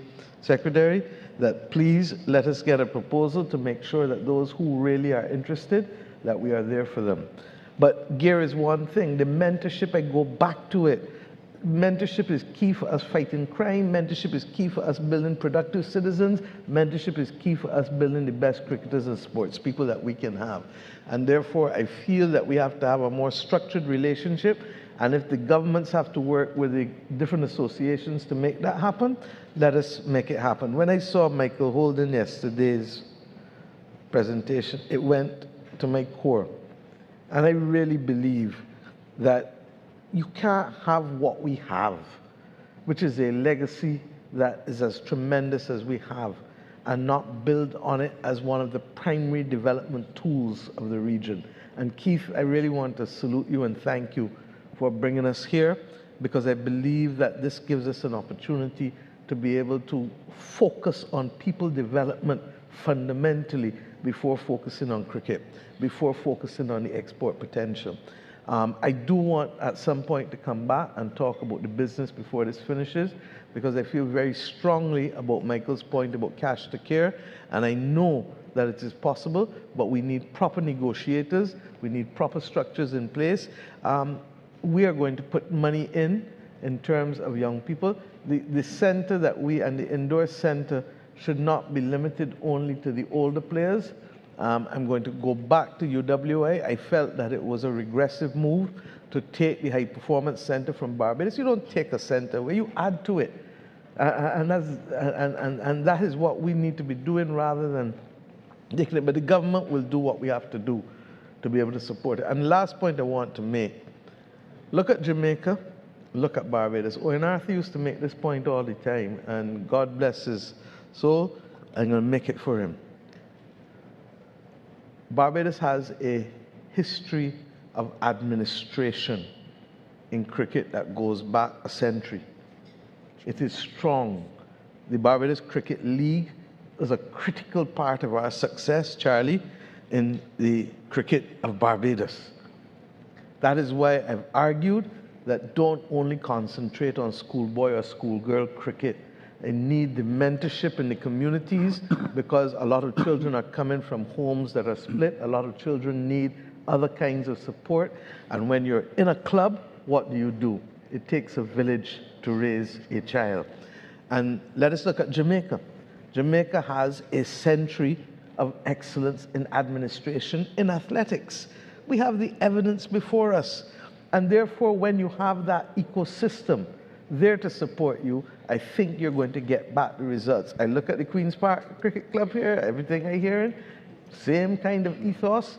[SPEAKER 9] secretary that please let us get a proposal to make sure that those who really are interested, that we are there for them. But gear is one thing. The mentorship, I go back to it. Mentorship is key for us fighting crime. Mentorship is key for us building productive citizens. Mentorship is key for us building the best cricketers and sports people that we can have. And therefore, I feel that we have to have a more structured relationship. And if the governments have to work with the different associations to make that happen, let us make it happen. When I saw Michael Holden yesterday's presentation, it went to my core. And I really believe that you can't have what we have, which is a legacy that is as tremendous as we have, and not build on it as one of the primary development tools of the region. And Keith, I really want to salute you and thank you for bringing us here, because I believe that this gives us an opportunity to be able to focus on people development fundamentally before focusing on cricket, before focusing on the export potential. I do want at some point to come back and talk about the business before this finishes, because I feel very strongly about Michael's point about cash to care, and I know that it is possible, but we need proper negotiators, we need proper structures in place. We are going to put money in terms of young people. The center that and the indoor center should not be limited only to the older players. I'm going to go back to UWA. I felt that it was a regressive move to take the High Performance Center from Barbados. You don't take a center away, you add to it. And that is what we need to be doing rather than taking it. But the government will do what we have to do to be able to support it. And the last point I want to make, look at Jamaica, look at Barbados. Owen Arthur used to make this point all the time, and God bless his soul, I'm going to make it for him. Barbados has a history of administration in cricket that goes back a century. It is strong. The Barbados Cricket League is a critical part of our success, Charlie, in the cricket of Barbados. That is why I've argued that don't only concentrate on schoolboy or schoolgirl cricket. They need the mentorship in the communities, because a lot of children are coming from homes that are split. A lot of children need other kinds of support. And when you're in a club, what do? It takes a village to raise a child. And let us look at Jamaica. Jamaica has a century of excellence in administration in athletics. We have the evidence before us. And therefore, when you have that ecosystem there to support you, I think you're going to get back the results. I look at the Queen's Park Cricket Club here, everything I hear, same kind of ethos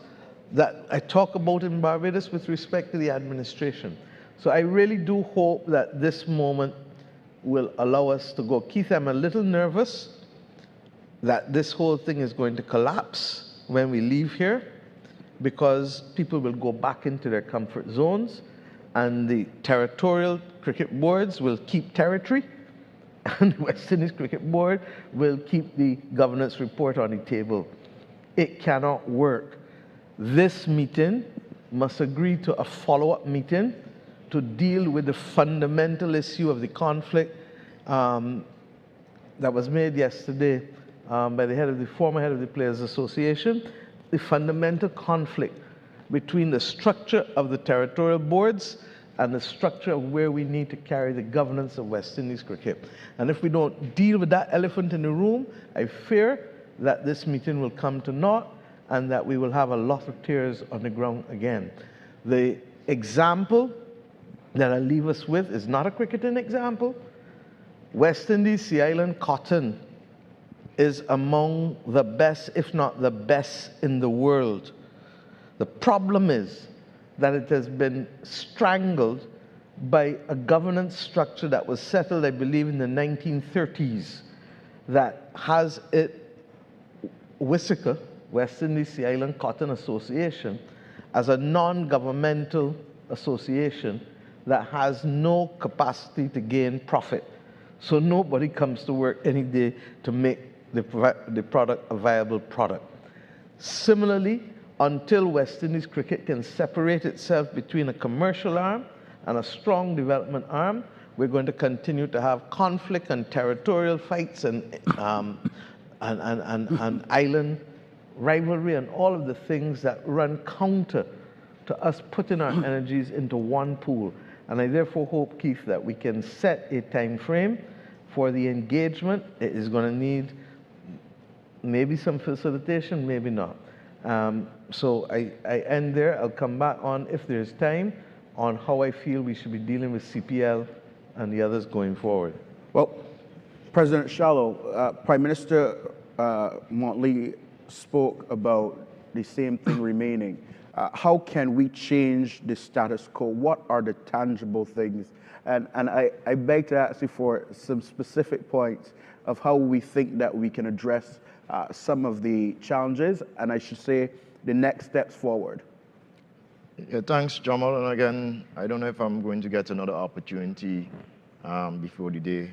[SPEAKER 9] that I talk about in Barbados with respect to the administration. So I really do hope that this moment will allow us to go. Keith, I'm a little nervous that this whole thing is going to collapse when we leave here, because people will go back into their comfort zones, and the territorial cricket boards will keep territory, and the West Indies Cricket Board will keep the governance report on the table. It cannot work. this meeting must agree to a follow-up meeting to deal with the fundamental issue of the conflict that was made yesterday by the former head of the Players Association, the fundamental conflict between the structure of the territorial boards and the structure of where we need to carry the governance of West Indies cricket. And if we don't deal with that elephant in the room, I fear that this meeting will come to naught and that we will have a lot of tears on the ground again. The example that I leave us with is not a cricketing example. West Indies, Sea Island cotton is among the best, if not the best, in the world. The problem is that it has been strangled by a governance structure that was settled, I believe, in the 1930s, that has it, WISICA, West Indies Sea Island Cotton Association, as a non-governmental association that has no capacity to gain profit. So nobody comes to work any day to make the product a viable product. Similarly, until West Indies cricket can separate itself between a commercial arm and a strong development arm, we're going to continue to have conflict and territorial fights and island rivalry and all of the things that run counter to us putting our energies into one pool. And I therefore hope, Keith, that we can set a time frame for the engagement. It is going to need maybe some facilitation, maybe not. So I end there. I'll come back on, if there's time, on how I feel we should be dealing with CPL and the others going forward.
[SPEAKER 3] Well, President Shallow, Prime Minister Motley spoke about the same thing remaining. How can we change the status quo? What are the tangible things? And I beg to ask you for some specific points of how we think that we can address some of the challenges, and I should say the next steps forward.
[SPEAKER 10] Yeah, thanks, Jamal. And again, I don't know if I'm going to get another opportunity before the day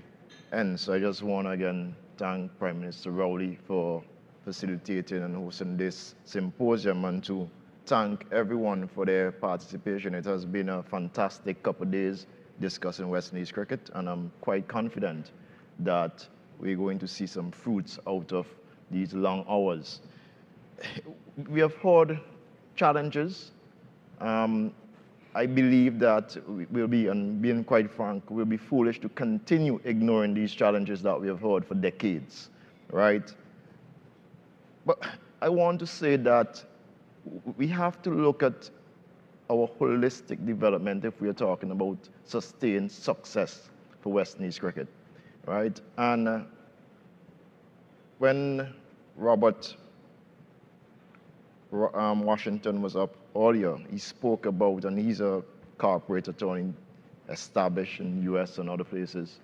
[SPEAKER 10] ends. So I just want to again thank Prime Minister Rowley for facilitating and hosting this symposium, and to thank everyone for their participation. It has been a fantastic couple of days discussing West Indies cricket, and I'm quite confident that we're going to see some fruits out of these long hours. We have heard challenges. I believe that we'll be, and being quite frank, we'll be foolish to continue ignoring these challenges that we have heard for decades, right? But I want to say that we have to look at our holistic development if we are talking about sustained success for West Indies cricket, right? And when Robert Washington was up earlier, he spoke about, and he's a corporate attorney established in the US and other places,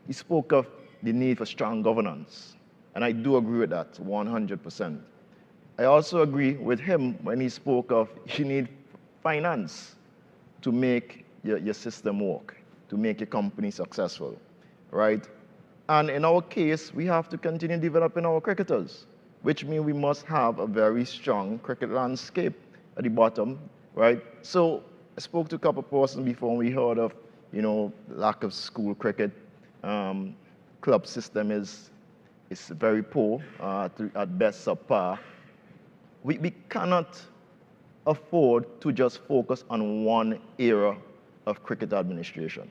[SPEAKER 10] he spoke of the need for strong governance. And I do agree with that 100%. I also agree with him when he spoke of you need finance to make your system work, to make your company successful, right? And in our case, we have to continue developing our cricketers, which means we must have a very strong cricket landscape at the bottom, right? So I spoke to a couple of persons before, and we heard of, lack of school cricket. Club system is very poor, at best subpar. We cannot afford to just focus on one era of cricket administration,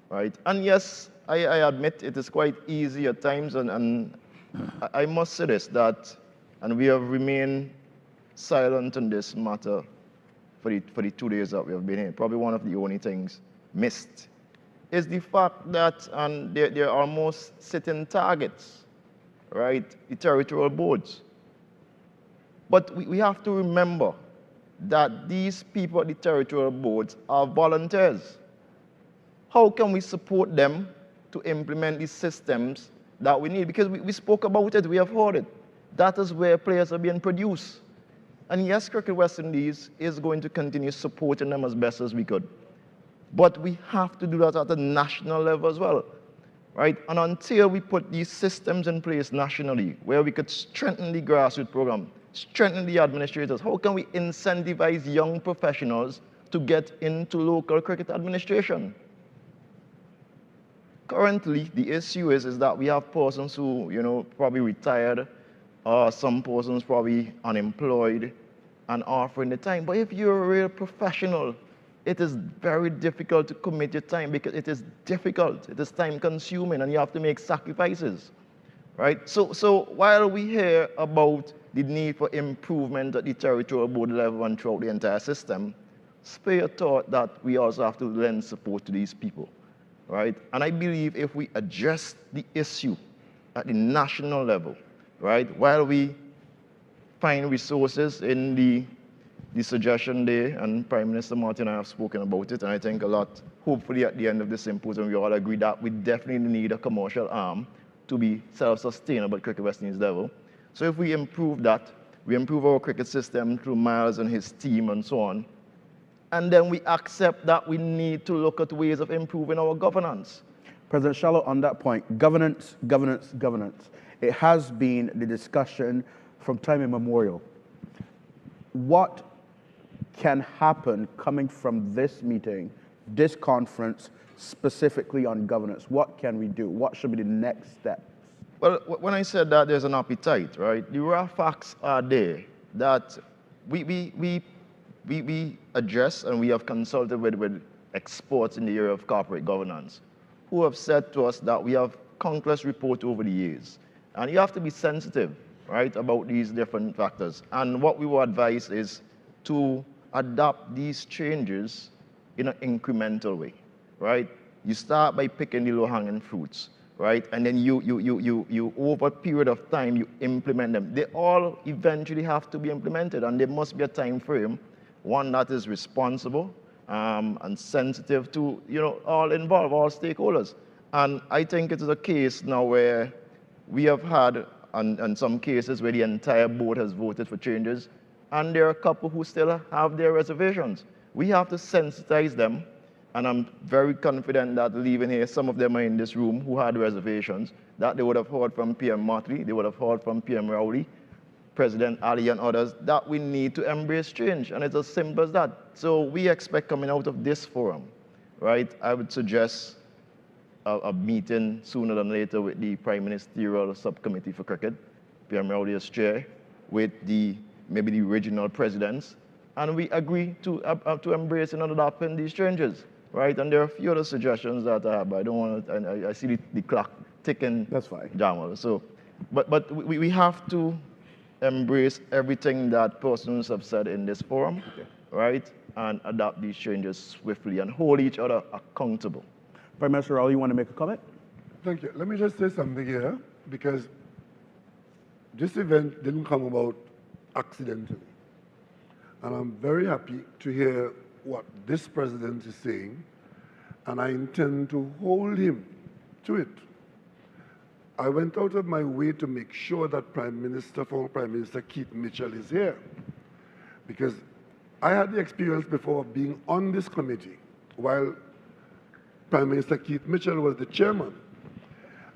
[SPEAKER 10] right? And yes, I admit it is quite easy at times, and I must say this, that, and we have remained silent on this matter for the 2 days that we have been here. Probably one of the only things missed is the fact that, and they're almost sitting targets, right? The territorial boards. But we have to remember that these people at the territorial boards are volunteers. How can we support them to implement these systems that we need? Because we spoke about it, we have heard it. That is where players are being produced. And yes, Cricket West Indies is going to continue supporting them as best as we could. But we have to do that at the national level as well, right? And until we put these systems in place nationally, where we could strengthen the grassroots program, strengthen the administrators? How can we incentivize young professionals to get into local cricket administration? Currently, the issue is that we have persons who, probably retired, some persons probably unemployed and offering the time. But if you're a real professional, it is very difficult to commit your time because it is difficult, it is time consuming, and you have to make sacrifices, right? So while we hear about the need for improvement at the territorial board level and throughout the entire system, spare a thought that we also have to lend support to these people, right? And I believe if we address the issue at the national level, right, while we find resources in the suggestion there, and Prime Minister Martin and I have spoken about it, and I think a lot, hopefully at the end of the symposium, we all agree that we definitely need a commercial arm to be self-sustainable at Cricket West Indies level. So if we improve that, we improve our cricket system through Miles and his team and so on, and then we accept that we need to look at ways of improving our governance.
[SPEAKER 3] President Shallow, on that point, governance. It has been the discussion from time immemorial. What can happen coming from this meeting, this conference, specifically on governance? What can we do? What should be the next steps?
[SPEAKER 10] Well, when I said that there's an appetite, right, the raw facts are there that we address, and we have consulted with experts in the area of corporate governance who have said to us that we have countless reports over the years. And you have to be sensitive, right, about these different factors. And what we will advise is to adapt these changes in an incremental way, right? You start by picking the low-hanging fruits, right? And then you over a period of time, you implement them. They all eventually have to be implemented, and there must be a time frame, one that is responsible and sensitive to, all involved, all stakeholders. And I think it is a case now where we have had, and some cases where the entire board has voted for changes, and there are a couple who still have their reservations. We have to sensitize them, and I'm very confident that leaving here, some of them are in this room who had reservations, that they would have heard from PM Motley, they would have heard from PM Rowley, President Ali and others, that we need to embrace change, and it's as simple as that. So we expect coming out of this forum, right, I would suggest a meeting sooner than later with the Prime Ministerial Subcommittee for Cricket, PM Rowley as chair, with maybe the regional presidents, and we agree to embrace and adopt these changes, right? And there are a few other suggestions that I have, but I don't want to, I see the clock ticking.
[SPEAKER 3] That's fine.
[SPEAKER 10] Jamal. So, but we have to embrace everything that persons have said in this forum, right? And adopt these changes swiftly and hold each other accountable.
[SPEAKER 3] Prime Minister Rowley, you want to make a comment?
[SPEAKER 4] Thank you. Let me just say something here, because this event didn't come about accidentally. And I'm very happy to hear what this president is saying, and I intend to hold him to it. I went out of my way to make sure that former Prime Minister Keith Mitchell is here, because I had the experience before of being on this committee while Prime Minister Keith Mitchell was the chairman.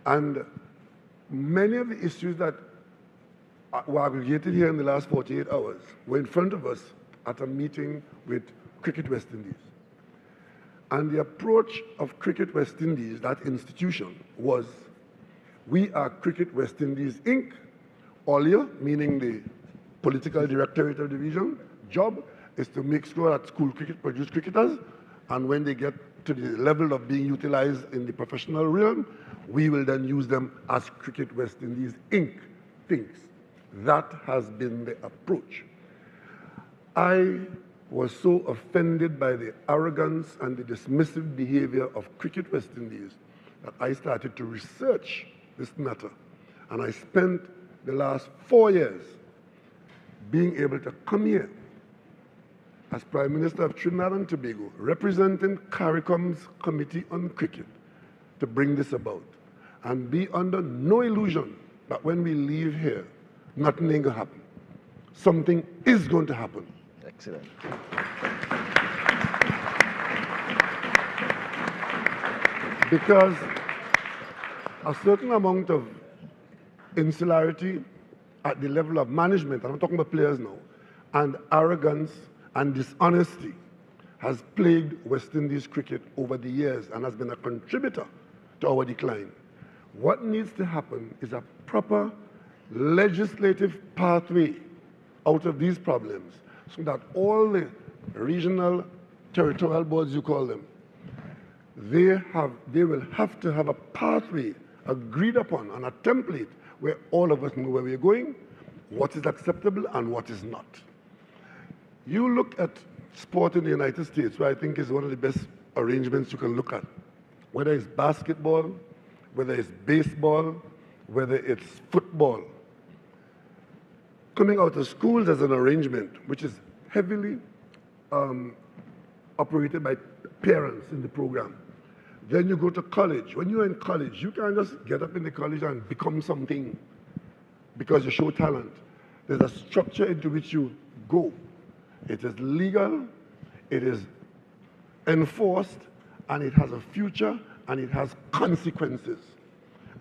[SPEAKER 4] And many of the issues that were aggregated here in the last 48 hours were in front of us at a meeting with Cricket West Indies. And the approach of Cricket West Indies, that institution, was, we are Cricket West Indies, Inc. OLIA, meaning the political directorate of the division, job is to make sure that school cricket produce cricketers, and when they get to the level of being utilized in the professional realm, we will then use them as Cricket West Indies, Inc. thinks. That has been the approach. I was so offended by the arrogance and the dismissive behavior of Cricket West Indies that I started to research this matter. And I spent the last 4 years being able to come here as Prime Minister of Trinidad and Tobago, representing CARICOM's Committee on Cricket, to bring this about. And be under no illusion that when we leave here, nothing ain't gonna happen. Something is going to happen.
[SPEAKER 10] Excellent.
[SPEAKER 4] Because a certain amount of insularity at the level of management, and I'm talking about players now, and arrogance and dishonesty has plagued West Indies cricket over the years and has been a contributor to our decline. What needs to happen is a proper legislative pathway out of these problems so that all the regional territorial boards, you call them, they will have to have a pathway agreed upon and a template where all of us know where we're going, what is acceptable and what is not. You look at sport in the United States, where I think is one of the best arrangements you can look at, whether it's basketball, whether it's baseball, whether it's football. Coming out of schools as an arrangement, which is heavily operated by parents in the program. Then you go to college. When you're in college, you can't just get up in the college and become something because you show talent. There's a structure into which you go. It is legal, it is enforced, and it has a future, and it has consequences.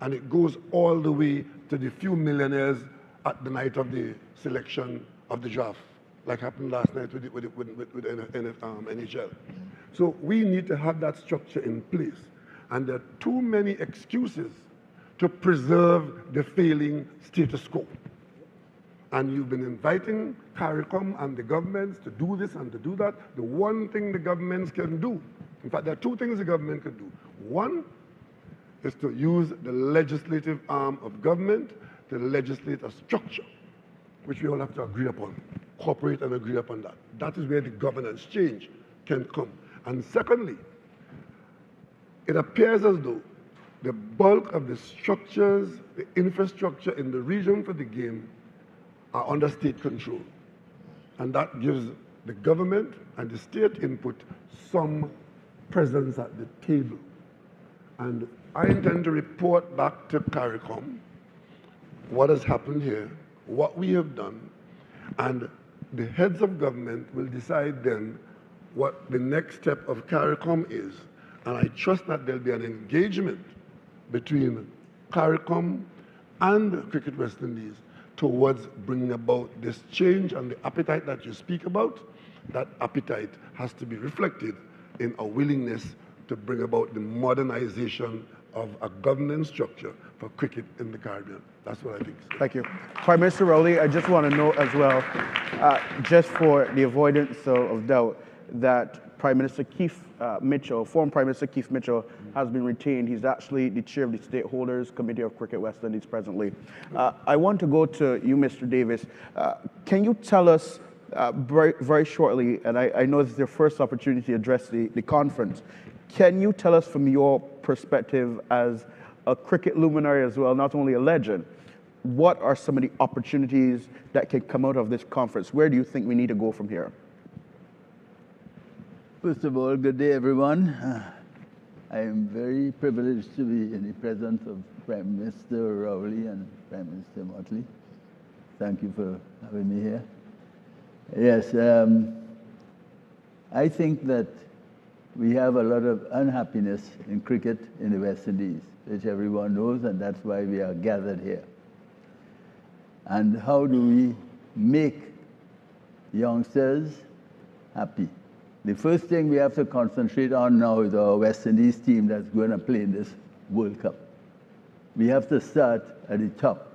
[SPEAKER 4] And it goes all the way to the few millionaires at the night of the selection of the draft, like happened last night with NHL. So we need to have that structure in place. And there are too many excuses to preserve the failing status quo. And you've been inviting CARICOM and the governments to do this and to do that. The one thing the governments can do, in fact, there are two things the government can do. One is to use the legislative arm of government to legislate a structure, which we all have to agree upon, cooperate and agree upon that. That is where the governance change can come. And secondly, it appears as though the bulk of the structures, the infrastructure in the region for the game are under state control. And that gives the government and the state input some presence at the table. And I intend to report back to CARICOM what has happened here, what we have done, and the heads of government will decide then what the next step of CARICOM is. And I trust that there'll be an engagement between CARICOM and Cricket West Indies towards bringing about this change, and the appetite that you speak about, that appetite has to be reflected in a willingness to bring about the modernization of a governance structure for cricket in the Caribbean. That's what I think.
[SPEAKER 11] Thank you. Prime Minister Rowley, I just want to note as well, just for the avoidance of doubt, that Prime Minister Keith Mitchell, former Prime Minister Keith Mitchell, has been retained. He's actually the chair of the Stakeholders Committee of Cricket West Indies presently. I want to go to you, Mr. Davis. Can you tell us very shortly, and I know this is your first opportunity to address the conference, can you tell us from your perspective as a cricket luminary as well, not only a legend, what are some of the opportunities that can come out of this conference? Where do you think we need to go from here?
[SPEAKER 12] First of all, good day, everyone. I am very privileged to be in the presence of Prime Minister Rowley and Prime Minister Motley. Thank you for having me here. Yes, I think that we have a lot of unhappiness in cricket in the West Indies, which everyone knows, and that's why we are gathered here. And how do we make youngsters happy? The first thing we have to concentrate on now is our West Indies team that's going to play in this World Cup. We have to start at the top.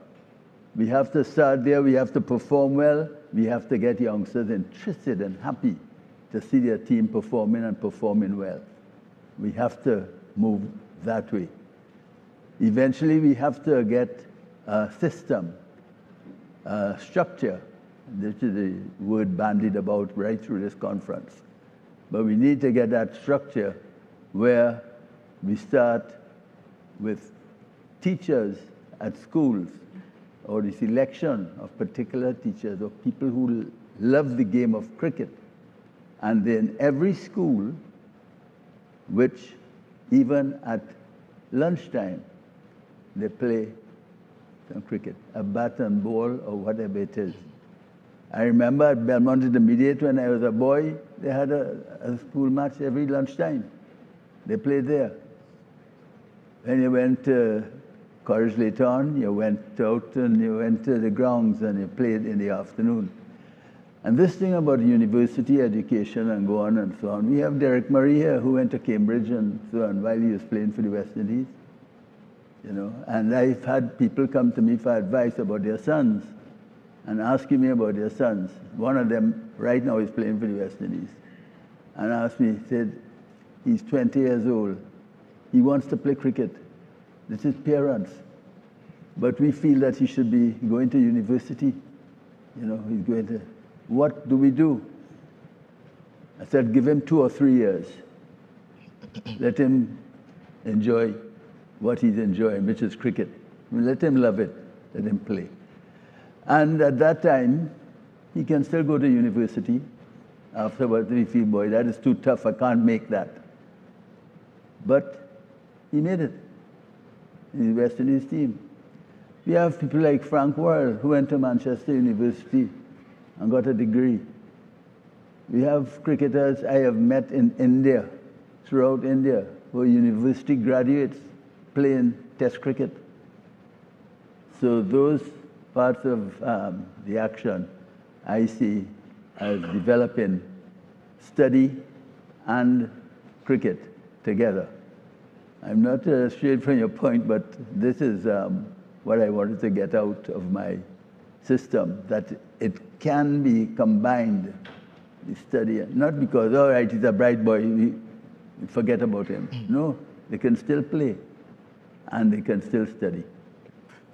[SPEAKER 12] We have to start there, we have to perform well, we have to get youngsters interested and happy to see their team performing and performing well. We have to move that way. Eventually, we have to get a system, a structure. This is the word bandied about right through this conference. But we need to get that structure where we start with teachers at schools, or the selection of particular teachers or people who love the game of cricket. And then every school, which even at lunchtime, they play some cricket, a bat and ball or whatever it is. I remember at Belmont Intermediate when I was a boy, they had a school match every lunchtime. They played there. When you went to College later on, you went out and you went to the grounds and you played in the afternoon. And this thing about university education and go on and so on, we have Derek Murray here who went to Cambridge and so on while he was playing for the West Indies. You know, and I've had people come to me for advice about their sons and asking me about their sons. One of them right now is playing for the West Indies. And asked me, said, he's 20 years old. He wants to play cricket. This is parents. But we feel that he should be going to university. You know, he's going to, what do we do? I said, give him 2 or 3 years. Let him enjoy what he's enjoying, which is cricket. Let him love it. Let him play. And at that time, he can still go to university. Afterwards, we feel, boy, that is too tough. I can't make that. But he made it in the West Indies team. We have people like Frank Worrell, who went to Manchester University and got a degree. We have cricketers I have met in India, throughout India, who are university graduates playing Test cricket. So those parts of the action I see as developing study and cricket together. I'm not straight from your point, but this is what I wanted to get out of my system, that it can be combined, the study, not because, all right, he's a bright boy, we forget about him. No, they can still play and they can still study.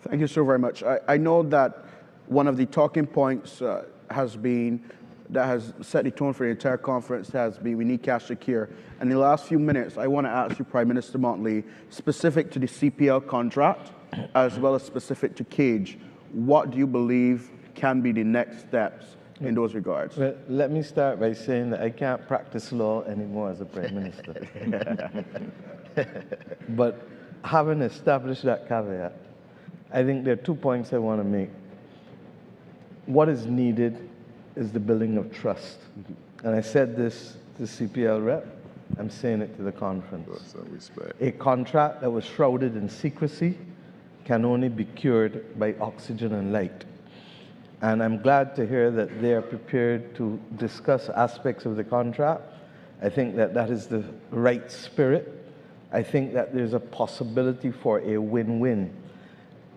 [SPEAKER 3] Thank you so very much. I know that one of the talking points has been, that has set the tone for the entire conference, has been we need cash secure. And in the last few minutes, I want to ask you, Prime Minister Motley, specific to the CPL contract, as well as specific to Cage, what do you believe can be the next steps in those regards?
[SPEAKER 9] Well, let me start by saying that I can't practice law anymore as a Prime Minister. But having established that caveat, I think there are 2 points I want to make. What is needed is the building of trust. And I said this to the CPL rep, I'm saying it to the conference. A contract that was shrouded in secrecy can only be cured by oxygen and light. And I'm glad to hear that they are prepared to discuss aspects of the contract. I think that that is the right spirit. I think that there's a possibility for a win-win.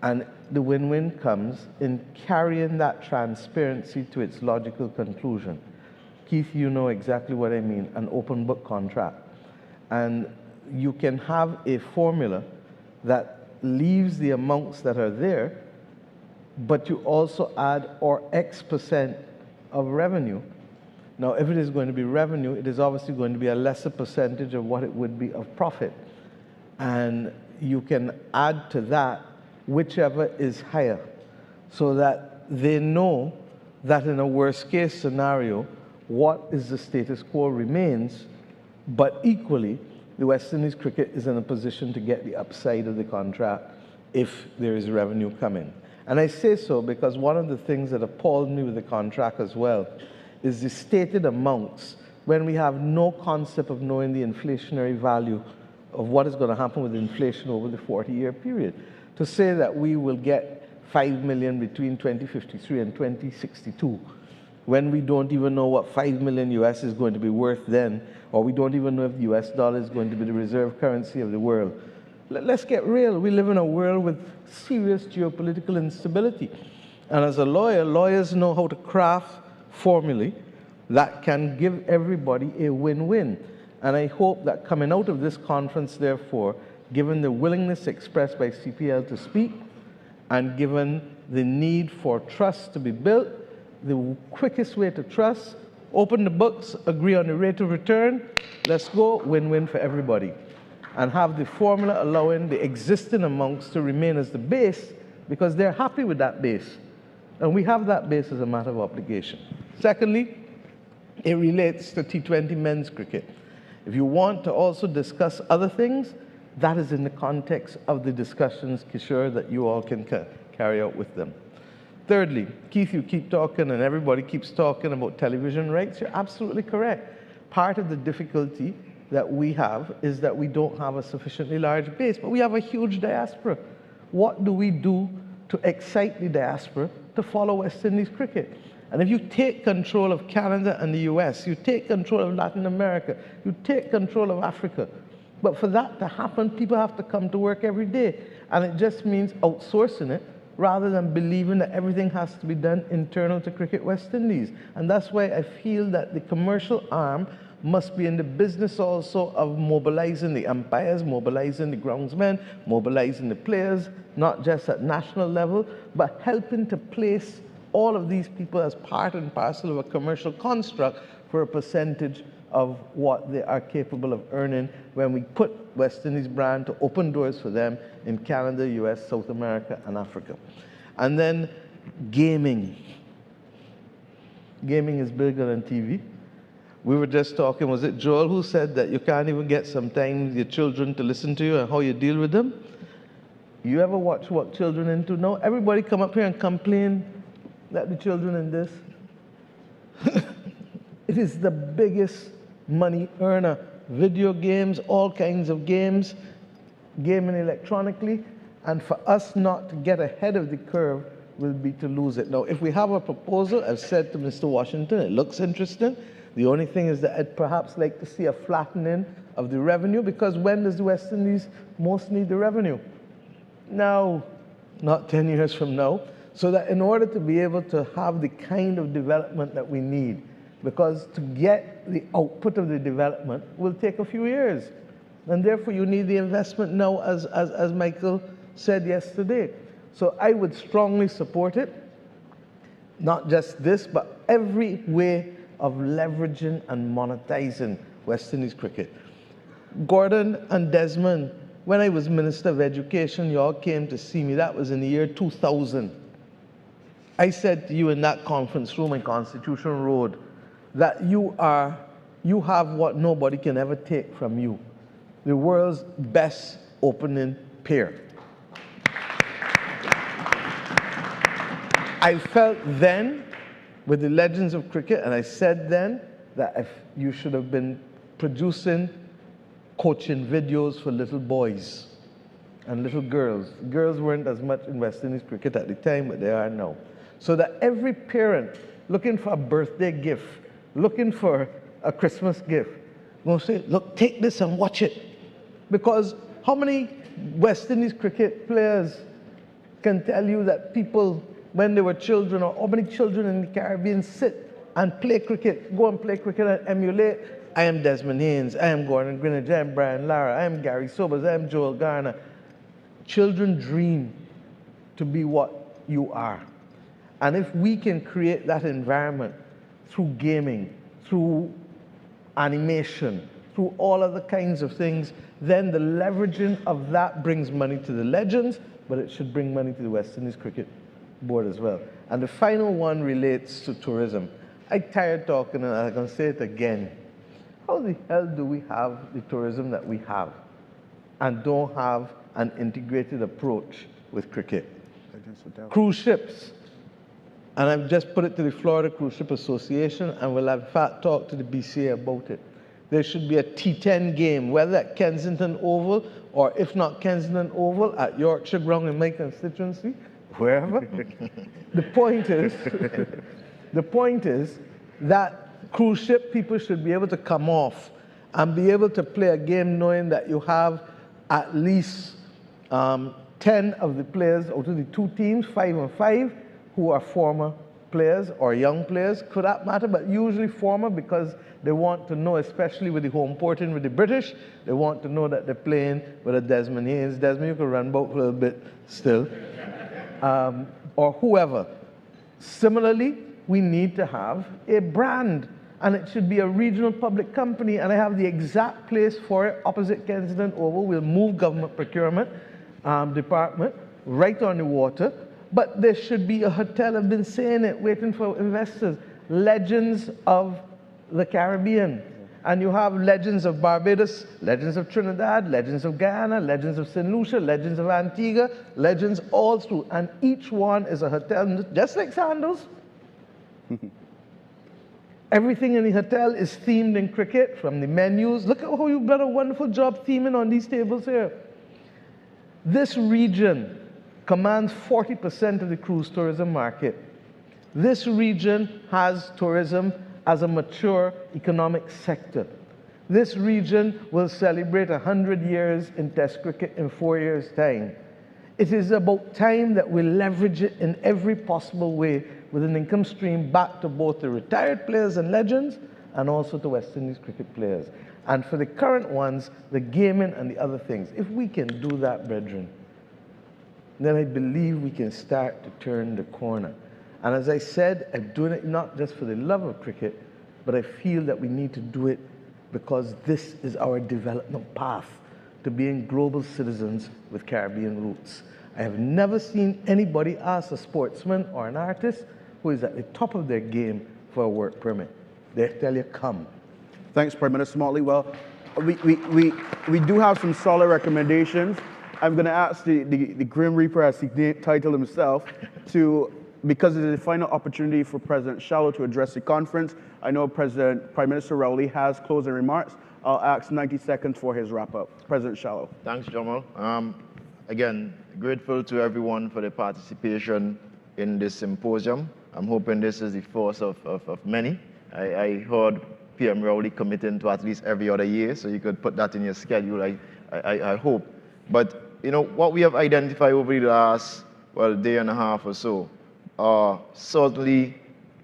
[SPEAKER 9] And the win-win comes in carrying that transparency to its logical conclusion. Keith, you know exactly what I mean, an open book contract. And you can have a formula that leaves the amounts that are there, but you also add or X% of revenue. Now, if it is going to be revenue, it is obviously going to be a lesser percentage of what it would be of profit. And you can add to that whichever is higher, so that they know that in a worst case scenario, what is the status quo remains, but equally, the West Indies cricket is in a position to get the upside of the contract if there is revenue coming. And I say so because one of the things that appalled me with the contract as well is the stated amounts when we have no concept of knowing the inflationary value of what is going to happen with inflation over the 40-year period. To say that we will get 5 million between 2053 and 2062, when we don't even know what 5 million US is going to be worth then, or we don't even know if the US dollar is going to be the reserve currency of the world. Let's get real. We live in a world with serious geopolitical instability. And as a lawyer, lawyers know how to craft formulae that can give everybody a win-win. And I hope that coming out of this conference, therefore, given the willingness expressed by CPL to speak, and given the need for trust to be built, the quickest way to trust, open the books, agree on the rate of return, let's go, win-win for everybody. And have the formula allowing the existing amounts to remain as the base, because they're happy with that base. And we have that base as a matter of obligation. Secondly, it relates to T20 men's cricket. If you want to also discuss other things, that is in the context of the discussions, Kishore, that you all can carry out with them. Thirdly, Keith, you keep talking and everybody keeps talking about television rights. You're absolutely correct. Part of the difficulty that we have is that we don't have a sufficiently large base, but we have a huge diaspora. what do we do to excite the diaspora to follow West Indies cricket? And if you take control of Canada and the US, you take control of Latin America, you take control of Africa. But for that to happen, people have to come to work every day. And it just means outsourcing it rather than believing that everything has to be done internal to Cricket West Indies. And that's why I feel that the commercial arm must be in the business also of mobilizing the umpires, mobilizing the groundsmen, mobilizing the players, not just at national level, but helping to place all of these people as part and parcel of a commercial construct for a percentage of what they are capable of earning when we put West Indies brand to open doors for them in Canada, US, South America, and Africa. And then gaming. Gaming is bigger than TV. We were just talking, was it Joel who said that you can't even get sometimes your children to listen to you and how you deal with them? You ever watch what children into now? Everybody come up here and complain that the children in this. It is the biggest money earner. Video games, all kinds of games, gaming electronically, and for us not to get ahead of the curve will be to lose it. Now, if we have a proposal, I've said to Mr. Washington, it looks interesting. The only thing is that I'd perhaps like to see a flattening of the revenue, because when does the West Indies most need the revenue? Now, not 10 years from now. So that in order to be able to have the kind of development that we need, because to get the output of the development will take a few years. And therefore you need the investment now, as Michael said yesterday. So I would strongly support it. Not just this, but every way of leveraging and monetizing West Indies cricket. Gordon and Desmond, when I was Minister of Education, you all came to see me. That was in the year 2000. I said to you in that conference room in Constitution Road that you have what nobody can ever take from you, the world's best opening pair. I felt then, with the legends of cricket, and I said then that if you should have been producing coaching videos for little boys and little girls. Girls weren't as much in West Indies cricket at the time, but they are now. So that every parent looking for a birthday gift, looking for a Christmas gift, will say, look, take this and watch it. Because how many West Indies cricket players can tell you that people, when they were children, or how many children in the Caribbean sit and play cricket, go and play cricket and emulate? I am Desmond Haynes, I am Gordon Greenidge, I am Brian Lara, I am Gary Sobers, I am Joel Garner. Children dream to be what you are. And if we can create that environment through gaming, through animation, through all other kinds of things, then the leveraging of that brings money to the legends, but it should bring money to the West Indies Cricket Board as well. And the final one relates to tourism. I'm tired talking, and I'm going to say it again. How the hell do we have the tourism that we have and don't have an integrated approach with cricket? Cruise ships. And I've just put it to the Florida Cruise Ship Association, and we'll have in fact talk to the BCA about it. There should be a T10 game, whether at Kensington Oval, or if not Kensington Oval, at Yorkshire Ground in my constituency, wherever. The point is that cruise ship people should be able to come off and be able to play a game knowing that you have at least 10 of the players out of the two teams, 5 and 5, who are former players or young players, for that matter, but usually former, because they want to know, especially with the home porting with the British, they want to know that they're playing with a Desmond Haynes. Desmond, you can run about for a little bit still. Or whoever. Similarly, we need to have a brand, and it should be a regional public company, and I have the exact place for it opposite Kensington Oval. We'll move government procurement department right on the water. But there should be a hotel, I've been saying it, waiting for investors. Legends of the Caribbean. And you have legends of Barbados, legends of Trinidad, legends of Guyana, legends of St. Lucia, legends of Antigua, legends all through. And each one is a hotel, just like Sandals. Everything in the hotel is themed in cricket, from the menus. Look at how you've done a wonderful job theming on these tables here. This region commands 40% of the cruise tourism market. This region has tourism as a mature economic sector. This region will celebrate 100 years in Test cricket in 4 years' time. It is about time that we leverage it in every possible way with an income stream back to both the retired players and legends and also to West Indies cricket players. And for the current ones, the gaming and the other things. If we can do that, brethren, then I believe we can start to turn the corner. And as I said, I'm doing it not just for the love of cricket, but I feel that we need to do it because this is our development path to being global citizens with Caribbean roots. I have never seen anybody ask a sportsman or an artist who is at the top of their game for a work permit. They tell you, come.
[SPEAKER 11] Thanks, Prime Minister Motley. Well, we do have some solid recommendations. I'm going to ask the Grim Reaper, as he titled himself, to, because it is the final opportunity for President Shallow to address the conference. I know Prime Minister Rowley has closing remarks. I'll ask 90 seconds for his wrap-up. President Shallow.
[SPEAKER 10] Thanks, Jamal. Again, grateful to everyone for their participation in this symposium. I'm hoping this is the first of many. I heard PM Rowley committing to at least every other year, so you could put that in your schedule, I hope. But, you know, what we have identified over the last, day and a half or so are certainly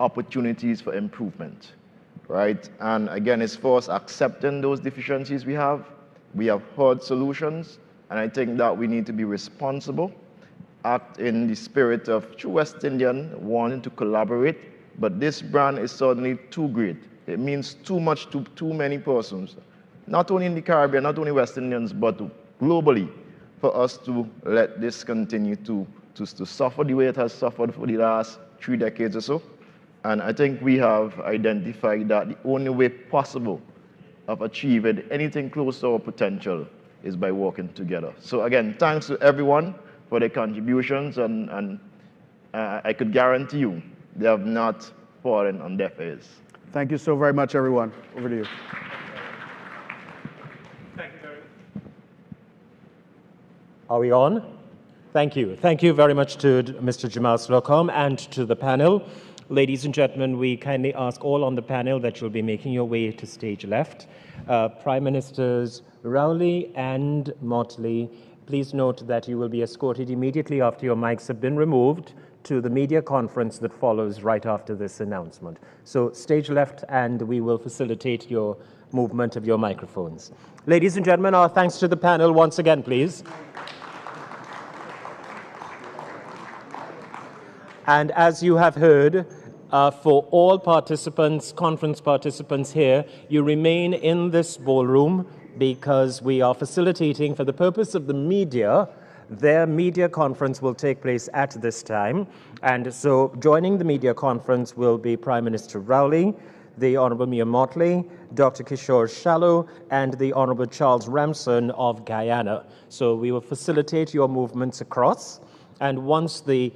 [SPEAKER 10] opportunities for improvement, right? And again, it's first accepting those deficiencies we have. We have heard solutions, and I think that we need to be responsible, act in the spirit of true West Indian, wanting to collaborate, but this brand is certainly too great. It means too much to too many persons, not only in the Caribbean, not only West Indians, but globally, for us to let this continue to suffer the way it has suffered for the last 3 decades or so. And I think we have identified that the only way possible of achieving anything close to our potential is by working together. So again, thanks to everyone for their contributions, and I could guarantee you they have not fallen on deaf ears.
[SPEAKER 11] Thank you so very much, everyone. Over to you.
[SPEAKER 1] Thank you very much. Are we on? Thank you. Thank you very much to Mr. Jamal Slocum and to the panel. Ladies and gentlemen, we kindly ask all on the panel that you'll be making your way to stage left. Prime Ministers Rowley and Motley, please note that you will be escorted immediately after your mics have been removed to the media conference that follows right after this announcement. So stage left, and we will facilitate your movement of your microphones. Ladies and gentlemen, our thanks to the panel once again, please. And as you have heard, for all participants, conference participants here, you remain in this ballroom because we are facilitating, for the purpose of the media, their media conference will take place at this time. And so joining the media conference will be Prime Minister Rowley, the Honourable Mia Motley, Dr. Kishore Shallow, and the Honourable Charles Ramson of Guyana. So we will facilitate your movements across. And once the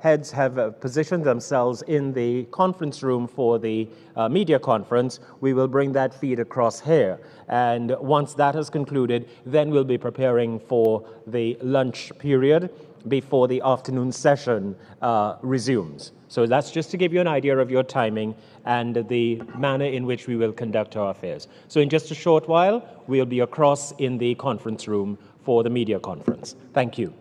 [SPEAKER 1] heads have positioned themselves in the conference room for the media conference, we will bring that feed across here. And once that has concluded, then we'll be preparing for the lunch period before the afternoon session resumes. So that's just to give you an idea of your timing and the manner in which we will conduct our affairs. So in just a short while, we'll be across in the conference room for the media conference. Thank you.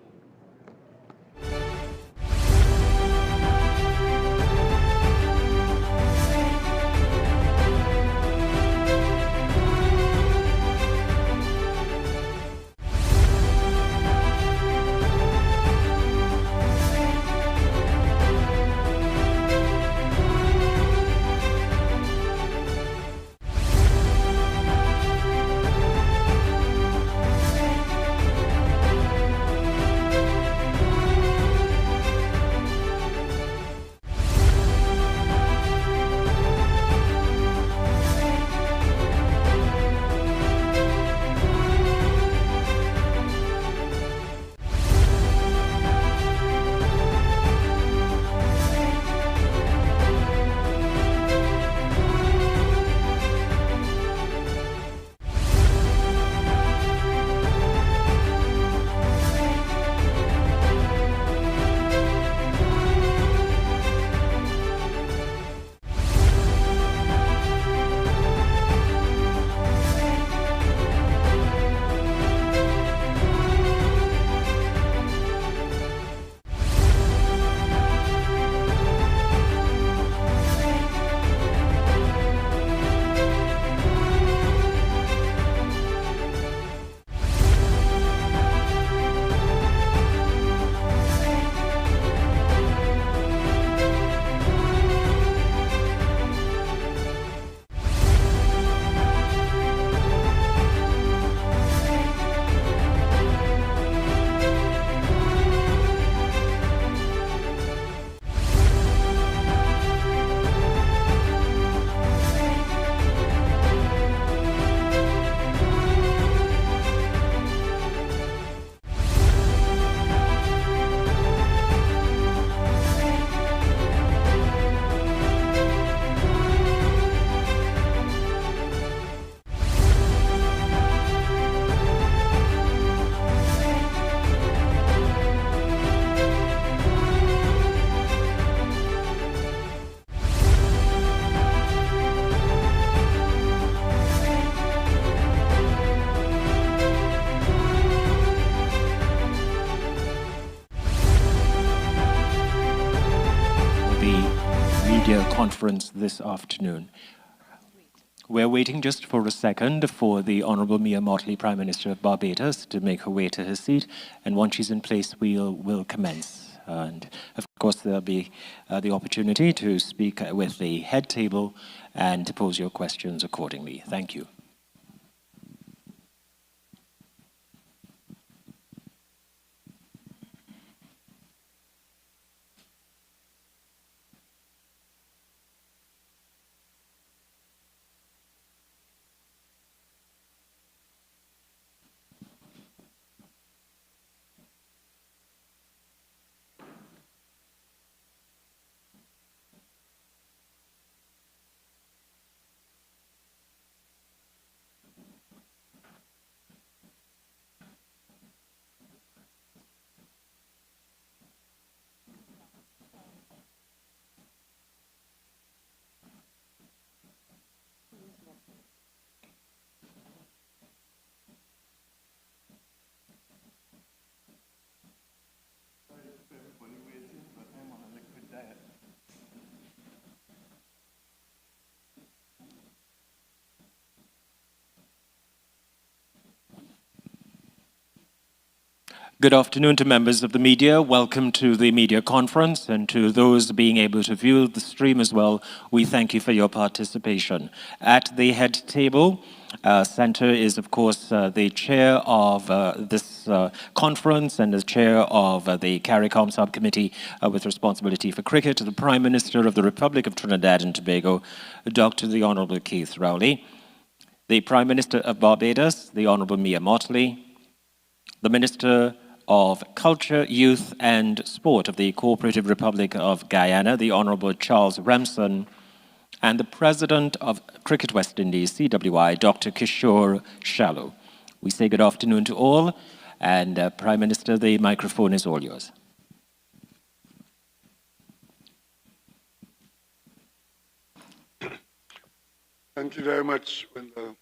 [SPEAKER 1] media conference this afternoon. We're waiting just for a second for the Honourable Mia Mottley, Prime Minister of Barbados, to make her way to her seat, and once she's in place, we'll commence. And of course, there'll be the opportunity to speak with the head table and to pose your questions accordingly. Thank you. Good afternoon to members of the media. Welcome to the media conference, and to those being able to view the stream as well, we thank you for your participation. At the head table, center is, of course, the chair of this conference and the chair of the CARICOM subcommittee with responsibility for cricket, the Prime Minister of the Republic of Trinidad and Tobago, Dr. the Honourable Keith Rowley, the Prime Minister of Barbados, the Honourable Mia Mottley, the Minister of Culture, Youth and Sport of the Cooperative Republic of Guyana, the Honourable Charles Ramson, and the President of Cricket West Indies, CWI, Dr. Kishore Shallow. We say good afternoon to all, and Prime Minister, the microphone is all yours.
[SPEAKER 4] Thank you very much, Wendell.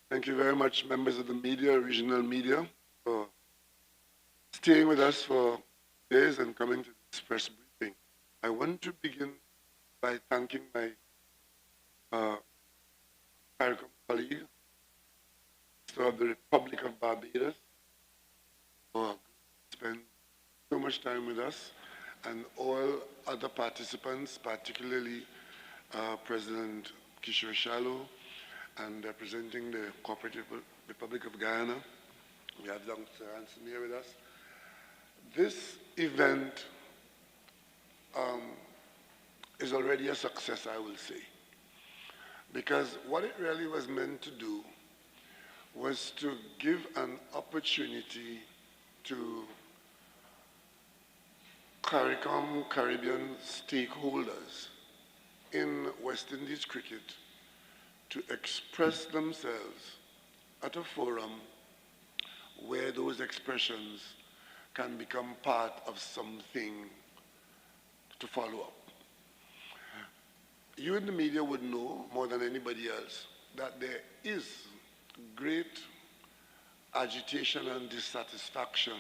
[SPEAKER 4] Thank you very much, members of the media, regional media, for staying with us for days and coming to this press briefing. I want to begin by thanking my CARICOM colleague, of the Republic of Barbados, for spending so much time with us, and all other participants, particularly President Kishore Shallow, and representing the Cooperative Republic of Guyana. We have Dr. Ransom here with us. This event is already a success, I will say, because what it really was meant to do was to give an opportunity to CARICOM Caribbean stakeholders in West Indies cricket to express themselves at a forum where those expressions can become part of something to follow up. You in the media would know more than anybody else that there is great agitation and dissatisfaction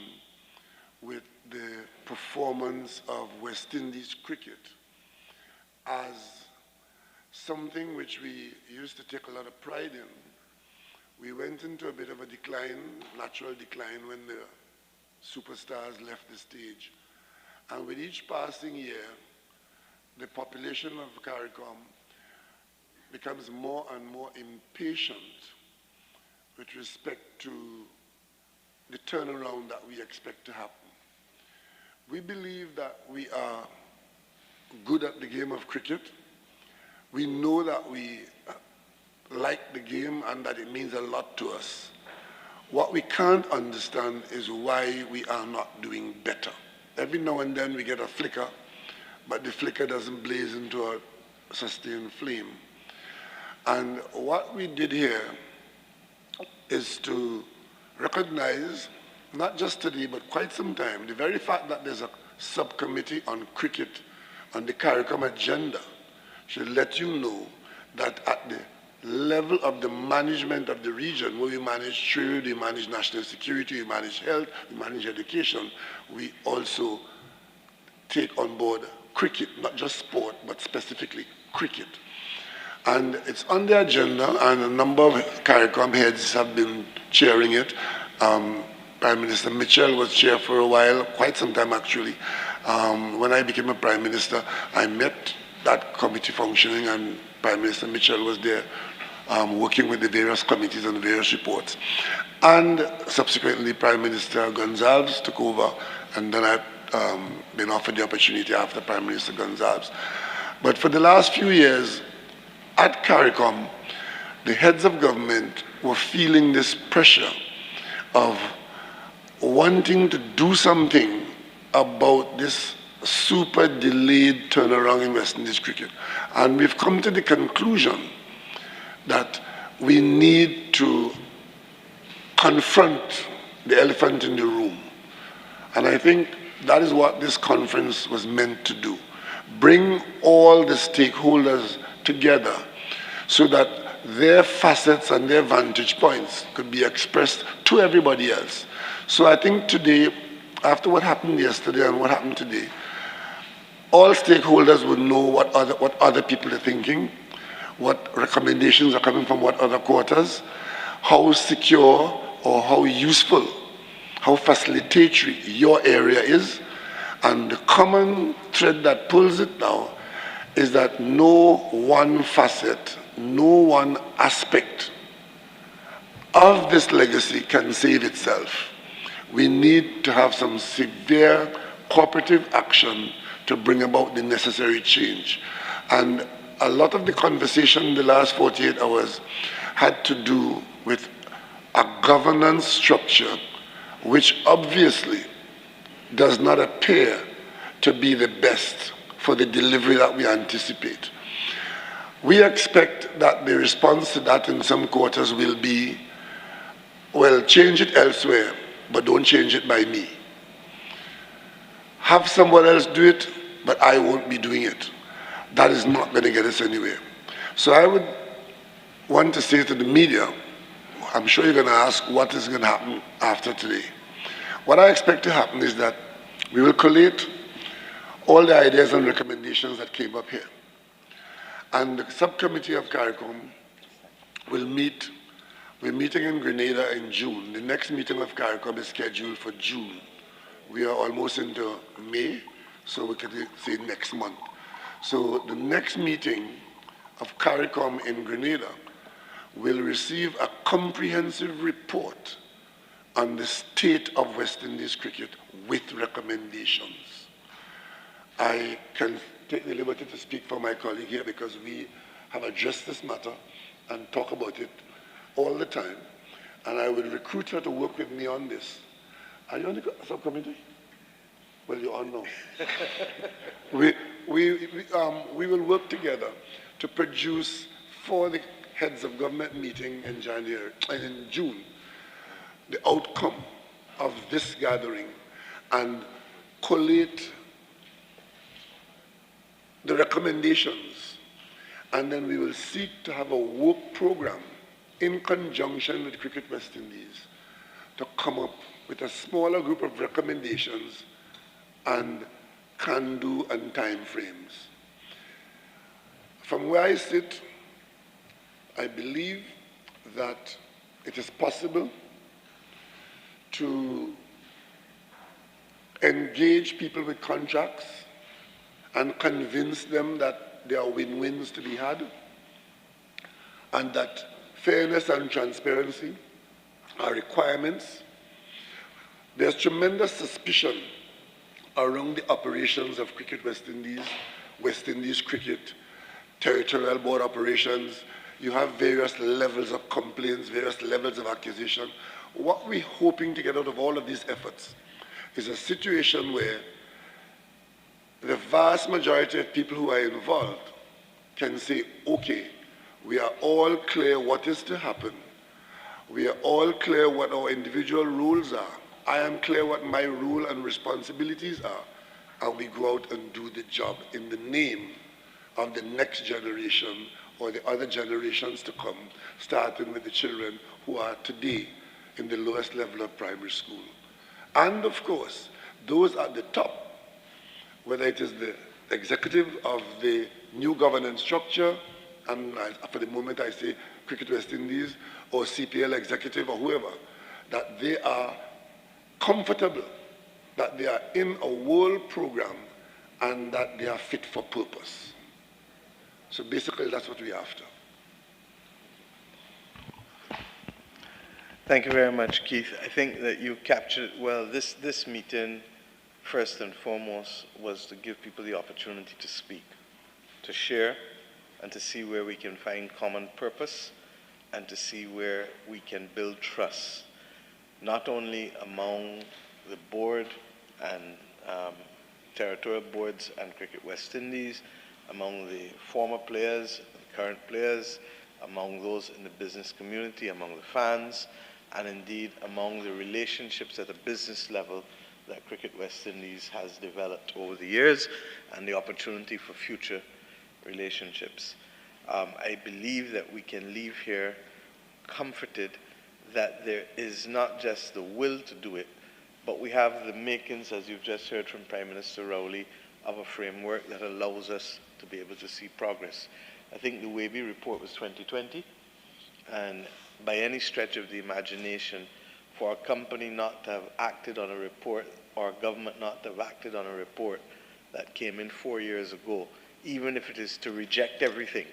[SPEAKER 4] with the performance of West Indies cricket as something which we used to take a lot of pride in. We went into a bit of a decline, natural decline, when the superstars left the stage. And with each passing year, the population of CARICOM becomes more and more impatient with respect to the turnaround that we expect to happen. We believe that we are good at the game of cricket. We know that we like the game and that it means a lot to us. What we can't understand is why we are not doing better. Every now and then we get a flicker, but the flicker doesn't blaze into a sustained flame. And what we did here is to recognize, not just today, but quite some time, the very fact that there's a subcommittee on cricket on the CARICOM agenda should let you know that at the level of the management of the region, where we manage trade, we manage national security, we manage health, we manage education, we also take on board cricket, not just sport, but specifically cricket. And it's on the agenda, and a number of CARICOM heads have been chairing it. Prime Minister Mitchell was chair for a while, quite some time actually. When I became a Prime Minister, I met that committee functioning, and Prime Minister Mitchell was there working with the various committees and the various reports. And subsequently, Prime Minister Gonsalves took over, and then I've been offered the opportunity after Prime Minister Gonsalves. But for the last few years, at CARICOM, the heads of government were feeling this pressure of wanting to do something about this super delayed turnaround in West Indies cricket. And we've come to the conclusion that we need to confront the elephant in the room. And I think that is what this conference was meant to do. Bring all the stakeholders together so that their facets and their vantage points could be expressed to everybody else. So I think today, after what happened yesterday and what happened today, all stakeholders would know what other people are thinking, what recommendations are coming from what other quarters, how secure or how useful, how facilitatory your area is. And the common thread that pulls it now is that no one facet, no one aspect of this legacy can save itself. We need to have some severe cooperative action to bring about the necessary change. And a lot of the conversation in the last 48 hours had to do with a governance structure which obviously does not appear to be the best for the delivery that we anticipate. We expect that the response to that in some quarters will be, well, change it elsewhere, but don't change it by me. Have someone else do it, but I won't be doing it. That is not going to get us anywhere. So I would want to say to the media, I'm sure you're going to ask what is going to happen after today. What I expect to happen is that we will collate all the ideas and recommendations that came up here. And the subcommittee of CARICOM will meet. We're meeting in Grenada in June. The next meeting of CARICOM is scheduled for June. We are almost into May, so we could say next month. So the next meeting of CARICOM in Grenada will receive a comprehensive report on the state of West Indies cricket with recommendations. I can take the liberty to speak for my colleague here because we have addressed this matter and talk about it all the time. And I will recruit her to work with me on this. Are you on the subcommittee? Well, you're on now. we will work together to produce for the heads of government meeting in June, the outcome of this gathering and collate the recommendations. And then we will seek to have a work program in conjunction with Cricket West Indies to come up with a smaller group of recommendations and can-do and time frames. From where I sit, I believe that it is possible to engage people with contracts and convince them that there are win-wins to be had and that fairness and transparency are requirements. There's tremendous suspicion around the operations of Cricket West Indies cricket, territorial board operations. You have various levels of complaints, various levels of accusation. What we're hoping to get out of all of these efforts is a situation where the vast majority of people who are involved can say, okay, we are all clear what is to happen. We are all clear what our individual roles are. I am clear what my role and responsibilities are. And we go out and do the job in the name of the next generation or the other generations to come, starting with the children who are today in the lowest level of primary school. And of course, those at the top, whether it is the executive of the new governance structure, and for the moment I say Cricket West Indies, or CPL executive or whoever, that they are comfortable, that they are in a world program, and that they are fit for purpose. So basically that's what we're after.
[SPEAKER 13] Thank you very much, Keith. I think that you captured it well. This meeting, first and foremost, was to give people the opportunity to speak, to share, and to see where we can find common purpose, and to see where we can build trust, not only among the board and territorial boards and Cricket West Indies, among the former players, the current players, among those in the business community, among the fans, and indeed among the relationships at a business level that Cricket West Indies has developed over the years, and the opportunity for future relationships. I believe that we can leave here comforted that there is not just the will to do it, but we have the makings, as you've just heard from Prime Minister Rowley, of a framework that allows us to be able to see progress. I think the Wavy report was 2020, and by any stretch of the imagination, for a company not to have acted on a report, or a government not to have acted on a report that came in 4 years ago, even if it is to reject everything,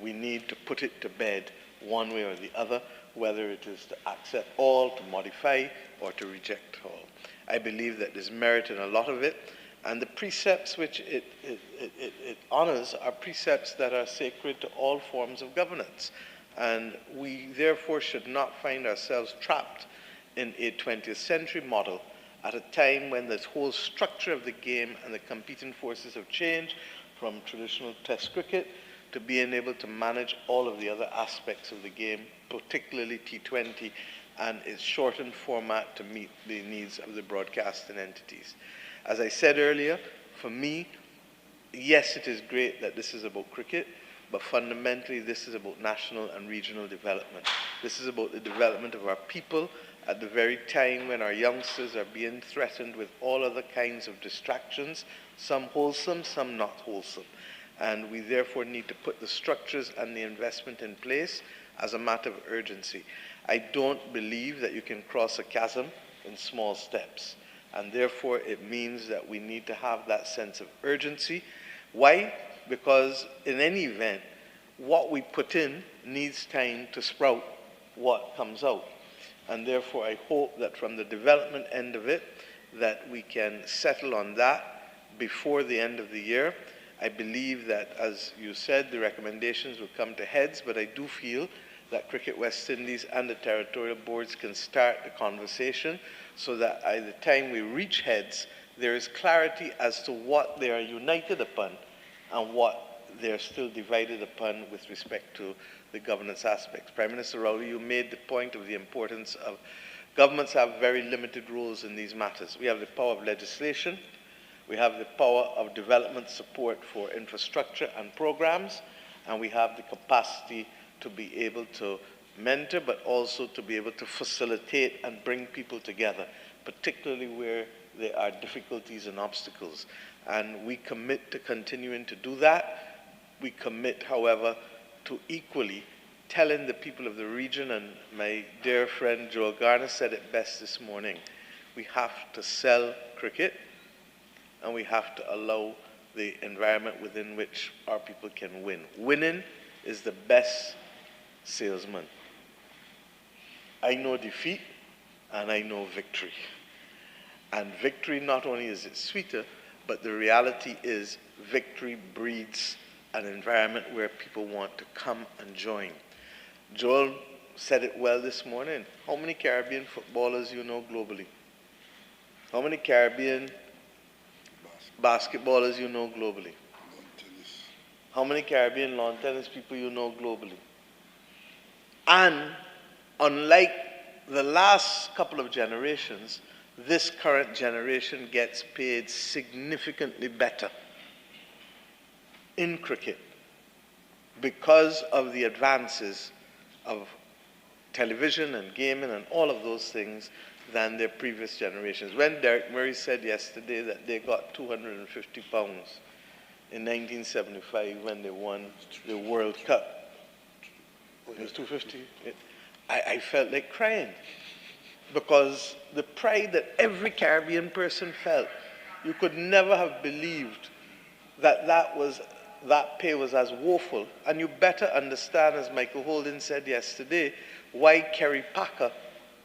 [SPEAKER 13] we need to put it to bed one way or the other, whether it is to accept all, to modify, or to reject all. I believe that there's merit in a lot of it, and the precepts which it honors are precepts that are sacred to all forms of governance. And we therefore should not find ourselves trapped in a 20th century model at a time when the whole structure of the game and the competing forces have changed from traditional test cricket to being able to manage all of the other aspects of the game, particularly T20 and its shortened format to meet the needs of the broadcasting entities. As I said earlier, for me, yes, it is great that this is about cricket, but fundamentally this is about national and regional development. This is about the development of our people at the very time when our youngsters are being threatened with all other kinds of distractions, some wholesome, some not wholesome. And we therefore need to put the structures and the investment in place as a matter of urgency. I don't believe that you can cross a chasm in small steps. And therefore it means that we need to have that sense of urgency. Why? Because in any event, what we put in needs time to sprout what comes out. And therefore I hope that from the development end of it, that we can settle on that before the end of the year. I believe that, as you said, the recommendations will come to heads, but I do feel that Cricket West Indies and the territorial boards can start the conversation so that by the time we reach heads, there is clarity as to what they are united upon and what they're still divided upon with respect to the governance aspects. Prime Minister Rowley, you made the point of the importance of governments have very limited roles in these matters. We have the power of legislation, we have the power of development support for infrastructure and programs, and we have the capacity to be able to mentor, but also to be able to facilitate and bring people together, particularly where there are difficulties and obstacles. And we commit to continuing to do that. We commit, however, to equally telling the people of the region, and my dear friend Joel Garner said it best this morning, we have to sell cricket, and we have to allow the environment within which our people can win. Winning is the best salesman. I know defeat and I know victory. And victory, not only is it sweeter, but the reality is victory breeds an environment where people want to come and join. Joel said it well this morning. How many Caribbean footballers you know globally? How many Caribbean basketballers you know globally? How many Caribbean lawn tennis people you know globally? And unlike the last couple of generations, this current generation gets paid significantly better in cricket because of the advances of television and gaming and all of those things than their previous generations. When Derek Murray said yesterday that they got £250 in 1975 when they won the World Cup. It was 250. I felt like crying because the pride that every Caribbean person felt, you could never have believed that that pay was as woeful. And you better understand, as Michael Holden said yesterday, why Kerry Packer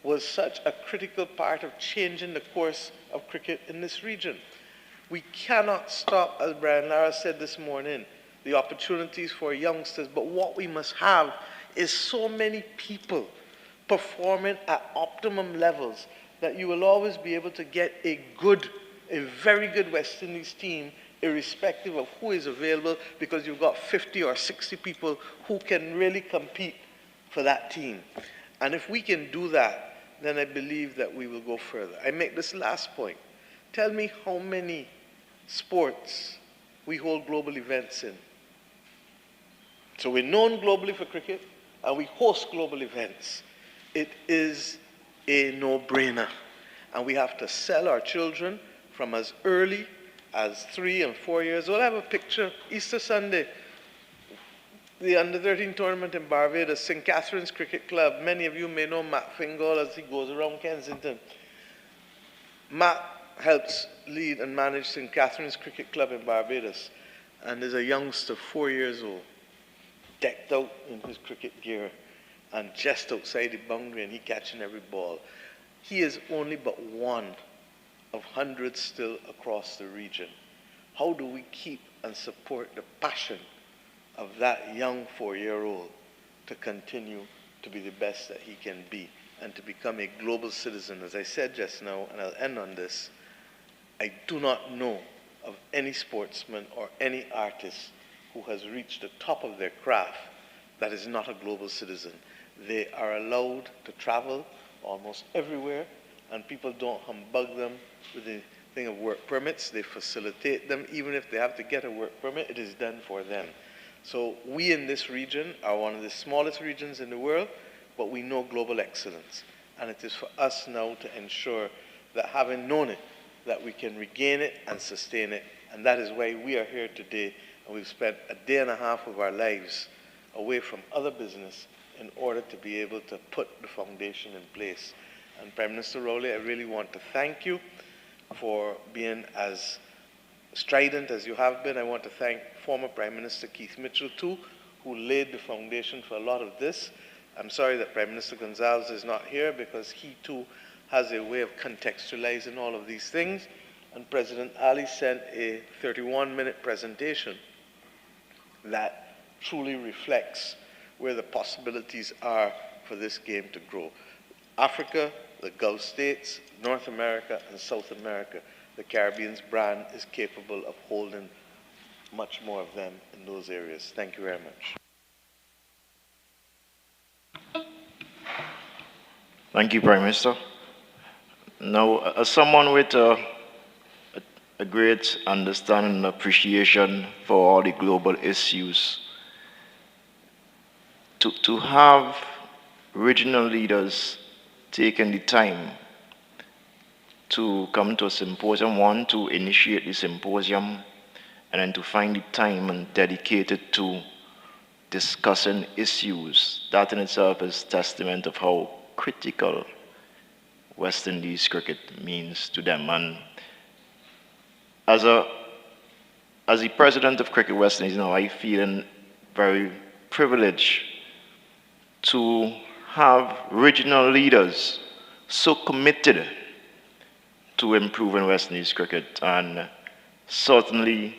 [SPEAKER 13] was such a critical part of changing the course of cricket in this region. We cannot stop, as Brian Lara said this morning, the opportunities for youngsters, but what we must have is so many people performing at optimum levels that you will always be able to get a very good West Indies team, irrespective of who is available, because you've got 50 or 60 people who can really compete for that team. And if we can do that, then I believe that we will go further. I make this last point. Tell me how many sports we hold global events in. So we're known globally for cricket, and we host global events. It is a no-brainer. And we have to sell our children from as early as 3 and 4 years old. I have a picture, Easter Sunday, the under-13 tournament in Barbados, St. Catherine's Cricket Club. Many of you may know Matt Fingal as he goes around Kensington. Matt helps lead and manage St. Catherine's Cricket Club in Barbados. And there's a youngster, 4 years old, decked out in his cricket gear and just outside the boundary, and he catching every ball. He is only but one of hundreds still across the region. How do we keep and support the passion of that young 4-year-old to continue to be the best that he can be and to become a global citizen? As I said just now, and I'll end on this, I do not know of any sportsman or any artist who has reached the top of their craft that is not a global citizen. They are allowed to travel almost everywhere, and people don't humbug them with the thing of work permits. They facilitate them. Even if they have to get a work permit, it is done for them. So we in this region are one of the smallest regions in the world, but we know global excellence. And it is for us now to ensure that, having known it, that we can regain it and sustain it. And that is why we are here today, and we've spent a day and a half of our lives away from other business in order to be able to put the foundation in place. And Prime Minister Rowley, I really want to thank you for being as strident as you have been. I want to thank former Prime Minister Keith Mitchell too, who laid the foundation for a lot of this. I'm sorry that Prime Minister Gonzalez is not here, because he too has a way of contextualizing all of these things. And President Ali sent a 31-minute presentation that truly reflects where the possibilities are for this game to grow. Africa, the Gulf states, North America, and South America, the Caribbean's brand is capable of holding much more of them in those areas. Thank you very much.
[SPEAKER 10] Thank you, Prime Minister. Now, as someone with a great understanding and appreciation for all the global issues, to have regional leaders taking the time to come to a symposium, one, to initiate the symposium, and then to find the time and dedicate it to discussing issues, that in itself is testament of how critical West Indies cricket means to them. And as the president of Cricket West Indies now, I feel very privileged to have regional leaders so committed to improving West Indies cricket. And certainly,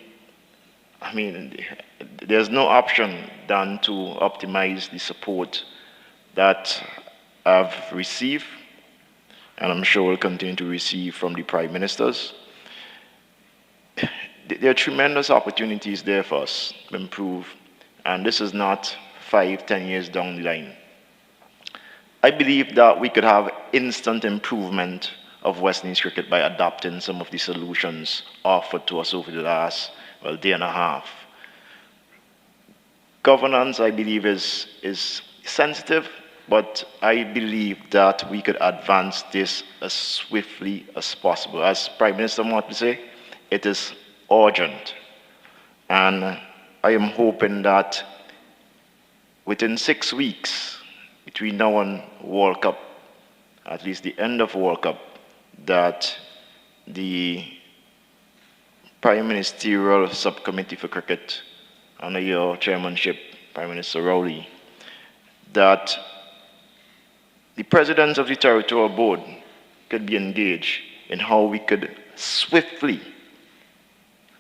[SPEAKER 10] I mean, there's no option than to optimize the support that I've received, and I'm sure will continue to receive from the Prime Ministers. There are tremendous opportunities there for us to improve, and this is not 5-10 years down the line. I believe that we could have instant improvement of West Indies cricket by adopting some of the solutions offered to us over the last, day and a half. Governance, I believe, is sensitive, but I believe that we could advance this as swiftly as possible. As Prime Minister wanted to say, it is urgent. And I am hoping that within 6 weeks, between now and World Cup, at least the end of World Cup, that the Prime Ministerial Subcommittee for Cricket, under your chairmanship, Prime Minister Rowley, that the presidents of the territorial board could be engaged in how we could swiftly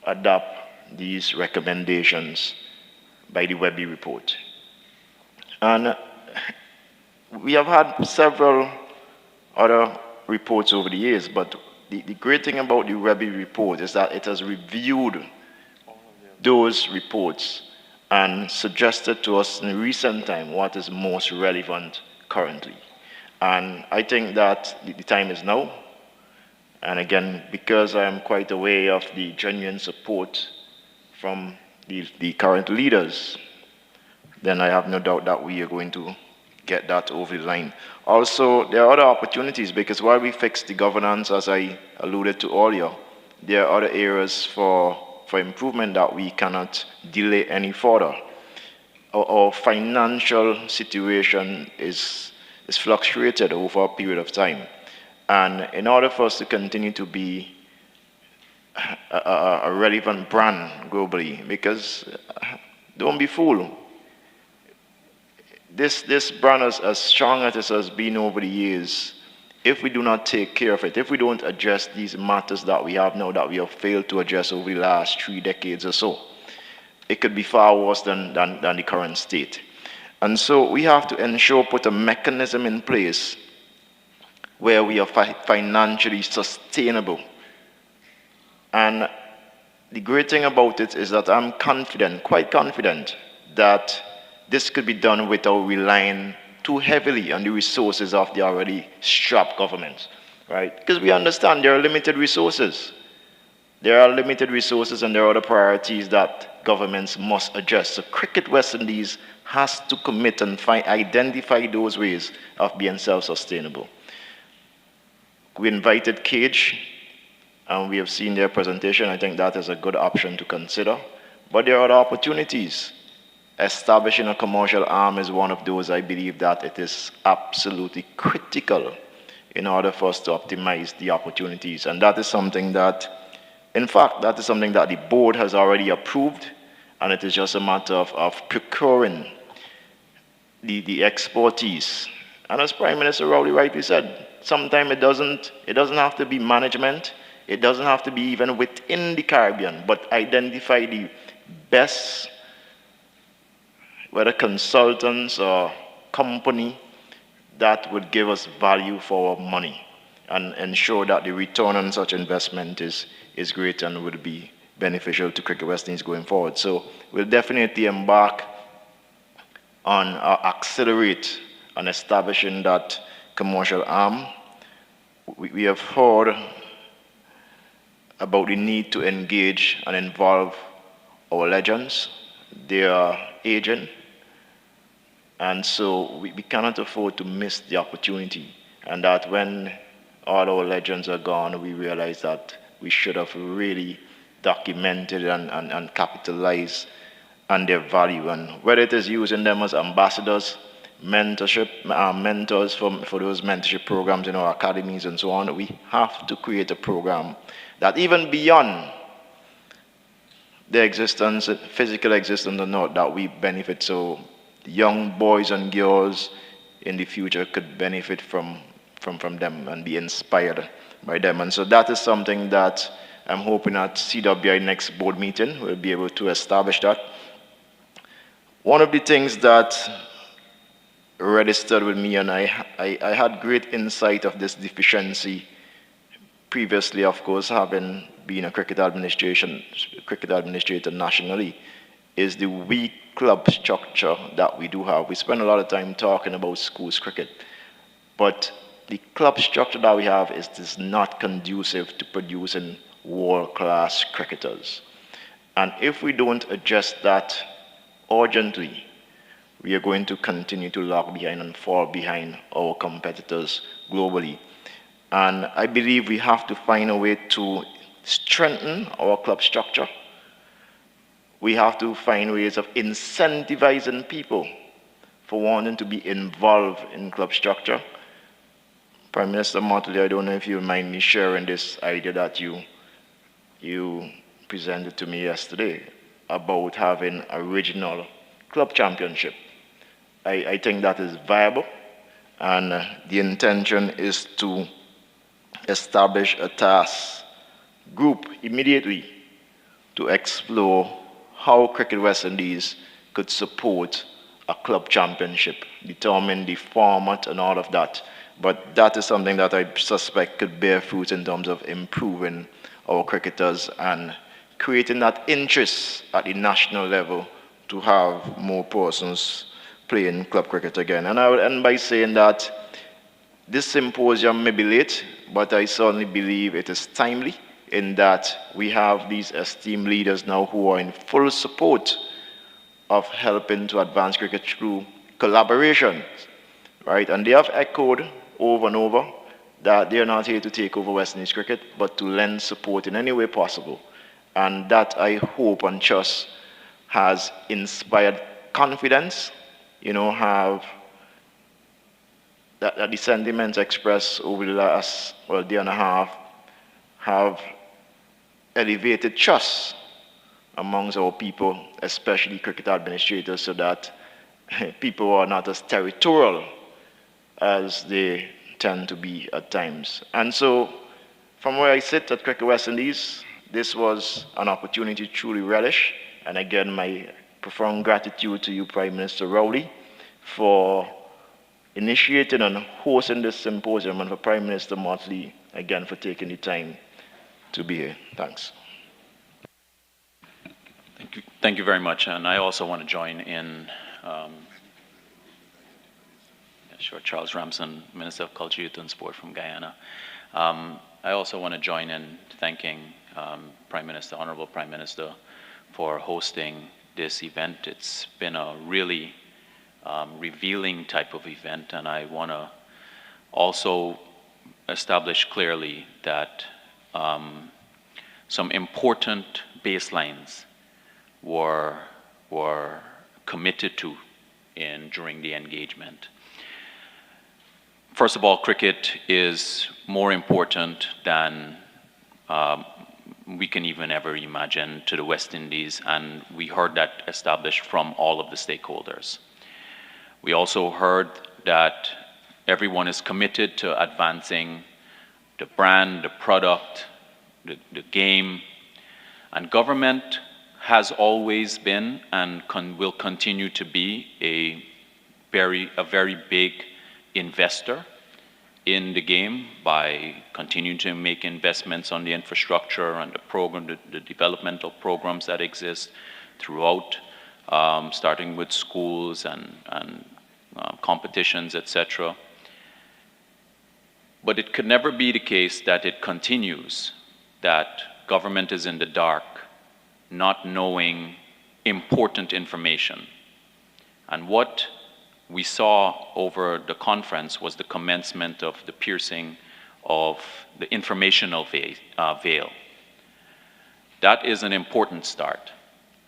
[SPEAKER 10] adopt these recommendations by the Webby report. And we have had several other reports over the years, but the great thing about the Webby report is that it has reviewed those reports and suggested to us in recent time what is most relevant currently. And I think that the time is now. And again, because I am quite aware of the genuine support from the current leaders, then I have no doubt that we are going to get that over the line. Also, there are other opportunities, because while we fix the governance, as I alluded to earlier, there are other areas for improvement that we cannot delay any further. Our financial situation is fluctuated over a period of time. And in order for us to continue to be a relevant brand globally, because don't be fooled, this brand is as strong as it has been over the years. If we do not take care of it, if we don't address these matters that we have now that we have failed to address over the last 3 decades or so, it could be far worse than the current state. And so we have to ensure, put a mechanism in place where we are financially sustainable. And the great thing about it is that I'm confident, quite confident, that this could be done without relying too heavily on the resources of the already strapped government, right? Because we understand there are limited resources. There are limited resources and there are other priorities that governments must address. So Cricket West Indies has to commit and identify those ways of being self-sustainable. We invited Cage, and we have seen their presentation. I think that is a good option to consider. But there are other opportunities. Establishing a commercial arm is one of those. I believe that it is absolutely critical in order for us to optimize the opportunities. And that is something that, in fact, that is something that the board has already approved, and it is just a matter of procuring the expertise. And as Prime Minister Rowley rightly said, sometimes it doesn't have to be management, it doesn't have to be even within the Caribbean, but identify the best, whether consultants or company, that would give us value for our money and ensure that the return on such investment is great and would be beneficial to Cricket West Indies going forward. So we'll definitely embark on accelerate on establishing that commercial arm. We have heard about the need to engage and involve our legends. They are aging, and so we cannot afford to miss the opportunity. And that when all our legends are gone, we realize that we should have really documented and capitalized on their value. And whether it is using them as ambassadors, mentorship, mentors for those mentorship programs in our academies and so on, we have to create a program that even beyond their existence, physical existence or not, that we benefit. So young boys and girls in the future could benefit from them and be inspired by them. And so that is something that I'm hoping at CWI next board meeting we'll be able to establish that. One of the things that registered with me, and I had great insight of this deficiency previously, of course, having been a cricket administrator nationally, is the weak club structure that we do have. We spend a lot of time talking about schools cricket, but the club structure that we have is not conducive to producing world-class cricketers. And if we don't address that urgently, we are going to continue to lag behind and fall behind our competitors globally. And I believe we have to find a way to strengthen our club structure we have to find ways of incentivizing people for wanting to be involved in club structure. Prime Minister Motley, I don't know if you mind me sharing this idea that you presented to me yesterday about having a regional club championship. I think that is viable, and the intention is to establish a task group immediately to explore how Cricket West Indies could support a club championship, determine the format and all of that. But that is something that I suspect could bear fruit in terms of improving our cricketers and creating that interest at the national level to have more persons playing club cricket again. And I would end by saying that this symposium may be late, but I certainly believe it is timely in that we have these esteemed leaders now who are in full support of helping to advance cricket through collaboration, right? And they have echoed over and over that they are not here to take over West Indies cricket, but to lend support in any way possible. And that, I hope and trust, has inspired confidence, have that the sentiments expressed over the last day and a half have elevated trust amongst our people, especially cricket administrators, so that people are not as territorial as they tend to be at times. And so, from where I sit at Cricket West Indies, this was an opportunity to truly relish. And again, my profound gratitude to you, Prime Minister Rowley, for initiating and hosting this symposium, and for Prime Minister Motley, again, for taking the time to be here. Thanks.
[SPEAKER 15] Thank you very much. And I also want to join in, Charles Ramson, Minister of Culture, Youth and Sport from Guyana. I also want to join in thanking Honorable Prime Minister, for hosting this event. It's been a really revealing type of event, and I want to also establish clearly that some important baselines were committed to during the engagement. First of all, cricket is more important than we can even ever imagine to the West Indies, and we heard that established from all of the stakeholders. We also heard that everyone is committed to advancing the brand, the product, the game, and government has always been and will continue to be a very big investor in the game by continuing to make investments on the infrastructure and the developmental programs that exist throughout, starting with schools and competitions, etc. But it could never be the case that it continues, that government is in the dark, not knowing important information. And what we saw over the conference was the commencement of the piercing of the informational veil. That is an important start.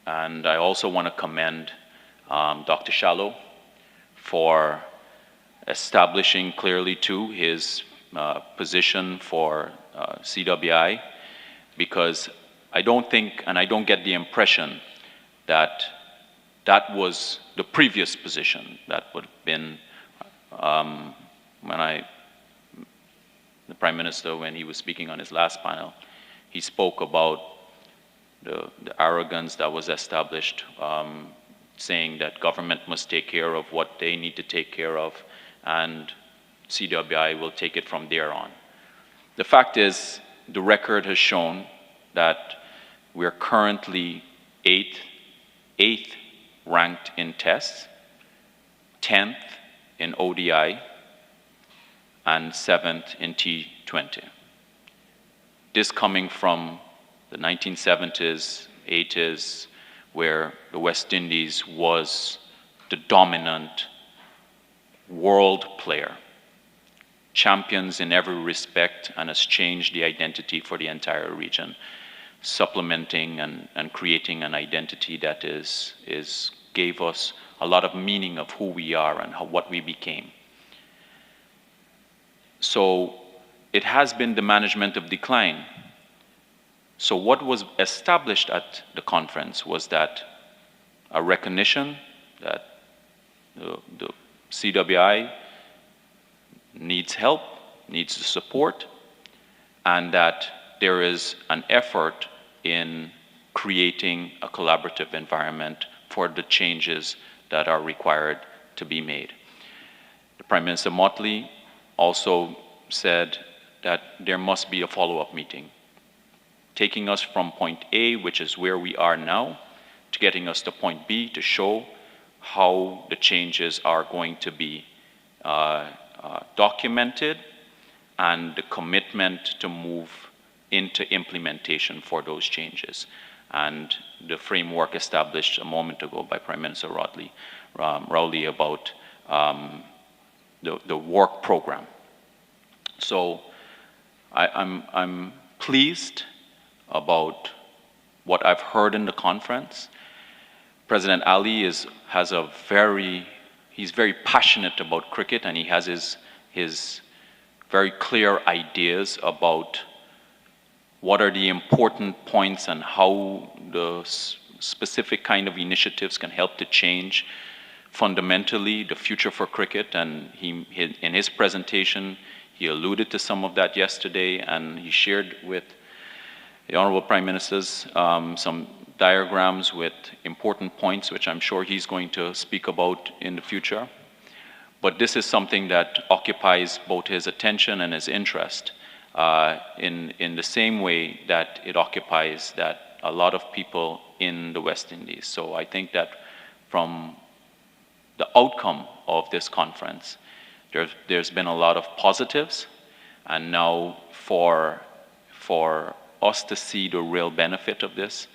[SPEAKER 15] And I also want to commend Dr. Shallow for establishing clearly too his position for CWI, because I don't think, and I don't get the impression that that was the previous position. That would have been the Prime Minister, when he was speaking on his last panel, he spoke about the arrogance that was established, saying that government must take care of what they need to take care of, and CWI will take it from there on. The fact is, the record has shown that we're currently eighth ranked in tests, 10th in ODI, and 7th in T20. This coming from the 1970s, 80s, where the West Indies was the dominant world player, champions in every respect, and has changed the identity for the entire region. supplementing and creating an identity that gave us a lot of meaning of who we are and what we became. So it has been the management of decline. So what was established at the conference was that a recognition that the CWI needs help, needs support, and that there is an effort in creating a collaborative environment for the changes that are required to be made. The Prime Minister Motley also said that there must be a follow-up meeting, taking us from point A, which is where we are now, to getting us to point B to show how the changes are going to be documented and the commitment to move into implementation for those changes. And the framework established a moment ago by Prime Minister Rowley about the work program. So I'm pleased about what I've heard in the conference. President Ali he's very passionate about cricket, and he has his very clear ideas about what are the important points and how the specific kind of initiatives can help to change fundamentally the future for cricket. And in his presentation, he alluded to some of that yesterday, and he shared with the Honorable Prime Ministers some diagrams with important points, which I'm sure he's going to speak about in the future. But this is something that occupies both his attention and his interest in the same way that it occupies that a lot of people in the West Indies. So I think that from the outcome of this conference, there's been a lot of positives, and now for us to see the real benefit of this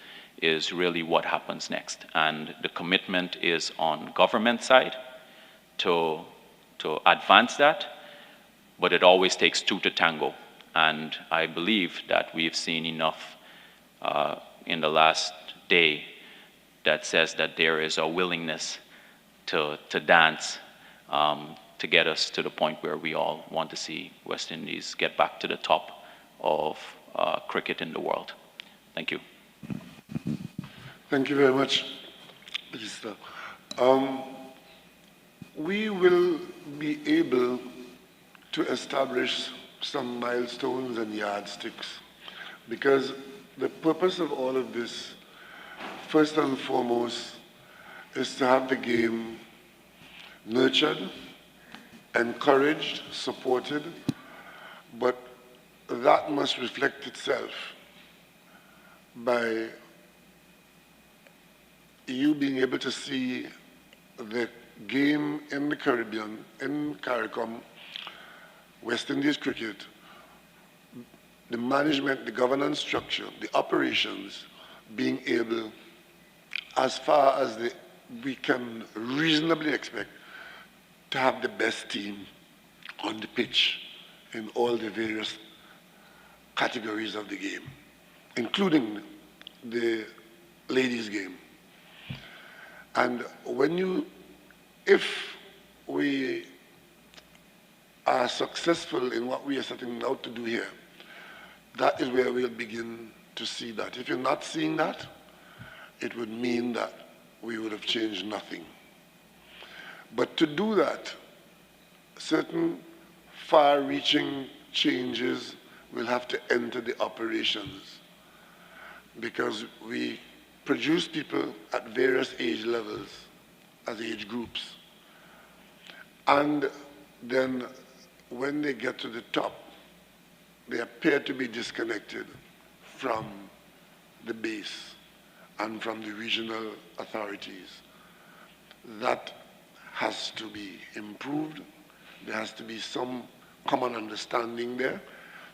[SPEAKER 15] is really what happens next. And the commitment is on government side to advance that, but it always takes two to tango. And I believe that we've seen enough in the last day that says that there is a willingness to dance to get us to the point where we all want to see West Indies get back to the top of cricket in the world. Thank you.
[SPEAKER 4] Thank you very much, Minister. We will be able to establish some milestones and yardsticks, because the purpose of all of this, first and foremost, is to have the game nurtured, encouraged, supported, but that must reflect itself by you being able to see the game in the Caribbean, in CARICOM, West Indies cricket, the management, the governance structure, the operations, being able, as far as we can reasonably expect, to have the best team on the pitch in all the various categories of the game, including the ladies' game. And if we are successful in what we are setting out to do here, that is where we'll begin to see that. If you're not seeing that, it would mean that we would have changed nothing. But to do that, certain far-reaching changes will have to enter the operations, because we produce people at various age levels as age groups. And then when they get to the top, they appear to be disconnected from the base and from the regional authorities. That has to be improved. There has to be some common understanding there,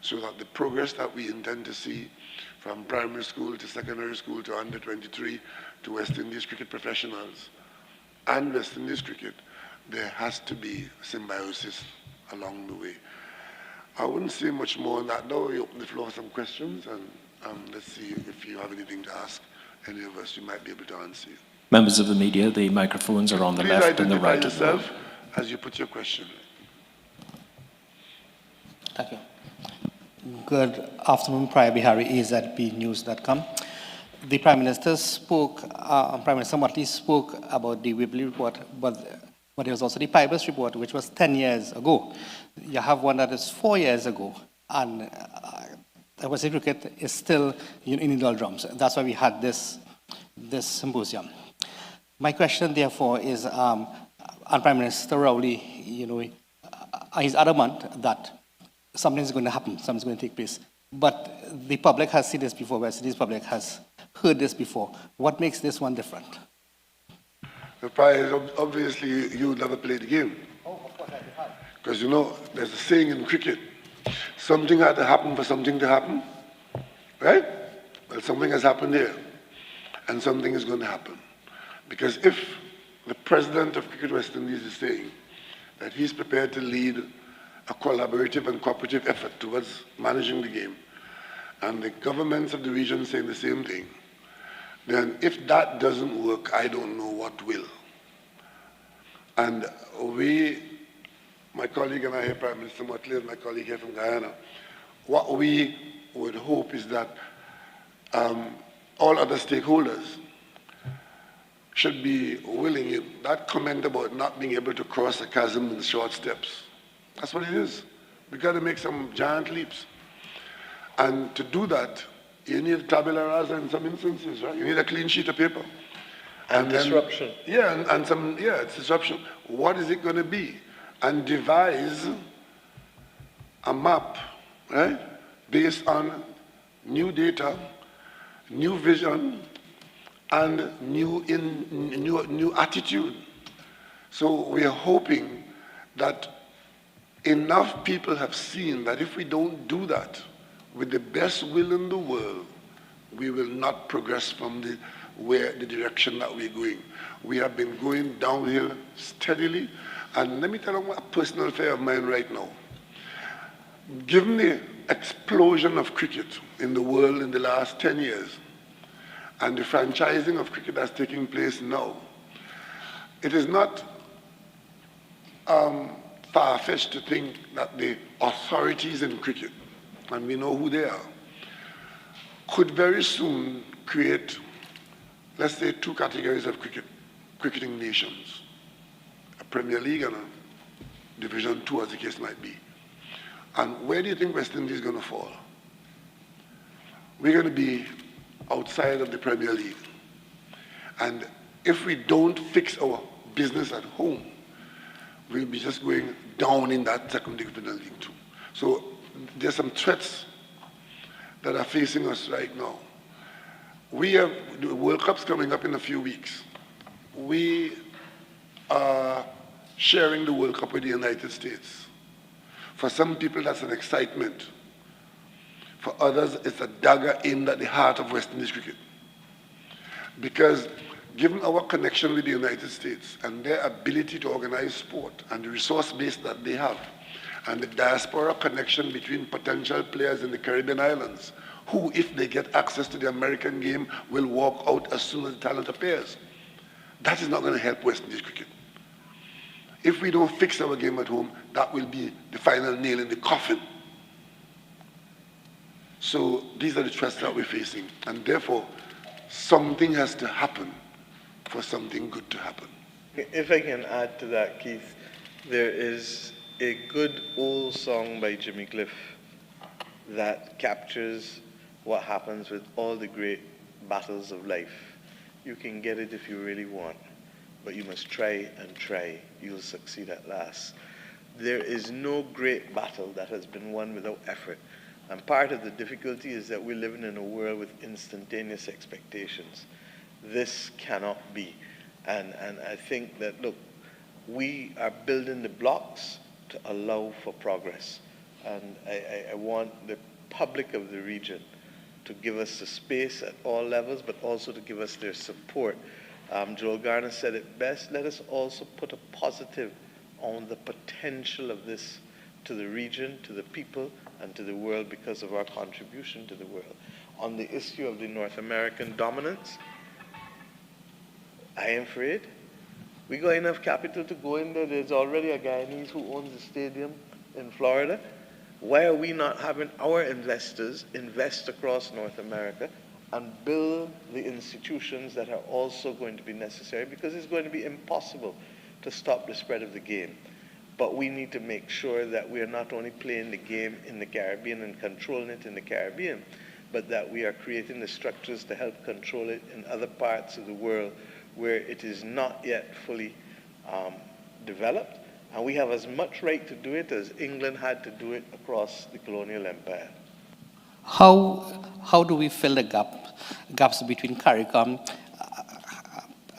[SPEAKER 4] so that the progress that we intend to see from primary school to secondary school to under 23 to West Indies cricket professionals and West Indies cricket, there has to be symbiosis along the way. I wouldn't say much more on that. Now we open the floor for some questions, and Let's see if you have anything to ask any of us, you might be able to answer you.
[SPEAKER 14] Members of the media, the microphones are on the left and the right of the room.
[SPEAKER 4] Please identify yourself as you put your question.
[SPEAKER 16] Thank you. Good afternoon, Priya Bihari, AZBnews.com. The Prime Minister spoke, Prime Minister Motley spoke about the Whibley report, but there was also the Pybus report, which was 10 years ago. You have one that is 4 years ago, and West Indies cricket is still in the doldrums. That's why we had this symposium. My question, therefore, is, and Prime Minister Rowley, he's adamant that something's going to happen, something's going to take place. But the public has seen this before, West Indies public has heard this before. What makes this one different?
[SPEAKER 4] The prize, obviously, you never played the game. Oh, of course I have. Because there's a saying in cricket, something had to happen for something to happen, right? Well, something has happened here, and something is going to happen. Because if the president of Cricket West Indies is saying that he's prepared to lead a collaborative and cooperative effort towards managing the game, and the governments of the region saying the same thing, then if that doesn't work, I don't know what will. And my colleague and I here, Prime Minister Motley and my colleague here from Guyana, what we would hope is that all other stakeholders should be willing. That comment about not being able to cross a chasm in short steps, that's what it is. We've got to make some giant leaps. And to do that, you need tabula rasa in some instances, right? You need a clean sheet of paper.
[SPEAKER 13] And disruption.
[SPEAKER 4] It's disruption. What is it going to be? And devise a map, right? Based on new data, new vision, and new attitude. So we are hoping that enough people have seen that if we don't do that, with the best will in the world, we will not progress from the direction that we're going. We have been going downhill steadily, and let me tell you a personal affair of mine right now. Given the explosion of cricket in the world in the last 10 years, and the franchising of cricket that's taking place now, it is not far-fetched to think that the authorities in cricket, and we know who they are, could very soon create, let's say, two categories of cricketing nations, a Premier League and a Division 2, as the case might be. And where do you think West Indies is going to fall? We're going to be outside of the Premier League. And if we don't fix our business at home, we'll be just going down in that second division league too. So there's some threats that are facing us right now. We have the World Cup's coming up in a few weeks. We are sharing the World Cup with the United States. For some people, that's an excitement. For others, it's a dagger aimed at the heart of West Indies cricket. Because given our connection with the United States and their ability to organize sport and the resource base that they have, and the diaspora connection between potential players in the Caribbean islands, who, if they get access to the American game, will walk out as soon as the talent appears. That is not going to help West Indies cricket. If we don't fix our game at home, that will be the final nail in the coffin. So these are the threats that we're facing, and therefore, something has to happen for something good to happen.
[SPEAKER 13] If I can add to that, Keith, there is a good old song by Jimmy Cliff that captures what happens with all the great battles of life. You can get it if you really want, but you must try and try. You'll succeed at last. There is no great battle that has been won without effort. And part of the difficulty is that we're living in a world with instantaneous expectations. This cannot be. And I think that, look, we are building the blocks to allow for progress. And I want the public of the region to give us the space at all levels, but also to give us their support. Joel Garner said it best, let us also put a positive on the potential of this to the region, to the people, and to the world because of our contribution to the world. on the issue of the North American dominance, I am afraid. We got enough capital to go in there. There's already a Guyanese who owns the stadium in Florida. Why are we not having our investors invest across North America and build the institutions that are also going to be necessary? Because it's going to be impossible to stop the spread of the game. But we need to make sure that we are not only playing the game in the Caribbean and controlling it in the Caribbean, but that we are creating the structures to help control it in other parts of the world where it is not yet fully developed. And we have as much right to do it as England had to do it across the colonial empire.
[SPEAKER 16] How do we fill the gaps between CARICOM,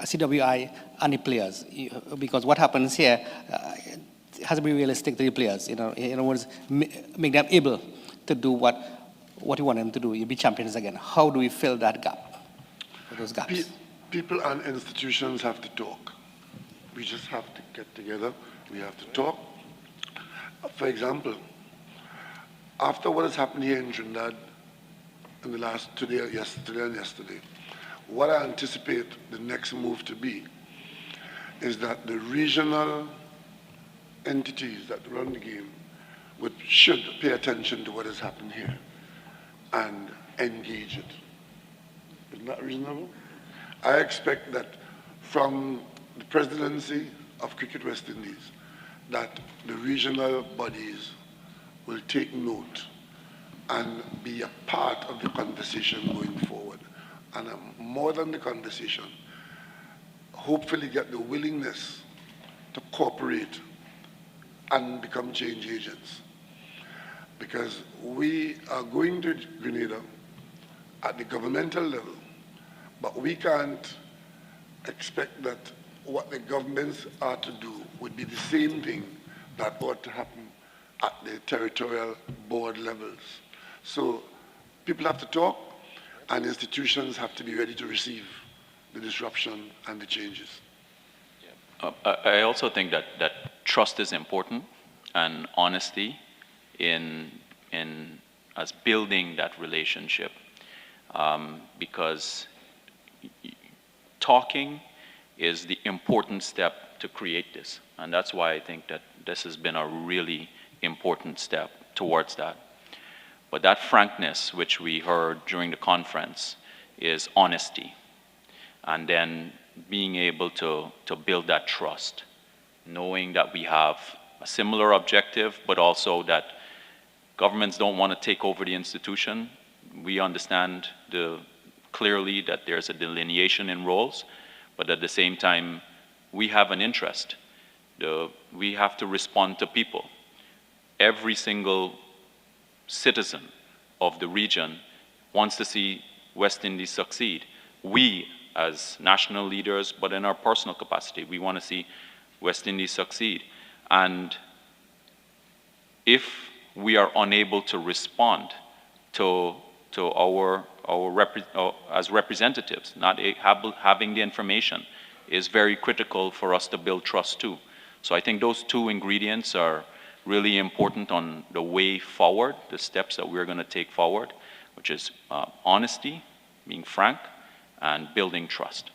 [SPEAKER 16] CWI, and the players? Because what happens here has to be realistic to the players. In other words, make them able to do what you want them to do. You'll be champions again. How do we fill that gap? Those gaps.
[SPEAKER 4] People and institutions have to talk. We just have to get together. We have to talk. For example, after what has happened here in Trinidad in the last today and yesterday, what I anticipate the next move to be is that the regional entities that run the game should pay attention to what has happened here and engage it. Isn't that reasonable? I expect that from the presidency of Cricket West Indies, that the regional bodies will take note and be a part of the conversation going forward. And more than the conversation, hopefully get the willingness to cooperate and become change agents. Because we are going to Grenada at the governmental level, but we can't expect that what the governments are to do would be the same thing that ought to happen at the territorial board levels. So people have to talk, and institutions have to be ready to receive the disruption and the changes.
[SPEAKER 15] I also think that trust is important, and honesty in as building that relationship, because talking is the important step to create this. And that's why I think that this has been a really important step towards that. But that frankness, which we heard during the conference, is honesty. And then being able to build that trust, knowing that we have a similar objective, but also that governments don't want to take over the institution. We understand clearly that there's a delineation in roles, but at the same time, we have an interest. We have to respond to people. Every single citizen of the region wants to see West Indies succeed. We, as national leaders, but in our personal capacity, we want to see West Indies succeed. And if we are unable to respond to as representatives, not having the information, is very critical for us to build trust too. So I think those two ingredients are really important on the way forward, the steps that we're going to take forward, which is honesty, being frank, and building trust.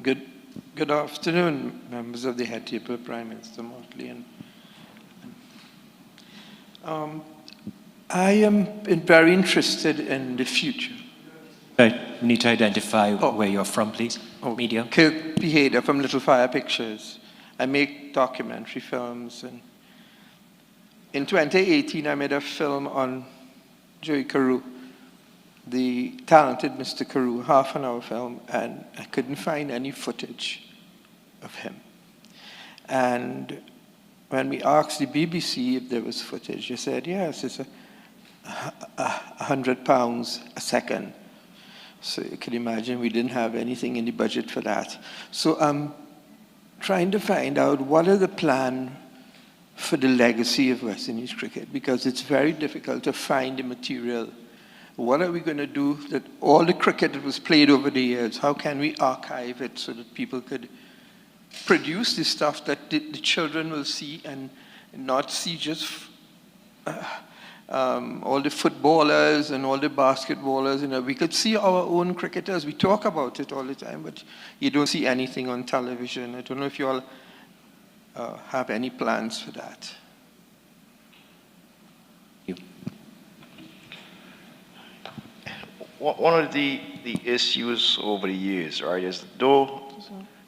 [SPEAKER 6] Good afternoon, members of the head table, Prime Minister Motley. I am very interested in the future.
[SPEAKER 14] You need to identify where you're from, please. Media.
[SPEAKER 6] Kirk Behader from Little Fire Pictures. I make documentary films. And in 2018, I made a film on Joey Carew, the talented Mr. Carew, half-an-hour film, and I couldn't find any footage of him. And when we asked the BBC if there was footage, they said, yes, it's £100 a second. So you can imagine we didn't have anything in the budget for that. So I'm trying to find out what are the plans for the legacy of West Indies cricket, because it's very difficult to find the material. What are we going to do that all the cricket that was played over the years, how can we archive it so that people could produce the stuff that the children will see and not see just all the footballers and all the basketballers, we could see our own cricketers. We talk about it all the time, but you don't see anything on television. I don't know if you all have any plans for that.
[SPEAKER 10] One of the issues over the years, right, is though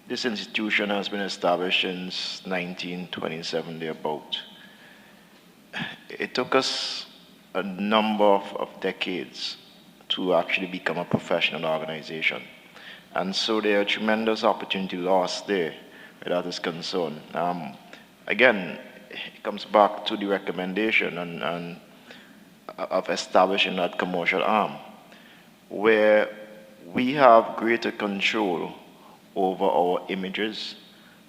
[SPEAKER 10] this institution has been established since 1927, thereabout, it took us a number of decades to actually become a professional organization. And so there are tremendous opportunity lost there where that is concerned. Again, it comes back to the recommendation and of establishing that commercial arm, where we have greater control over our images,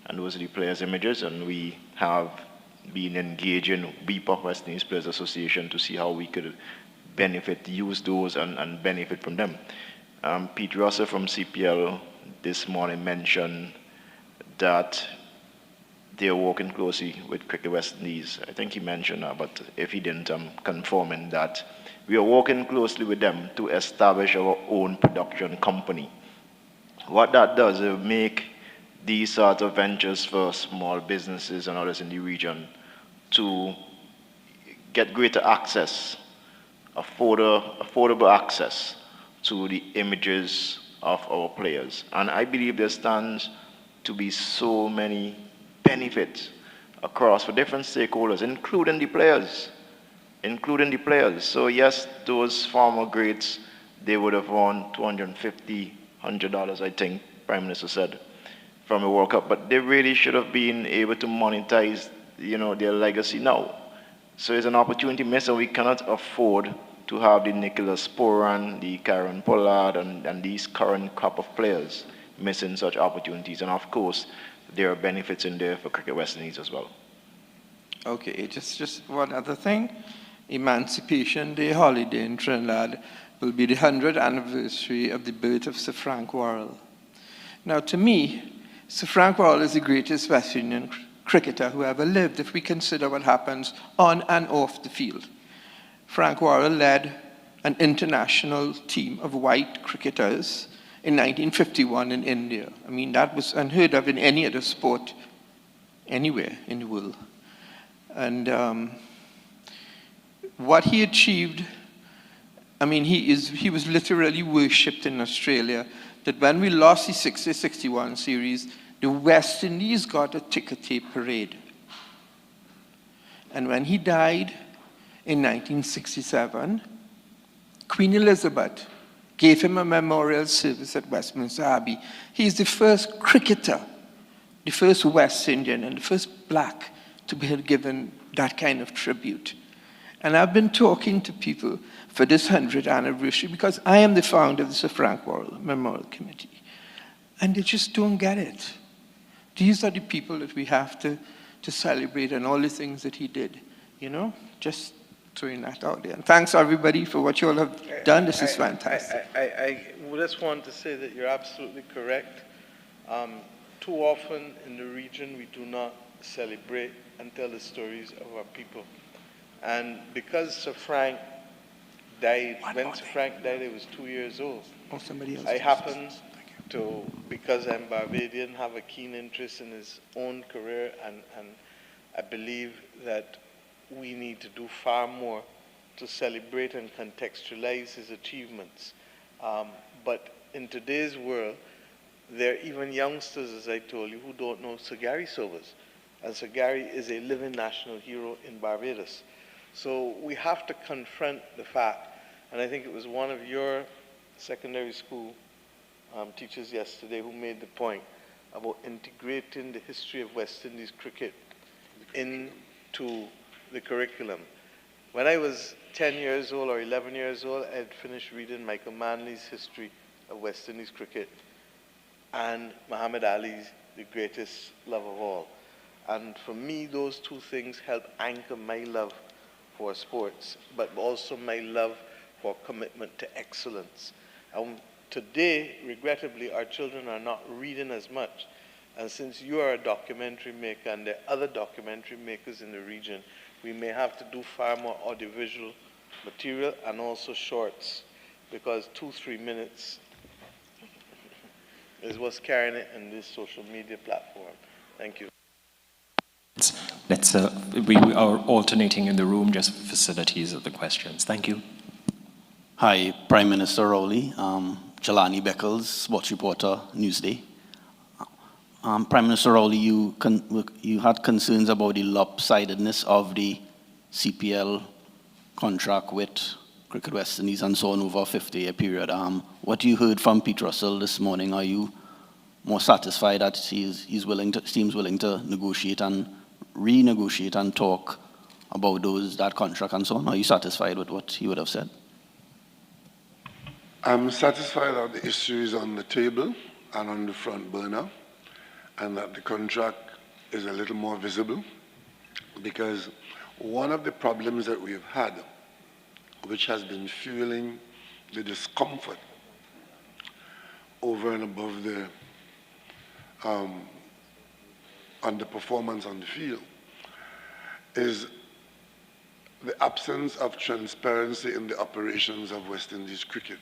[SPEAKER 10] and those are the players' images, and we have been engaging WEPA, West Indies Players Association, to see how we could benefit, use those and benefit from them. Pete Russell from CPL this morning mentioned that they're working closely with Cricket West Indies. I think he mentioned that, but if he didn't, I'm confirming that we are working closely with them to establish our own production company. What that does is make these sorts of ventures for small businesses and others in the region to get greater access, affordable access to the images of our players. And I believe there stands to be so many benefits across for different stakeholders, including the players. So yes, those former greats, they would have won $250, $100, I think Prime Minister said, from a World Cup, but they really should have been able to monetize, their legacy now. So it's an opportunity missed, and we cannot afford to have the Nicholas Sporan, the Karen Pollard, and these current crop of players missing such opportunities. And of course, there are benefits in there for Cricket West Indies as well.
[SPEAKER 6] Okay, just one other thing. Emancipation Day holiday in Trinidad will be the 100th anniversary of the birth of Sir Frank Worrell. Now, to me, Sir Frank Worrell is the greatest West Indian cricketer who ever lived, if we consider what happens on and off the field. Frank Worrell led an international team of white cricketers in 1951 in India. I mean, that was unheard of in any other sport anywhere in the world. And what he achieved, I mean, he was literally worshipped in Australia, that when we lost the 60-61 series, the West Indies got a ticker tape parade. And when he died in 1967, Queen Elizabeth gave him a memorial service at Westminster Abbey. He's the first cricketer, the first West Indian, and the first black to be given that kind of tribute. And I've been talking to people for this 100th anniversary because I am the founder of the Sir Frank Worrell Memorial Committee. And they just don't get it. These are the people that we have to celebrate and all the things that he did, just throwing that out there. And thanks everybody for what you all have done. This is fantastic.
[SPEAKER 13] I just want to say that you're absolutely correct. Too often in the region we do not celebrate and tell the stories of our people. And because Sir Frank died, when Sir Frank died, I was 2 years old.
[SPEAKER 6] Oh, somebody else.
[SPEAKER 13] I happened to, because I'm Barbadian, have a keen interest in his own career, and I believe that we need to do far more to celebrate and contextualize his achievements. But in today's world, there are even youngsters, as I told you, who don't know Sir Gary Sobers. And Sir Gary is a living national hero in Barbados. So we have to confront the fact, and I think it was one of your secondary school teachers yesterday who made the point about integrating the history of West Indies cricket into the curriculum. When I was 10 years old or 11 years old, I had finished reading Michael Manley's History of West Indies Cricket and Muhammad Ali's The Greatest Love of All. And for me, those two things help anchor my love for sports, but also my love for commitment to excellence. And today, regrettably, our children are not reading as much. And since you are a documentary maker and there are other documentary makers in the region, we may have to do far more audiovisual material and also shorts, because 2-3 minutes is what's carrying it in this social media platform. Thank you.
[SPEAKER 14] We are alternating in the room just for facilities of the questions. Thank you.
[SPEAKER 17] Hi, Prime Minister Rowley. Jelani Beckles, sports reporter, Newsday. Prime Minister Rowley, you had concerns about the lopsidedness of the CPL contract with Cricket West Indies and so on over a 50-year period. What you heard from Pete Russell this morning, are you more satisfied that he's seems willing to negotiate and renegotiate and talk about that contract and so on? Are you satisfied with what he would have said?
[SPEAKER 4] I'm satisfied that the issue is on the table and on the front burner, and that the contract is a little more visible, because one of the problems that we've had, which has been fueling the discomfort over and above the underperformance on the field, is the absence of transparency in the operations of West Indies cricket.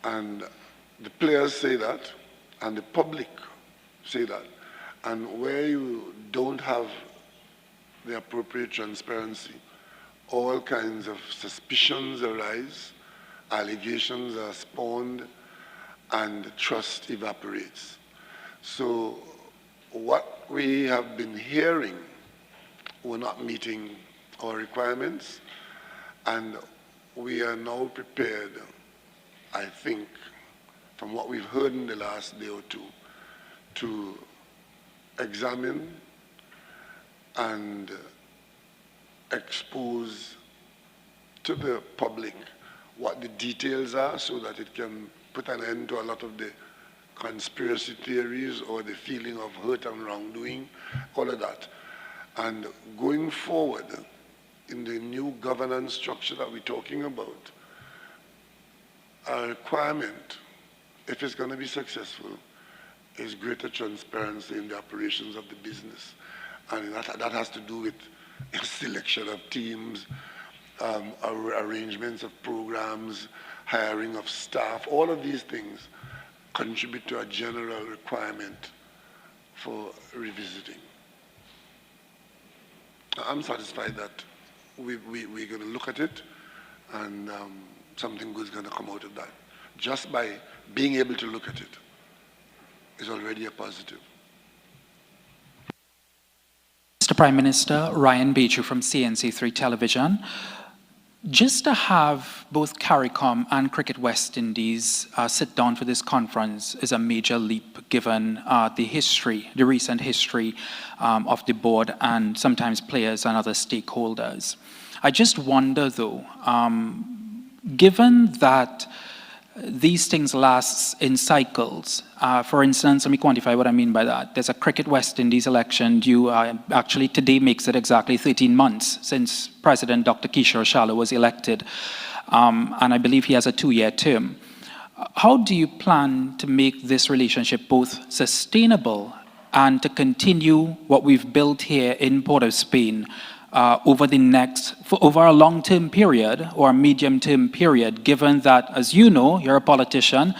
[SPEAKER 4] And the players say that, and the public say that. And where you don't have the appropriate transparency, all kinds of suspicions arise, allegations are spawned, and trust evaporates. So what we have been hearing were not meeting our requirements, and we are now prepared, I think, from what we've heard in the last day or two, to examine and expose to the public what the details are, so that it can put an end to a lot of the conspiracy theories or the feeling of hurt and wrongdoing, all of that. And going forward, in the new governance structure that we're talking about, a requirement, if it's going to be successful, is greater transparency in the operations of the business. And that has to do with selection of teams, arrangements of programs, hiring of staff. All of these things contribute to a general requirement for revisiting. I'm satisfied that we're going to look at it, and something good is going to come out of that. Just by being able to look at it is already a positive.
[SPEAKER 18] Mr. Prime Minister, Ryan Beecher from CNC3 Television. Just to have both CARICOM and Cricket West Indies sit down for this conference is a major leap, given the recent history of the board and sometimes players and other stakeholders. I just wonder, though, given that these things last in cycles, for instance, let me quantify what I mean by that. There's a Cricket West Indies election due, actually today makes it exactly 13 months since President Dr. Kishore Shala was elected, and I believe he has a 2-year term. How do you plan to make this relationship both sustainable and to continue what we've built here in Port of Spain over a long-term period or a medium-term period, given that, as you know, you're a politician,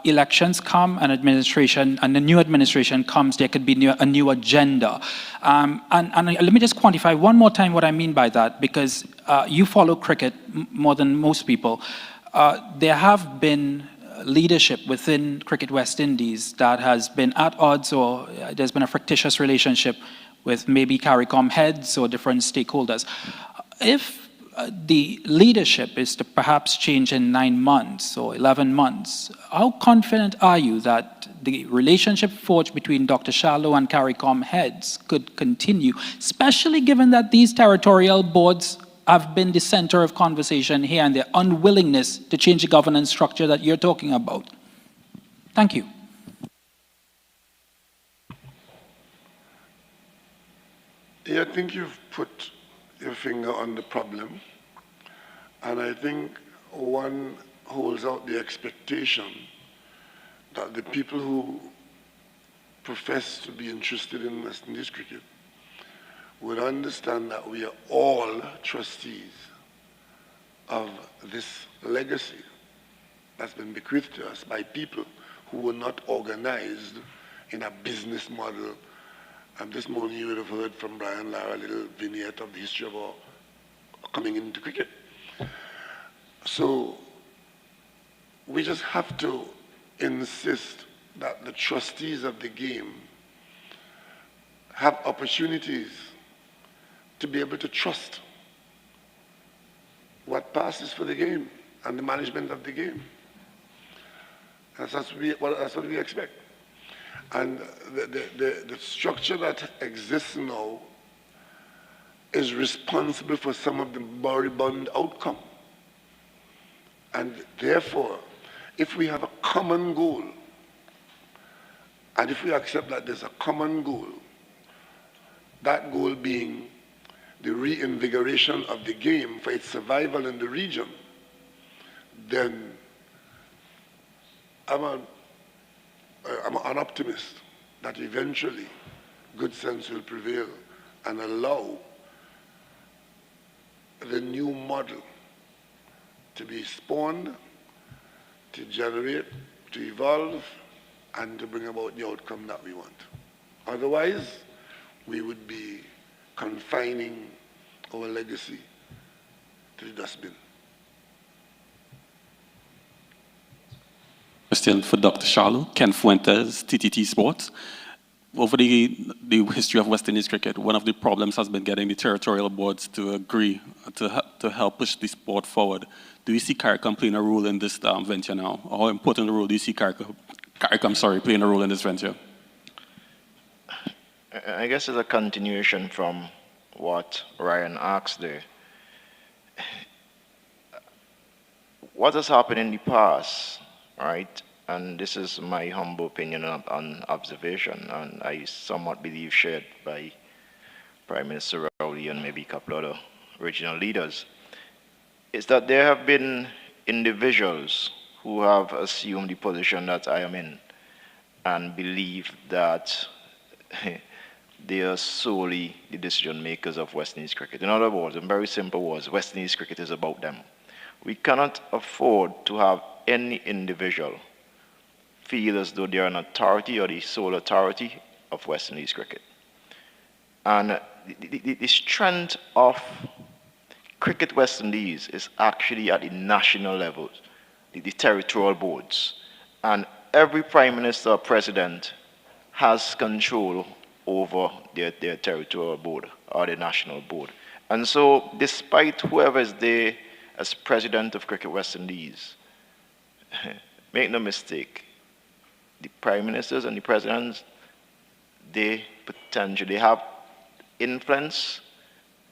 [SPEAKER 18] elections come, and a new administration comes, there could be a new agenda. And let me just quantify one more time what I mean by that, because you follow cricket more than most people. There have been leadership within Cricket West Indies that has been at odds, or there's been a fractious relationship with maybe CARICOM heads or different stakeholders. If the leadership is to perhaps change in 9 months or 11 months, how confident are you that the relationship forged between Dr. Shallow and CARICOM heads could continue, especially given that these territorial boards have been the center of conversation here and their unwillingness to change the governance structure that you're talking about? Thank you.
[SPEAKER 4] Yeah, I think you've put your finger on the problem, and I think one holds out the expectation that the people who profess to be interested in West Indies cricket would understand that we are all trustees of this legacy that's been bequeathed to us by people who were not organized in a business model. And this morning you would have heard from Brian Lara a little vignette of the history of our coming into cricket. So we just have to insist that the trustees of the game have opportunities to be able to trust what passes for the game and the management of the game. That's what we expect. And the structure that exists now is responsible for some of the moribund outcome. And therefore, if we have a common goal, and if we accept that there's a common goal, that goal being the reinvigoration of the game for its survival in the region, then I'm an optimist that eventually good sense will prevail and allow the new model to be spawned, to generate, to evolve, and to bring about the outcome that we want. Otherwise, we would be confining our legacy to the dustbin.
[SPEAKER 5] Question for Dr. Charlo. Ken Fuentes, TTT Sports. Over the history of West Indies cricket, one of the problems has been getting the territorial boards to agree to help push the sport forward. Do you see CARICOM playing a role in this venture now? Or how important a role do you see CARICOM playing a role in this venture?
[SPEAKER 10] I guess it's a continuation from what Ryan asked there. What has happened in the past, right? And this is my humble opinion and observation, and I somewhat believe shared by Prime Minister Rowley and maybe a couple other regional leaders, is that there have been individuals who have assumed the position that I am in and believe that they are solely the decision makers of West Indies cricket. In other words, in very simple words, West Indies cricket is about them. We cannot afford to have any individual feel as though they are an authority or the sole authority of West Indies cricket. And the strength of Cricket West Indies is actually at the national level, the territorial boards. And every Prime Minister or President has control over their territorial board or the national board. And so despite whoever is there as President of Cricket West Indies, make no mistake, the Prime Ministers and the Presidents, they potentially have influence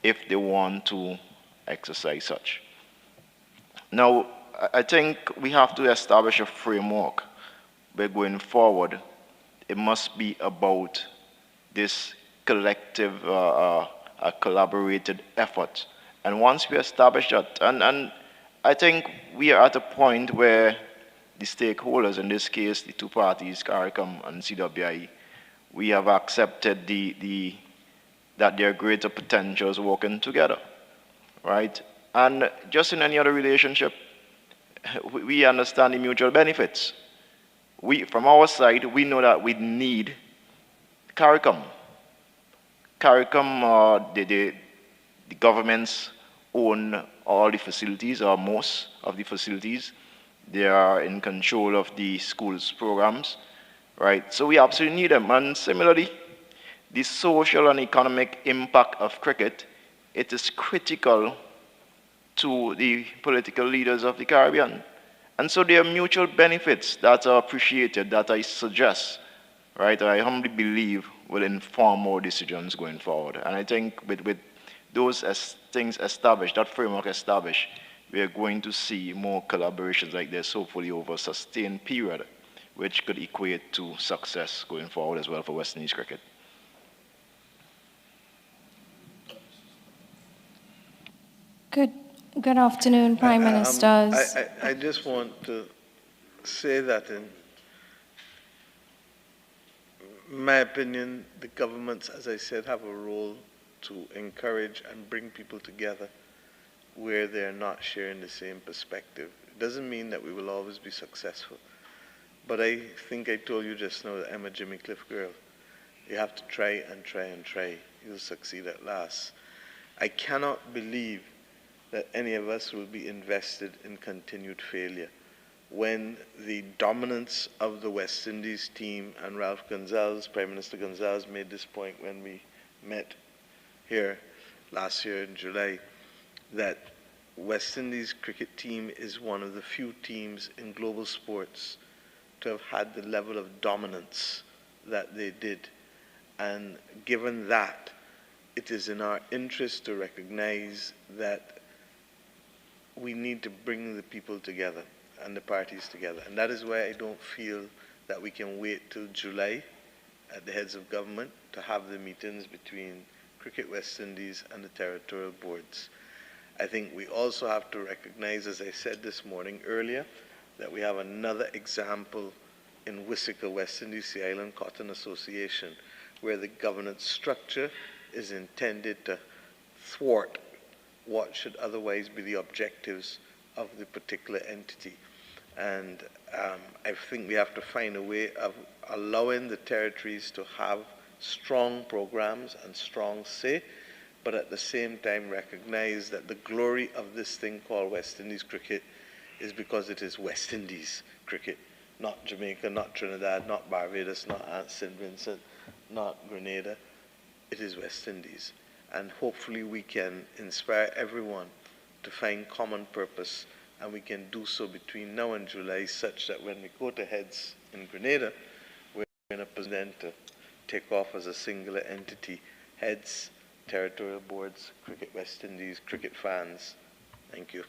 [SPEAKER 10] if they want to exercise such. Now, I think we have to establish a framework where going forward, it must be about this collective, collaborated effort. And once we establish that, and I think we are at a point where the stakeholders, in this case, the two parties, CARICOM and CWI, we have accepted that there are greater potentials working together, right? And just in any other relationship, we understand the mutual benefits. From our side, we know that we need CARICOM. CARICOM, the governments own all the facilities, or most of the facilities. They are in control of the schools' programs, right? So we absolutely need them. And similarly, the social and economic impact of cricket, it is critical to the political leaders of the Caribbean. And so there are mutual benefits that are appreciated, that I suggest, right, I humbly believe will inform our decisions going forward. And I think with those things established, that framework established, we are going to see more collaborations like this, hopefully over a sustained period, which could equate to success going forward as well for West Indies cricket.
[SPEAKER 19] Good afternoon, Prime Ministers.
[SPEAKER 20] I just want to say that in my opinion, the governments, as I said, have a role to encourage and bring people together where they're not sharing the same perspective. It doesn't mean that we will always be successful. But I think I told you just now that I'm a Jimmy Cliff girl. You have to try and try and try. You'll succeed at last. I cannot believe that any of us will be invested in continued failure when the dominance of the West Indies team, and Ralph Gonsalves, Prime Minister Gonsalves made this point when we met here last year in July, that West Indies cricket team is one of the few teams in global sports to have had the level of dominance that they did. And given that, it is in our interest to recognize that we need to bring the people together and the parties together. And that is why I don't feel that we can wait till July at the heads of government to have the meetings between Cricket West Indies and the territorial boards. I think we also have to recognize, as I said this morning earlier, that we have another example in Wissahickon, West Indies, the Island Cotton Association, where the governance structure is intended to thwart what should otherwise be the objectives of the particular entity. And I think we have to find a way of allowing the territories to have strong programs and strong say, but at the same time recognize that the glory of this thing called West Indies cricket is because it is West Indies cricket, not Jamaica, not Trinidad, not Barbados, not St. Vincent, not Grenada. It is West Indies. And hopefully we can inspire everyone to find common purpose, and we can do so between now and July, such that when we go to heads in Grenada, we're in a position to take off as a singular entity, heads, territorial boards, Cricket West Indies, cricket fans. Thank you.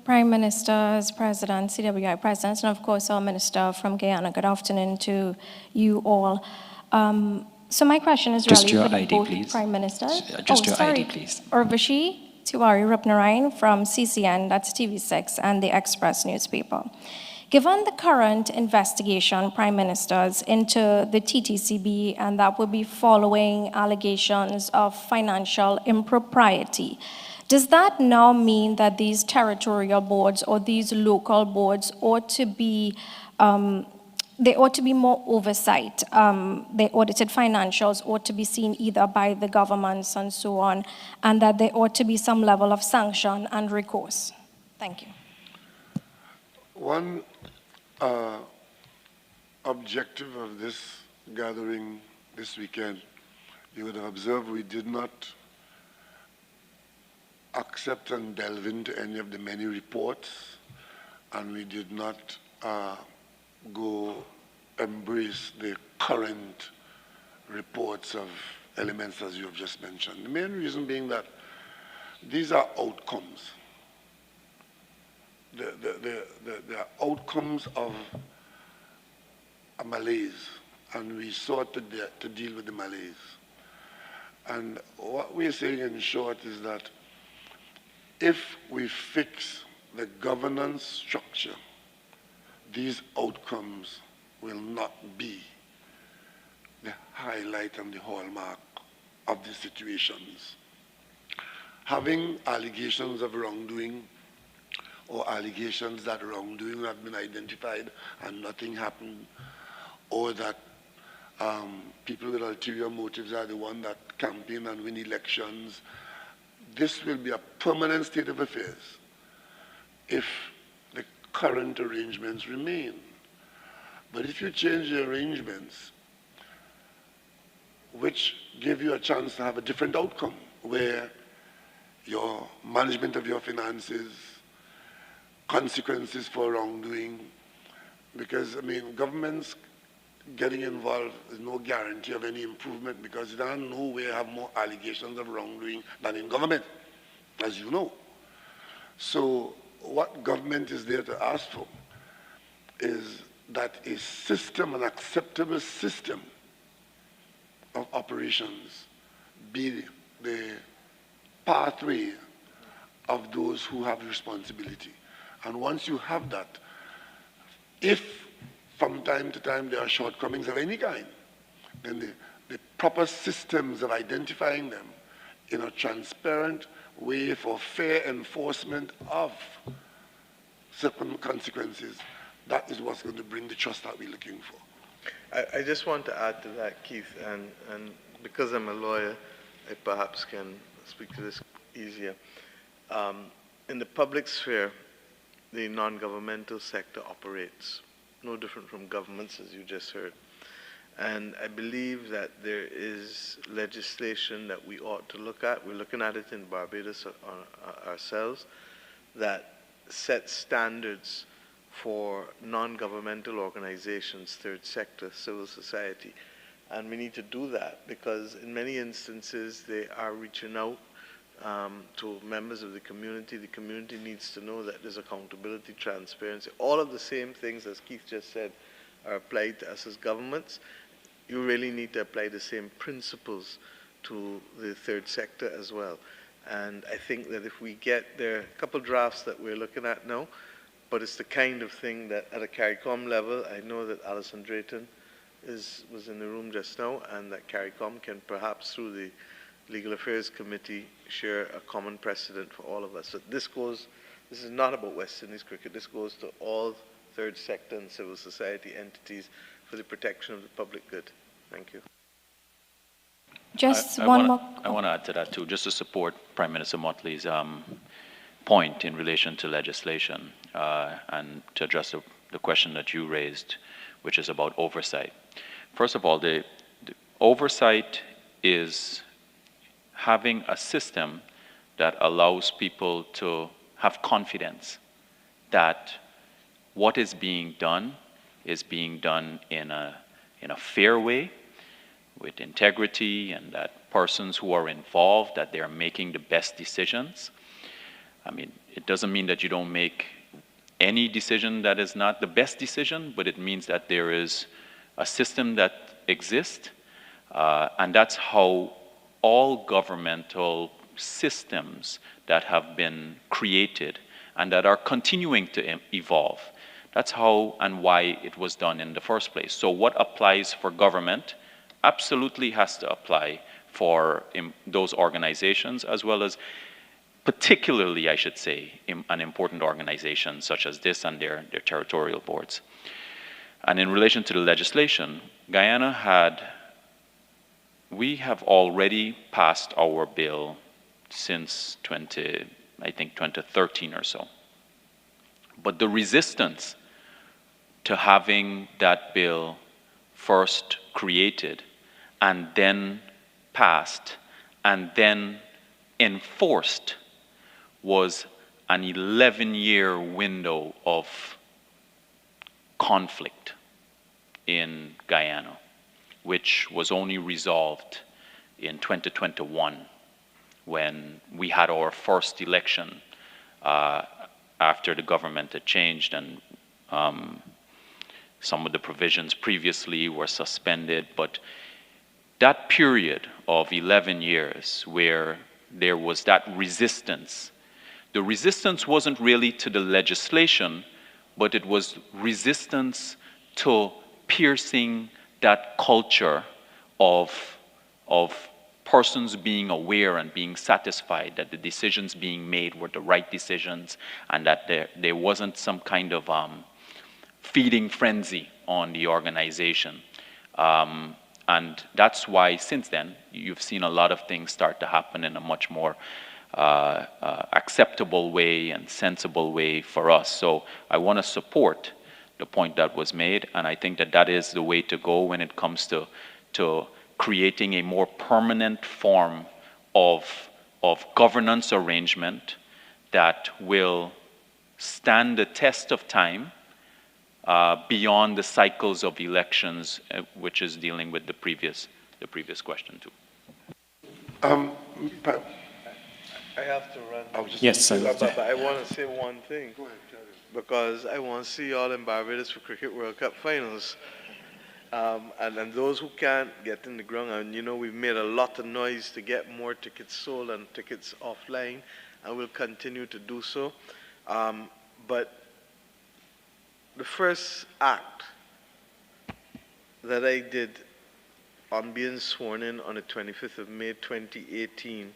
[SPEAKER 19] Prime Ministers, President, CWI President, and of course our Minister from Guyana. Good afternoon to you all. So my question is
[SPEAKER 14] just
[SPEAKER 19] really
[SPEAKER 14] your
[SPEAKER 19] for
[SPEAKER 14] ID,
[SPEAKER 19] both
[SPEAKER 14] please.
[SPEAKER 19] Prime Ministers.
[SPEAKER 14] Just your ID, please.
[SPEAKER 19] Urvashi Tiwari Rupnarayan from CCN, that's TV6, and the Express newspaper. Given the current investigation, Prime Ministers, into the TTCB, and that will be following allegations of financial impropriety, does that now mean that these territorial boards or these local boards ought to be, they ought to be more oversight? The audited financials ought to be seen either by the governments and so on, and that there ought to be some level of sanction and recourse? Thank you.
[SPEAKER 4] One objective of this gathering this weekend, you would have observed we did not accept and delve into any of the many reports, and we did not go embrace the current reports of elements as you have just mentioned. The main reason being that these are outcomes. The outcomes of a malaise, and we sought to deal with the malaise. And what we're saying in short is that if we fix the governance structure, these outcomes will not be the highlight and the hallmark of the situations. Having allegations of wrongdoing or allegations that wrongdoing have been identified and nothing happened, or that people with ulterior motives are the ones that campaign and win elections, this will be a permanent state of affairs if the current arrangements remain. But if you change the arrangements, which give you a chance to have a different outcome, where your management of your finances, consequences for wrongdoing, because, I mean, governments getting involved is no guarantee of any improvement, because they don't nowhere have more allegations of wrongdoing than in government, as you know. So what government is there to ask for is that a system, an acceptable system of operations, be the pathway of those who have responsibility. And once you have that, if from time to time there are shortcomings of any kind, then the the proper systems of identifying them in a transparent way for fair enforcement of certain consequences, that is what's going to bring the trust that we're looking for.
[SPEAKER 13] I just want to add to that, Keith, and because I'm a lawyer, I perhaps can speak to this easier. In the public sphere, the non-governmental sector operates no different from governments, as you just heard. And I believe that there is legislation that we ought to look at. We're looking at it in Barbados ourselves, that sets standards for non-governmental organizations, third sector, civil society. And we need to do that because in many instances they are reaching out to members of the community. The community needs to know that there's accountability, transparency, all of the same things as Keith just said are applied to us as governments. You really need to apply the same principles to the third sector as well. And I think that if we get there, a couple drafts that we're looking at now, but it's the kind of thing that at a CARICOM level, I know that Alison Drayton was in the room just now, and that CARICOM can perhaps through the Legal Affairs Committee share a common precedent for all of us. So this is not about West Indies cricket, this goes to all third sector and civil society entities for the protection of the public good. Thank you.
[SPEAKER 19] Just
[SPEAKER 15] I
[SPEAKER 19] one more.
[SPEAKER 15] I want to add to that too, just to support Prime Minister Motley's point in relation to legislation and to address the question that you raised, which is about oversight. First of all, the oversight is having a system that allows people to have confidence that what is being done in a fair way, with integrity, and that persons who are involved, that they're making the best decisions. I mean, it doesn't mean that you don't make any decision that is not the best decision, but it means that there is a system that exists, and that's how all governmental systems that have been created and that are continuing to evolve. That's how and why it was done in the first place. So what applies for government absolutely has to apply for those organizations, as well as particularly, I should say, an important organization such as this and their territorial boards. And in relation to the legislation, we have already passed our bill since 2013 or so. But the resistance to having that bill first created and then passed and then enforced was an 11-year window of conflict in Guyana, which was only resolved in 2021 when we had our first election after the government had changed and some of the provisions previously were suspended. But that period of 11 years where there was that resistance, the resistance wasn't really to the legislation, but it was resistance to piercing that culture of persons being aware and being satisfied that the decisions being made were the right decisions and that there wasn't some kind of feeding frenzy on the organization. And that's why since then, you've seen a lot of things start to happen in a much more acceptable way and sensible way for us. So I want to support the point that was made, and I think that that is the way to go when it comes to creating a more permanent form of governance arrangement that will stand the test of time beyond the cycles of elections, which is dealing with the previous question too.
[SPEAKER 13] I have to run.
[SPEAKER 14] Yes,
[SPEAKER 13] but I want to say one thing. Go ahead, because I want to see y'all in Barbados for Cricket World Cup finals. And those who can't get in the ground, and you know we've made a lot of noise to get more tickets sold and tickets offline, and we'll continue to do so. But the first act that I did on being sworn in on the 25th of May 2018,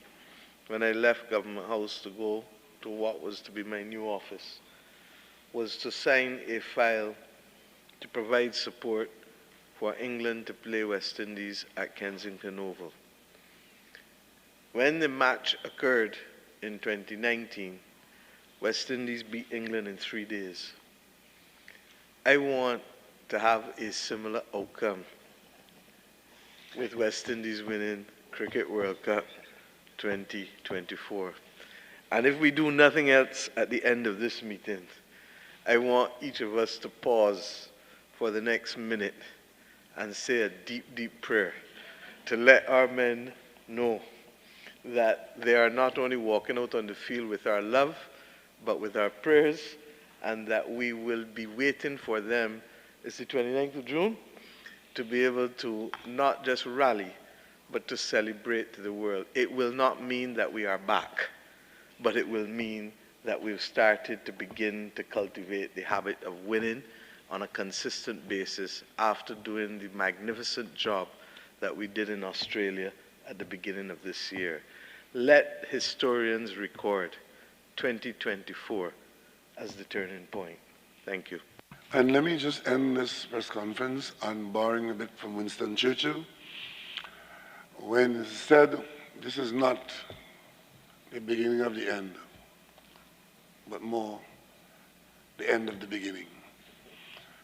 [SPEAKER 13] when I left Government House to go to what was to be my new office, was to sign a file to provide support for England to play West Indies at Kensington Oval. When the match occurred in 2019, West Indies beat England in 3 days. I want to have a similar outcome with West Indies winning Cricket World Cup 2024. And if we do nothing else at the end of this meeting, I want each of us to pause for the next minute and say a deep, deep prayer to let our men know that they are not only walking out on the field with our love, but with our prayers, and that we will be waiting for them, it's the 29th of June, to be able to not just rally, but to celebrate to the world. It will not mean that we are back, but it will mean that we've started to begin to cultivate the habit of winning on a consistent basis after doing the magnificent job that we did in Australia at the beginning of this year. Let historians record 2024 as the turning point. Thank you.
[SPEAKER 4] And let me just end this press conference on borrowing a bit from Winston Churchill, when he said, this is not the beginning of the end, but more the end of the beginning.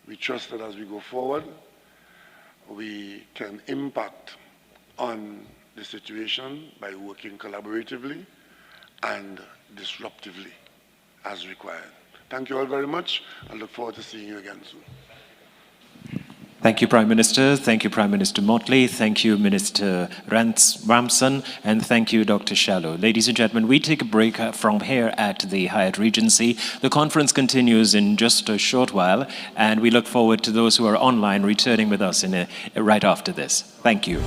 [SPEAKER 4] We trust that as we go forward, we can impact on the situation by working collaboratively and disruptively as required. Thank you all very much. I look forward to seeing you again soon.
[SPEAKER 14] Thank you, Prime Minister. Thank you, Prime Minister Motley. Thank you, Minister Ramson. And thank you, Dr. Shallow. Ladies and gentlemen, we take a break from here at the Hyatt Regency. The conference continues in just a short while, and we look forward to those who are online returning with us right after this. Thank you.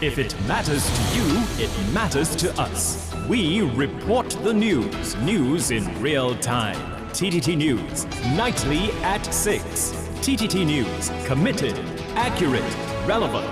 [SPEAKER 7] If it matters to you, it matters to us. We report the news. News in real time. TTT News, nightly at 6. TTT News, committed, accurate, relevant.